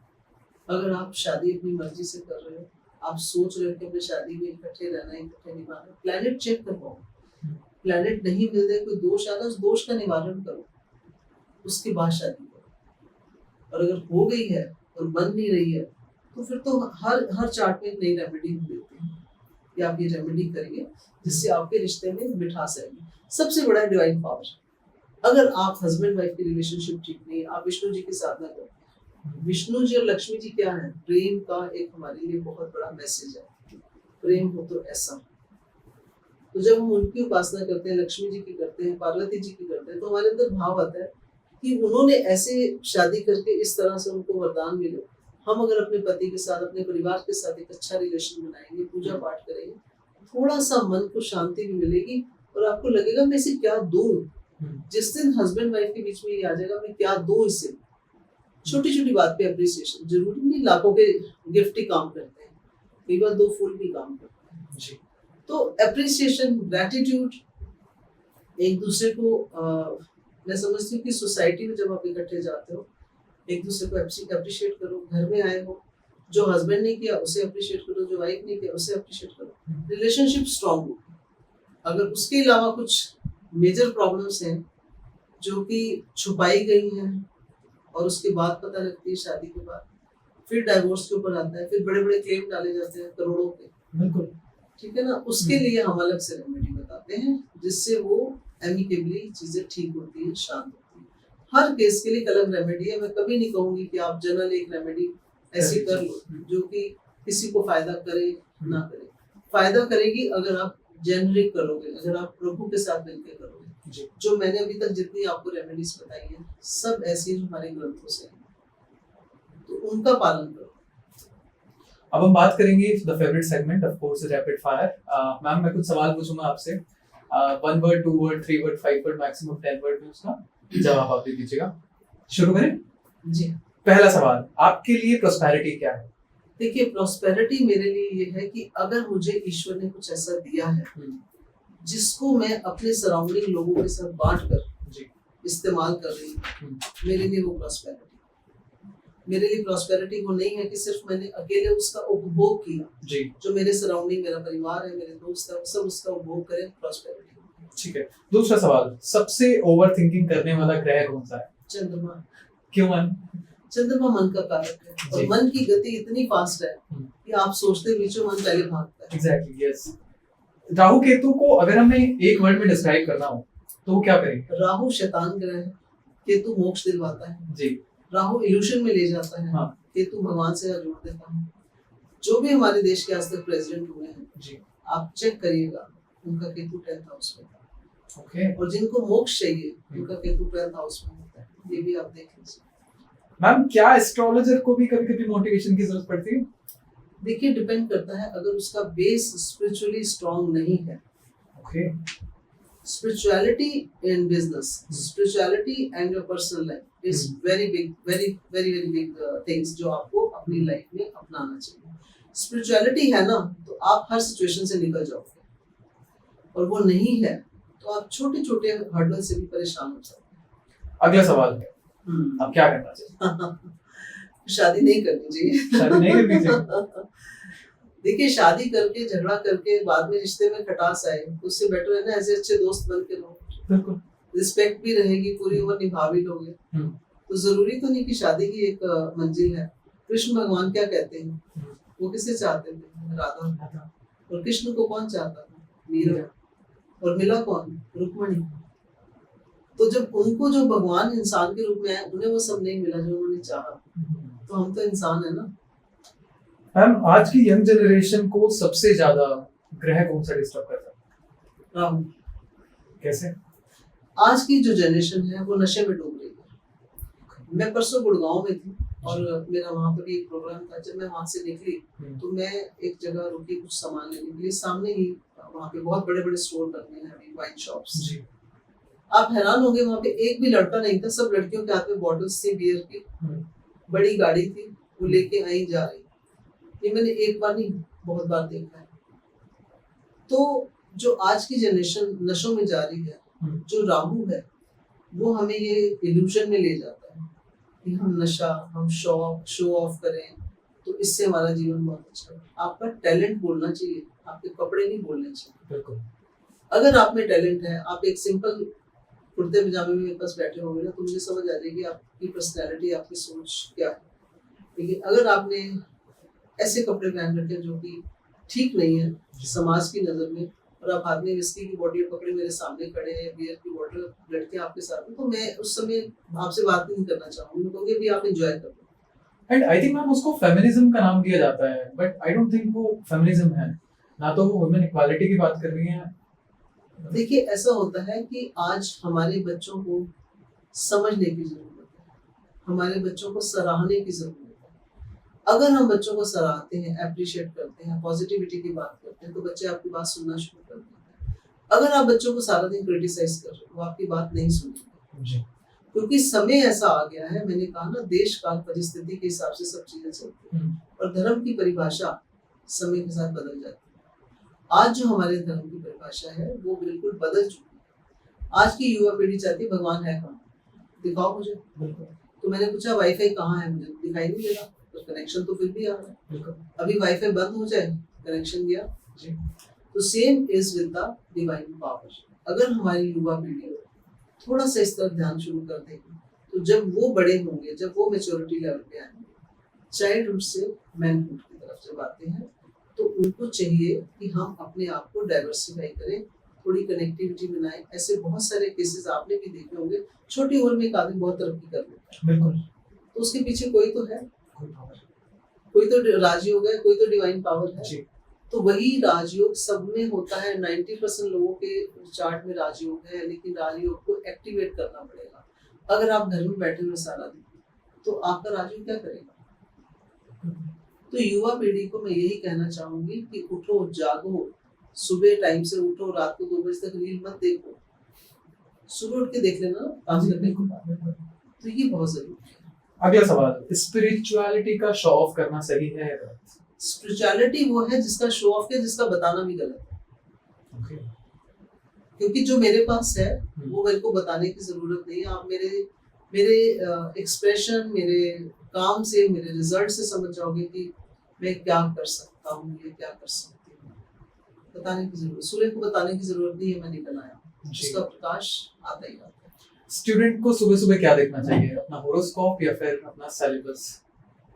अगर आप शादी अपनी मर्जी से कर रहे हो, आप सोच रहे हो कि अपनी शादी में इकट्ठे रहना है, इकट्ठे निभाना, प्लैनेट चेक करवाओ। प्लैनेट नहीं मिल रहे, कोई दोष आ रहा है, उस दोष का निवारण करो, उसके बाद शादी करो। और अगर हो गई है और बन नहीं रही है तो फिर तो हर चार्ट में एक नई रेमेडी हम देते हैं कि आप ये रेमेडी करिए जिससे आपके रिश्ते में मिठास आएगी। सबसे बड़ा है डिवाइन पावर। अगर आप हस्बैंड वाइफ की रिलेशनशिप ठीक नहीं है, आप विष्णु जी की साधना करते हैं। विष्णु जी और लक्ष्मी जी क्या है? प्रेम का एक हमारे लिए बहुत बड़ा मैसेज है। प्रेम हो तो ऐसा। तो जब हम उनकी उपासना करते हैं, लक्ष्मी जी की करते हैं, पार्वती जी की करते हैं, तो हमारे अंदर भाव आता है कि उन्होंने ऐसे शादी करके इस तरह से उनको वरदान मिले। हम अगर अपने पति के साथ, अपने परिवार के साथ एक अच्छा रिलेशन बनाएंगे, पूजा पाठ करेंगे, थोड़ा सा मन को शांति भी मिलेगी और आपको लगेगा मैं इसे क्या दूं। जिस दिन हस्बैंड वाइफ के बीच में ये आ जाएगा मैं क्या दूं इसे, छोटी छोटी बात पे अप्रिसिएशन, जरूरी नहीं लाखों के गिफ्ट ही काम करते हैं, कई बार 2 फूल भी काम करते हैं जी। तो अप्रिसिएशन, ग्रैटिट्यूड, एक दूसरे को मैं समझती हूँ कि सोसाइटी में जब आप इकट्ठे जाते हो, एक दूसरे को अप्रिशिएट करो। घर में आए हो, जो हस्बैंड ने किया उसे अप्रिशिएट करो, जो वाइफ ने किया उसे अप्रिशिएट करो, रिलेशनशिप स्ट्रांग हो। अगर उसके अलावा कुछ मेजर प्रॉब्लम्स हैं जो कि छुपाई गई हैं और उसके बाद पता लगती है शादी के बाद, फिर डाइवोर्स के ऊपर आता है, फिर बड़े बड़े क्लेम डाले जाते हैं करोड़ों के, बिल्कुल ठीक है ना। उसके लिए हम अलग से रेमेडी बताते हैं जिससे वो एमिकेबली चीजें ठीक होती है, शांत होती है। हर केस के लिए एक अलग रेमेडी है। मैं कभी नहीं कहूंगी कि आप जनरल एक रेमेडी ऐसी कर लो जो कि किसी को फायदा करे ना करे। फायदा करेगी अगर आप जेनरिक करोगे, अगर आप प्रभु के साथ मिलकर करोगे। जो मैंने अभी तक जितनी आपको रेमेडीज बताई है सब ऐसी हमारे ग्रंथों से, तो उनका पालन करो। अब हम बात करेंगे the favourite segment of course rapid fire. Ma'am मैं कुछ सवाल पूछूंगा आपसे, 1 word 2 word 3 word 5 word maximum 10 word में उसका जवाब आप दे दीजिएगा। शुरू करें जी। पहला सवाल, आपके लिए प्रोस्पेरिटी क्या है? देखिए, प्रोस्पेरिटी मेरे लिए ये है कि अगर मुझे ईश्वर ने कुछ ऐसा दिया है जिसको मैं अपने सराउंडिंग लोगों के साथ बांट कर जी इस्तेमाल कर रही हूँ, मेरे लिए वो प्रोस्पेरिटी। मेरे लिए प्रोस्पेरिटी वो नहीं है कि सिर्फ मैंने अकेले उसका उपभोग किया। जी जो मेरे सराउंडिंग, मेरा परिवार है, मेरे दोस्त है, वो सब उसका उपभोग करें, प्रोस्पेरिटी। ठीक है। दूसरा सवाल, सबसे ओवर थिंकिंग करने वाला ग्रह कौन सा है? चंद्रमा। क्यों मैम? चंद्रमा मन का कारक है और जी। मन की गति इतनी फास्ट है कि आप सोचते बीचों मन पहले भागता है। Exactly yes. राहु केतु को अगर हमें एक वर्ड में डिस्क्राइब करना हो तो वो क्या करेंगे? राहु शैतान ग्रह है, केतु मोक्ष दिलवाता है। जी राहु इल्यूशन में ले जाता है, हाँ केतु भगवान से जोड़ देता है। जो भी हमारे देश के आज तक प्रेसिडेंट हुए हैं, जी आप चेक करिएगा, उनका केतु 10th हाउस में था। ओके। और जिनको मोक्ष चाहिए उनका केतु 12th हाउस में होता है। ये भी आप देख लीजिए। मैम क्या एस्ट्रोलॉजर को भी कभी कभी मोटिवेशन की जरूरत पड़ती है? देखिए, डिपेंड करता है, अगर उसका बेस स्पिरिचुअली स्ट्रांग नहीं है। Okay spirituality in business, spirituality and your personal life is very big, very very very big things जो आपको अपनी लाइफ में अपनाना चाहिए। स्पिरिचुअलिटी है ना, तो आप हर सिचुएशन से निकल जाओगे, और वो नहीं है तो आप छोटे छोटे हर्डल से भी परेशान हो जाओगे। अगला सवाल है, अब क्या करना चाहिए? शादी नहीं करनी चाहिए। शादी नहीं करनी चाहिए? देखिए, शादी करके झगड़ा करके बाद में रिश्ते में खटास आए, उससे बेटर है ना ऐसे अच्छे दोस्त बन के रहो। बिल्कुल। रिस्पेक्ट भी रहेगी, पूरी उम्र निभा भी लोगे। तो जरूरी तो नहीं कि शादी की एक मंजिल है। कृष्ण भगवान क्या कहते हैं, वो किसे चाहते थे? राधा। और कृष्ण को कौन चाहता था? मीरा। और मिला कौन? रुक्मणी। तो जब उनको जो भगवान इंसान के रूप में आए, उन्हें वो सब नहीं मिला जो उन्होंने चाहा। तो हम तो इंसान है ना। मैम आज की यंग जनरेशन को सबसे ज्यादा ग्रह कौन सा डिस्टर्ब करता है? राहु। कैसे? आज की जो जनरेशन है वो नशे में डूब रही है। मैं परसों गुड़गांव में थी और मेरा वहां पर भी एक प्रोग्राम था। जब मैं वहां से निकली तो मैं एक जगह रुकी कुछ सामान लेने के लिए। सामने ही वहां पे बहुत बड़े बड़े स्टोर बने हैं, अभी वाइन शॉप्स। जी आप हैरान होंगे, वहां पे एक भी लड़का नहीं था, सब लड़कियों के हाथ में बॉटल्स थी बियर की। बड़ी गाड़ी थी, वो लेके आई जा रही। ये मैंने एक बार नहीं बहुत बार देखा है। तो जो आज की जनरेशन नशों में जा रही है, जो राहु है वो हमें ये इल्यूशन में ले जाता है कि हम नशा, हम शो ऑफ करें, तो इससे हमारा जीवन बहुत अच्छा है। आपका टैलेंट बोलना चाहिए, आपके कपड़े नहीं बोलने चाहिए। बिल्कुल। अगर आप में टैलेंट है, आप एक सिंपल कुर्ते पजामे में मेरे पास बैठे होंगे ना, तो मुझे समझ आ जाएगी आपकी पर्सनैलिटी, आपकी सोच क्या है। लेकिन अगर आपने ऐसे कपड़े पहन रखे जो कि ठीक नहीं है समाज की नजर में, और आप हाथ में विस्की की बॉटल पकड़े मेरे सामने खड़े हैं, बियर की बॉटल लड़के आपके साथ में, तो मैं उस समय आपसे बात नहीं करना चाहूंगी। मैं कहूँगी अभी आप एंजॉय कर लो। एंड आई थिंक मैम उसको फेमिनिज्म का नाम दिया जाता है, बट आई डोंट थिंक वो फेमिनिज्म है ना। तो वो वुमेन इक्वालिटी की बात कर रही हैं। देखिए, ऐसा होता है कि आज हमारे बच्चों को समझने की जरूरत है, हमारे बच्चों को सराहने की जरूरत है। अगर हम बच्चों को सराहते हैं, अप्रिशिएट करते हैं, पॉजिटिविटी की बात करते हैं, तो बच्चे आपकी बात सुनना शुरू कर देते हैं। अगर आप बच्चों को सारा दिन क्रिटिसाइज कर रहे हो, वो आपकी बात नहीं सुनेंगे। क्योंकि समय ऐसा आ गया है, मैंने कहा ना, देश काल परिस्थिति के हिसाब से सब चीजें चलती हैं, और धर्म की परिभाषा समय के साथ बदल जाती है। आज जो हमारे धर्म की परिभाषा है वो बिल्कुल बदल चुकी है। आज की युवा पीढ़ी चाहती है भगवान है कहाँ, दिखाओ मुझे। तो मैंने पूछा वाईफाई कहाँ है, मुझे दिखाई नहीं दे रहा, तो कनेक्शन तो फिर भी आ रहा है। अभी वाईफाई बंद हो जाए, कनेक्शन गया। तो same is with the divine power. अगर हमारी युवा पीढ़ी थोड़ा सा इस तरफ ध्यान शुरू कर देगी, तो जब वो बड़े होंगे, जब वो मेच्योरिटी लेवल पे आएंगे, चाइल्डहुड से मैनहुड की तरफ जब आते हैं, तो उनको चाहिए कि हम अपने आप को डाइवर्सिफाई करें, थोड़ी कनेक्टिविटी बनाएं। ऐसे बहुत सारे केसेस आपने भी देखे होंगे, छोटी उम्र में एक आदमी बहुत तरक्की कर लेता है। बिल्कुल। तो उसके पीछे कोई तो है, कोई तो राजयोग है, कोई तो डिवाइन पावर है। तो वही राजयोग सब में होता है। 90% लोगों के चार्ट में राजयोग है, लेकिन राजयोग को एक्टिवेट करना पड़ेगा। अगर आप घर में बैठे हुए सारा दिन, तो आपका राजयोग क्या करेगा? तो युवा पीढ़ी को मैं यही कहना चाहूंगी कि उठो, जागो, सुबह टाइम से उठो, रात को 2 बजे तक रील मत देखो, सुबह उठ के देख लेना काम करने के बाद। तो ये बहुत जरूरी है। अगला सवाल, स्पिरिचुअलिटी का शो ऑफ करना सही है? स्पिरिचुअलिटी वो है जिसका शो ऑफ है, जिसका बताना भी गलत है। Okay. क्योंकि जो मेरे पास है वो मेरे को बताने की जरूरत नहीं है। आप मेरे एक्सप्रेशन, मेरे काम से, मेरे रिजल्ट से समझ जाओगे कि मैं क्या कर सकता हूँ, ये क्या कर सकती हूँ। बताने की जरूरत, सूर्य को बताने की जरूरत नहीं है, मैं नहीं बनाया, उसका प्रकाश आता ही आता है। स्टूडेंट को सुबह सुबह क्या देखना चाहिए, अपना होरोस्कोप या फिर अपना सिलेबस?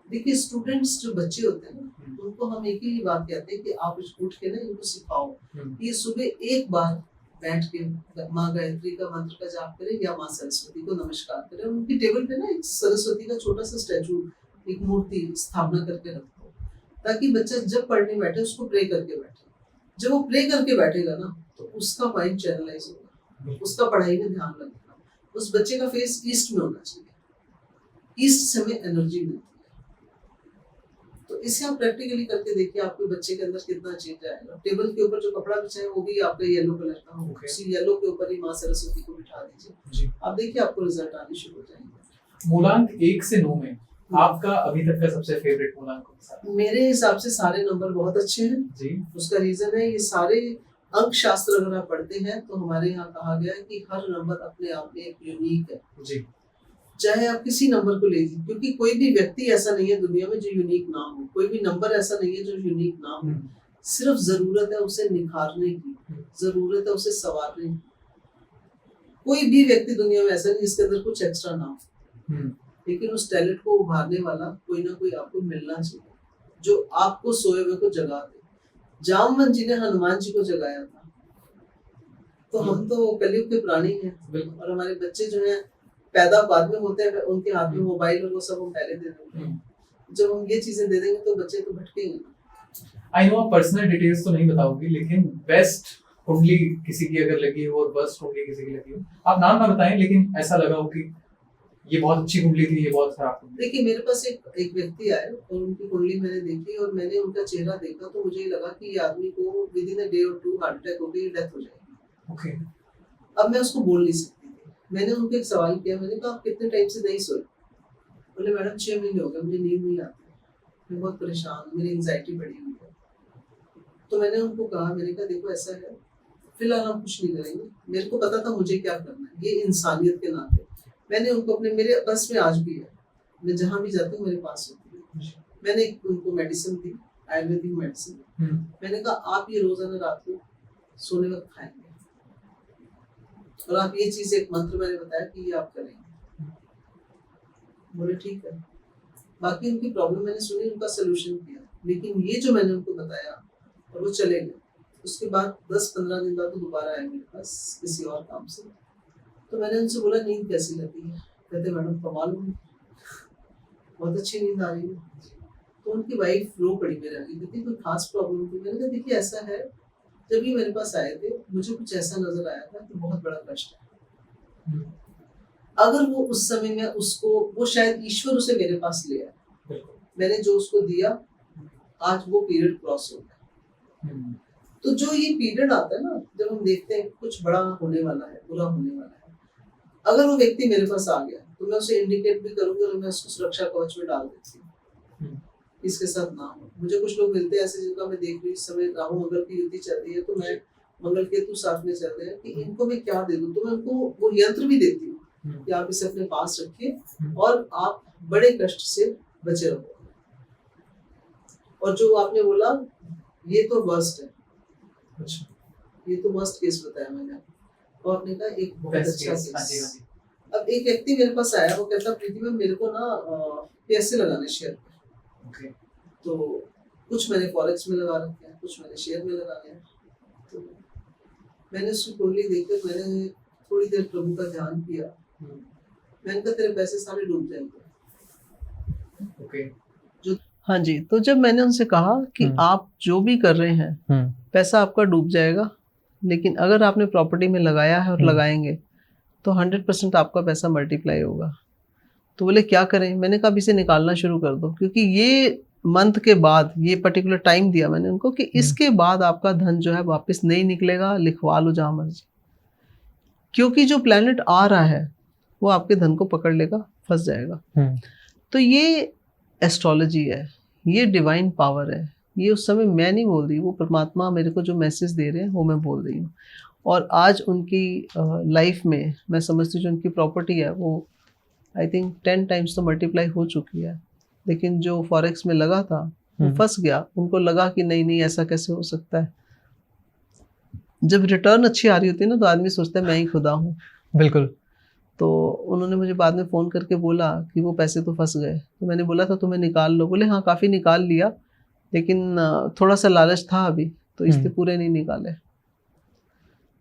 देखिए, स्टूडेंट्स जो बच्चे होते हैं ना, उनको हम एक ही बात कहते हैं कि आप उठ के ना इनको सिखाओ कि सुबह एक बार बैठ के माँ गायत्री का मंत्र का जाप करें या माँ सरस्वती को नमस्कार करें। उनकी टेबल पे ना एक सरस्वती का छोटा सा स्टैचू, एक मूर्ति स्थापना करके रखो, ताकि बच्चा जब पढ़ने बैठे उसको प्रे करके बैठे। जब वो प्रे करके बैठेगा ना तो उसका माइंड चैनलाइज होगा, उसका पढ़ाई में ध्यान लगेगा। उस बच्चे का फेस ईस्ट में होना चाहिए, ईस्ट से हमें एनर्जी मिलती है। तो इसे आप प्रैक्टिकली करके देखिए, आपके बच्चे के अंदर कितना चेंज आएगा। टेबल के ऊपर जो कपड़ा बिछा है वो भी आपका येलो कलर का हो, उसी येलो के ऊपर ही माँ सरस्वती को बिठा दीजिए, आप देखिए आपको रिजल्ट आने शुरू हो जाएंगे। मूलांक 1 से 9 में आपका अभी तक का सबसे फेवरेट मूलांक कौन सा है? मेरे हिसाब से सारे नंबर बहुत अच्छे हैं जी। उसका रीजन है, ये सारे अंक शास्त्र अगर आप पढ़ते हैं तो हमारे यहाँ कहा गया है कि हर नंबर अपने आप में एक यूनिक है जी। चाहे आप किसी नंबर को ले लीजिए, क्योंकि कोई भी व्यक्ति ऐसा नहीं है दुनिया में जो यूनिक ना हो, कोई भी नंबर ऐसा नहीं है जो यूनिक ना हो। सिर्फ जरूरत है उसे निखारने की, जरूरत है उसे संवारने की। कोई भी व्यक्ति दुनिया में ऐसा नहीं जिसके अंदर कुछ एक्स्ट्रा ना हो, लेकिन उस टैलेंट को उभारने वाला कोई ना कोई आपको मिलना चाहिए, जो आपको सोए हुए को जगा दे। जामवंत जी ने हनुमान जी को जगाया था, तो हम तो कलयुग के प्राणी हैं और हमारे बच्चे जो हैं पैदा बाद में होते हैं, उनके हाथ में मोबाइल और वो सब हम पहले दे देते हैं। जब हम ये चीजें दे देंगे तो बच्चे तो भटकेंगे। आई नो आप पर्सनल डिटेल्स तो नहीं बताओगे, लेकिन बेस्ट कुंडली किसी की अगर लगी हो और वर्स्ट कुंडली किसी की लगी हो, आप नाम ना बताएं, लेकिन ऐसा लगा हो कि ये बहुत अच्छी कुंडली थी, ये बहुत खराब कुंडली। देखिए, मेरे पास एक व्यक्ति आए और उनकी कुंडली मैंने देखी और मैंने उनका चेहरा देखा तो मुझे लगा कि ये आदमी को विद इन अ डे और 2 हार्ट अटैक हो गई, डेथ हो जाएगी। ओके। अब मैं उसको बोल नहीं सकती थी। मैंने उनको एक सवाल किया, मैंने कहा आप कितने टाइम से नहीं सोए? बोले मैडम 6 महीने हो गए, मुझे नींद नहीं आती, मैं बहुत परेशान हूँ, मेरी एंजाइटी बढ़ी हुई है। तो मैंने उनको कहा, मैंने कहा देखो ऐसा है, फिलहाल हम कुछ नहीं करेंगे, मेरे को पता था मुझे क्या करना है, ये इंसानियत के नाते मैंने उनको अपने, मेरे बस में आज भी है, मैं जहाँ भी जाती हूँ मेरे पास होती है, मैंने उनको मेडिसिन दी, आयुर्वेदिक मेडिसिन। मैंने कहा आप ये रोजाना रात को सोने वक्त खाएंगे और आप ये चीज, एक मंत्र मैंने बताया कि ये आप करेंगे। बोले ठीक है। बाकी उनकी प्रॉब्लम मैंने सुनी, उनका सोल्यूशन किया, लेकिन ये जो मैंने उनको बताया और वो चले गए, उसके बाद 10-15 दिन बाद तो दोबारा आए मेरे पास किसी और काम से। तो मैंने उनसे बोला नींद कैसी लगी है? कहते मैडम कमाल हुई, बहुत अच्छी नींद आ रही है। तो उनकी वाइफ रो पड़ी मेरे आगे, कहती कोई खास प्रॉब्लम थी? मैंने कहा देखिए ऐसा है, जब ये मेरे पास आए थे मुझे कुछ ऐसा नजर आया था कि बहुत बड़ा कष्ट है। अगर वो उस समय में उसको, वो शायद ईश्वर उसे मेरे पास ले आया, मैंने जो उसको दिया आज वो पीरियड क्रॉस हो गया। तो जो ये पीरियड आता है ना, जब हम देखते हैं कुछ बड़ा होने वाला है, बुरा होने वाला है, अगर वो व्यक्ति मेरे पास आ गया तो मैं उसे इंडिकेट भी करूंगी और मैं उसको सुरक्षा कवच में डाल देती हूँ, इसके साथ ना हो। मुझे कुछ लोग मिलते हैं ऐसे जिनका मैं देख रही हूँ इस समय राहु मंगल की युति चल रही है, तो मैं मंगल केतु साथ में चल रहे हैं कि इनको मैं क्या दे दूं, तो मैं उनको वो यंत्र भी देती हूँ कि आप इसे अपने पास रखिए और आप बड़े कष्ट से बचे रहो। और जो आपने बोला ये तो वर्स्ट है, अच्छा ये तो वर्स्ट केस बताया मैंने, और आपने कहा एक बहुत अच्छा केस। अब एक व्यक्ति मेरे पास आया, वो कहता प्रीति मैम मेरे को ना पैसे लगाने शेयर पर, तो कुछ मैंने फॉरेक्स में लगा रखे हैं, कुछ मैंने शेयर में लगाने हैं। तो मैंने उसकी कुंडली देखकर मैंने थोड़ी देर प्रभु का ध्यान किया, मैंने कहा तेरे पैसे सारे डूब जाएंगे। जो हाँ जी, तो जब मैंने उनसे कहा कि आप जो भी कर रहे हैं पैसा आपका डूब जाएगा, लेकिन अगर आपने प्रॉपर्टी में लगाया है और लगाएंगे तो 100% आपका पैसा मल्टीप्लाई होगा। तो बोले क्या करें? मैंने कहा अब इसे निकालना शुरू कर दो, क्योंकि ये मंथ के बाद ये पर्टिकुलर टाइम दिया मैंने उनको कि इसके बाद आपका धन जो है वापस नहीं निकलेगा, लिखवा लो जहां मर्जी, क्योंकि जो प्लैनेट आ रहा है वो आपके धन को पकड़ लेगा, फंस जाएगा। तो ये एस्ट्रोलॉजी है, ये डिवाइन पावर है, ये उस समय मैं नहीं बोल रही, वो परमात्मा मेरे को जो मैसेज दे रहे हैं वो मैं बोल रही हूँ। और आज उनकी लाइफ में मैं समझती हूँ जो उनकी प्रॉपर्टी है वो आई थिंक 10 टाइम्स तो मल्टीप्लाई हो चुकी है, लेकिन जो फॉरेक्स में लगा था वो फंस गया। उनको लगा कि नहीं ऐसा कैसे हो सकता है। जब रिटर्न अच्छी आ रही होती है ना तो आदमी सोचता है मैं ही खुदा हूँ। बिल्कुल। तो उन्होंने मुझे बाद में फ़ोन करके बोला कि वो पैसे तो फंस गए। तो मैंने बोला था तुम्हें निकाल लो, बोले हाँ काफ़ी निकाल लिया, लेकिन थोड़ा सा लालच था अभी, तो इसलिए पूरे नहीं निकाले।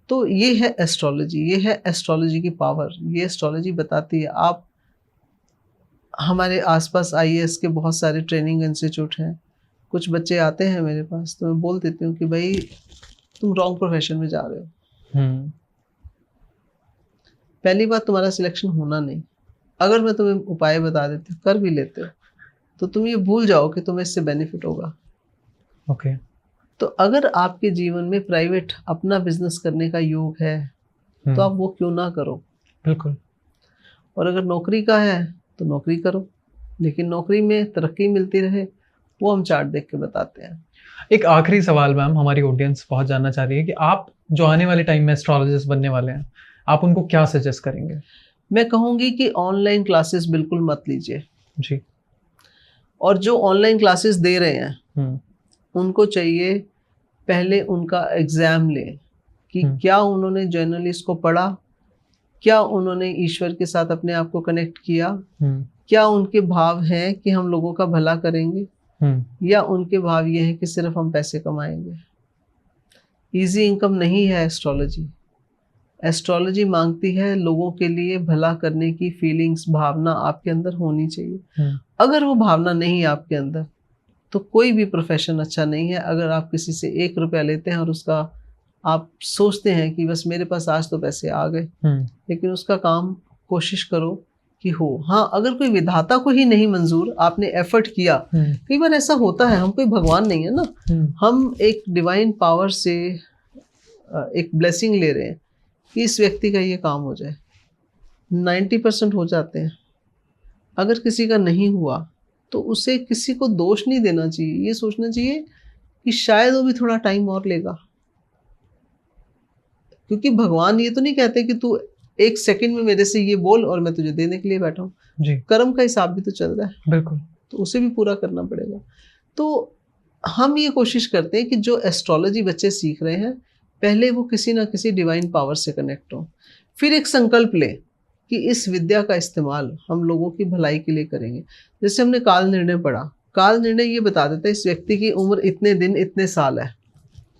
तो ये है एस्ट्रोलॉजी, ये है एस्ट्रोलॉजी की पावर। ये एस्ट्रोलॉजी बताती है। आप हमारे आसपास आईएएस के बहुत सारे ट्रेनिंग इंस्टीट्यूट हैं, कुछ बच्चे आते हैं मेरे पास तो मैं बोल देती हूँ कि भाई तुम रॉन्ग प्रोफेशन में जा रहे हो। पहली बात तुम्हारा सिलेक्शन होना नहीं। अगर मैं तुम्हें उपाय बता देती हूँ, कर भी लेते हो, तो तुम ये भूल जाओ कि तुम्हें इससे बेनिफिट होगा। ओके। तो अगर आपके जीवन में प्राइवेट अपना बिजनेस करने का योग है तो आप वो क्यों ना करो। बिल्कुल। और अगर नौकरी का है तो नौकरी करो, लेकिन नौकरी में तरक्की मिलती रहे वो हम चार्ट देख के बताते हैं। एक आखिरी सवाल मैम, हमारी ऑडियंस बहुत जानना चाह रही है कि आप जो आने वाले टाइम में एस्ट्रोलॉजिस्ट बनने वाले हैं, आप उनको क्या सजेस्ट करेंगे? मैं कहूँगी कि ऑनलाइन क्लासेस बिल्कुल मत लीजिए जी। और जो ऑनलाइन क्लासेस दे रहे हैं उनको चाहिए पहले उनका एग्जाम लें कि क्या उन्होंने जर्नलिस्ट को पढ़ा, क्या उन्होंने ईश्वर के साथ अपने आप को कनेक्ट किया, क्या उनके भाव हैं कि हम लोगों का भला करेंगे, या उनके भाव ये है कि सिर्फ हम पैसे कमाएंगे। इजी इनकम नहीं है एस्ट्रोलॉजी। एस्ट्रोलॉजी मांगती है लोगों के लिए भला करने की फीलिंग्स, भावना आपके अंदर होनी चाहिए। अगर वो भावना नहीं है आपके अंदर तो कोई भी प्रोफेशन अच्छा नहीं है। अगर आप किसी से 1 रुपया लेते हैं और उसका आप सोचते हैं कि बस मेरे पास आज तो पैसे आ गए, लेकिन उसका काम कोशिश करो कि हो। हाँ, अगर कोई विधाता को ही नहीं मंजूर, आपने एफर्ट किया, कई बार ऐसा होता है, हम कोई भगवान नहीं है ना, हम एक डिवाइन पावर से एक ब्लेसिंग ले रहे हैं कि इस व्यक्ति का ये काम हो जाए। 90% हो जाते हैं। अगर किसी का नहीं हुआ तो उसे किसी को दोष नहीं देना चाहिए, ये सोचना चाहिए कि शायद वो भी थोड़ा टाइम और लेगा, क्योंकि भगवान ये तो नहीं कहते कि तू 1 सेकंड में मेरे से ये बोल और मैं तुझे देने के लिए बैठा हूँ। जी। कर्म का हिसाब भी तो चल रहा है। बिल्कुल। तो उसे भी पूरा करना पड़ेगा। तो हम ये कोशिश करते हैं कि जो एस्ट्रोलॉजी बच्चे सीख रहे हैं, पहले वो किसी ना किसी डिवाइन पावर से कनेक्ट हो, फिर एक संकल्प ले कि इस विद्या का इस्तेमाल हम लोगों की भलाई के लिए करेंगे। जैसे हमने काल निर्णय पढ़ा, काल निर्णय ये बता देता है इस व्यक्ति की उम्र इतने दिन इतने साल है।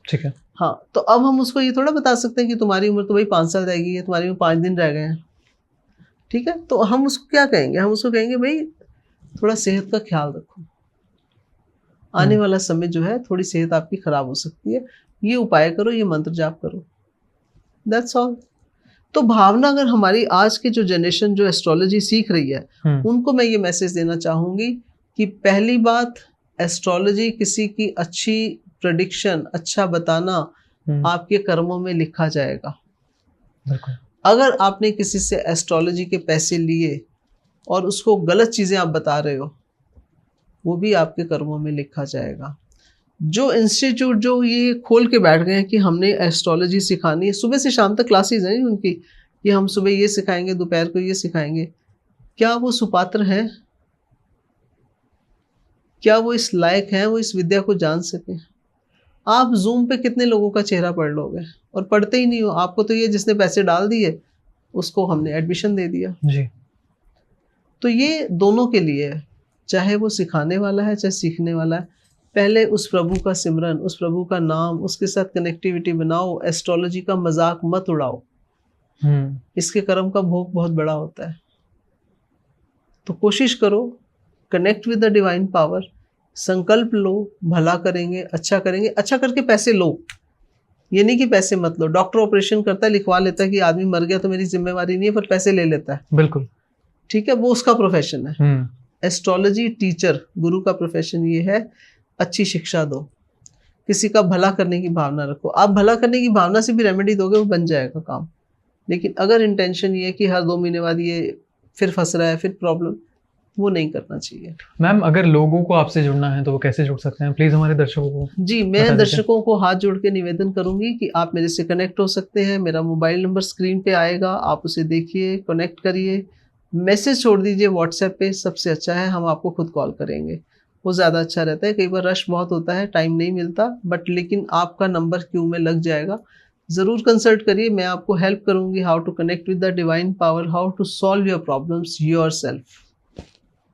ठीक है। हाँ, तो अब हम उसको ये थोड़ा बता सकते हैं कि तुम्हारी उम्र तो भाई 5 साल रहेगी, या तुम्हारी उम्र 5 दिन रह गए हैं। ठीक है, तो हम उसको क्या कहेंगे? हम उसको कहेंगे भाई थोड़ा सेहत का ख्याल रखो, आने वाला समय जो है थोड़ी सेहत आपकी खराब हो सकती है, ये उपाय करो, ये मंत्र जाप करो, दैट्स ऑल। तो भावना, अगर हमारी आज की जो जनरेशन जो एस्ट्रोलॉजी सीख रही है उनको मैं ये मैसेज देना चाहूँगी कि पहली बात, एस्ट्रोलॉजी किसी की अच्छी प्रेडिक्शन, अच्छा बताना आपके कर्मों में लिखा जाएगा। अगर आपने किसी से एस्ट्रोलॉजी के पैसे लिए और उसको गलत चीज़ें आप बता रहे हो, वो भी आपके कर्मों में लिखा जाएगा। जो इंस्टीट्यूट जो ये खोल के बैठ गए हैं कि हमने एस्ट्रोलॉजी सिखानी है, सुबह से शाम तक क्लासेस हैं उनकी, कि हम सुबह ये सिखाएंगे, दोपहर को ये सिखाएंगे, क्या वो सुपात्र हैं? क्या वो इस लायक हैं वो इस विद्या को जान सकें? आप जूम पे कितने लोगों का चेहरा पढ़ लोगे और पढ़ते ही नहीं हो। आपको तो ये जिसने पैसे डाल दिए उसको हमने एडमिशन दे दिया जी। तो ये दोनों के लिए है, चाहे वो सिखाने वाला है चाहे सीखने वाला है। पहले उस प्रभु का सिमरन, उस प्रभु का नाम, उसके साथ कनेक्टिविटी बनाओ। एस्ट्रोलॉजी का मजाक मत उड़ाओ, इसके कर्म का भोग बहुत बड़ा होता है। तो कोशिश करो, connect with the divine power, संकल्प लो, भला करेंगे, अच्छा करेंगे, अच्छा करके पैसे लो। ये नहीं कि पैसे मत लो। डॉक्टर ऑपरेशन करता है, लिखवा लेता है कि आदमी मर गया तो मेरी जिम्मेवारी नहीं है, पर पैसे ले लेता है। बिल्कुल ठीक है, वो उसका प्रोफेशन है। एस्ट्रोलॉजी टीचर, गुरु का प्रोफेशन ये है, अच्छी शिक्षा दो, किसी का भला करने की भावना रखो। आप भला करने की भावना से भी रेमेडी दोगे, वो बन जाएगा काम। लेकिन अगर इंटेंशन ये है कि हर 2 महीने बाद ये फिर फंस रहा है, फिर प्रॉब्लम, वो नहीं करना चाहिए। मैम, अगर लोगों को आपसे जुड़ना है तो वो कैसे जुड़ सकते हैं, प्लीज हमारे दर्शकों को जी, बता मैं दीजिए। दर्शकों को हाथ जोड़ के निवेदन करूंगी कि आप मेरे से कनेक्ट हो सकते हैं। मेरा मोबाइल नंबर स्क्रीन पे आएगा, आप उसे देखिए, कनेक्ट करिए, मैसेज छोड़ दीजिए व्हाट्सएप पे, सबसे अच्छा है। हम आपको खुद कॉल करेंगे, वो ज़्यादा अच्छा रहता है। कई बार रश बहुत होता है, टाइम नहीं मिलता, बट लेकिन आपका नंबर क्यू में लग जाएगा। ज़रूर कंसल्ट करिए, मैं आपको हेल्प करूंगी how to connect with the divine power, how to solve your problems yourself.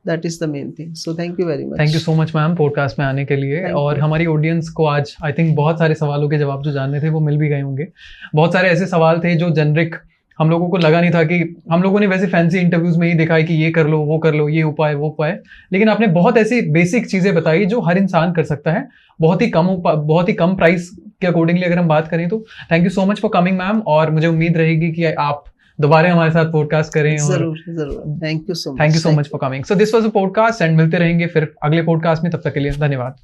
That is the main thing. So thank you very much. Thank you so much ma'am podcast में आने के लिए। Thank और you. हमारी ऑडियंस को आज आई थिंक बहुत सारे सवालों के जवाब जो जानने थे वो मिल भी गए होंगे। बहुत सारे ऐसे सवाल थे जो जेनरिक हम लोगों को लगा नहीं था, कि हम लोगों ने वैसे फैंसी इंटरव्यूज में ही देखा है कि ये कर लो, वो कर लो, ये उपाय, वो उपाय, लेकिन आपने बहुत ऐसी बेसिक चीजें बताई जो हर इंसान कर सकता है, बहुत ही कम प्राइस के अकॉर्डिंगली अगर हम बात करें तो। Thank you so much for coming ma'am, और मुझे उम्मीद रहेगी कि आप दोबारा हमारे साथ पॉडकास्ट करें। जरूर जरूर, thank you so much. Thank you so much for coming. So this was a podcast and मिलते रहेंगे फिर अगले पॉडकास्ट में, तब तक के लिए धन्यवाद।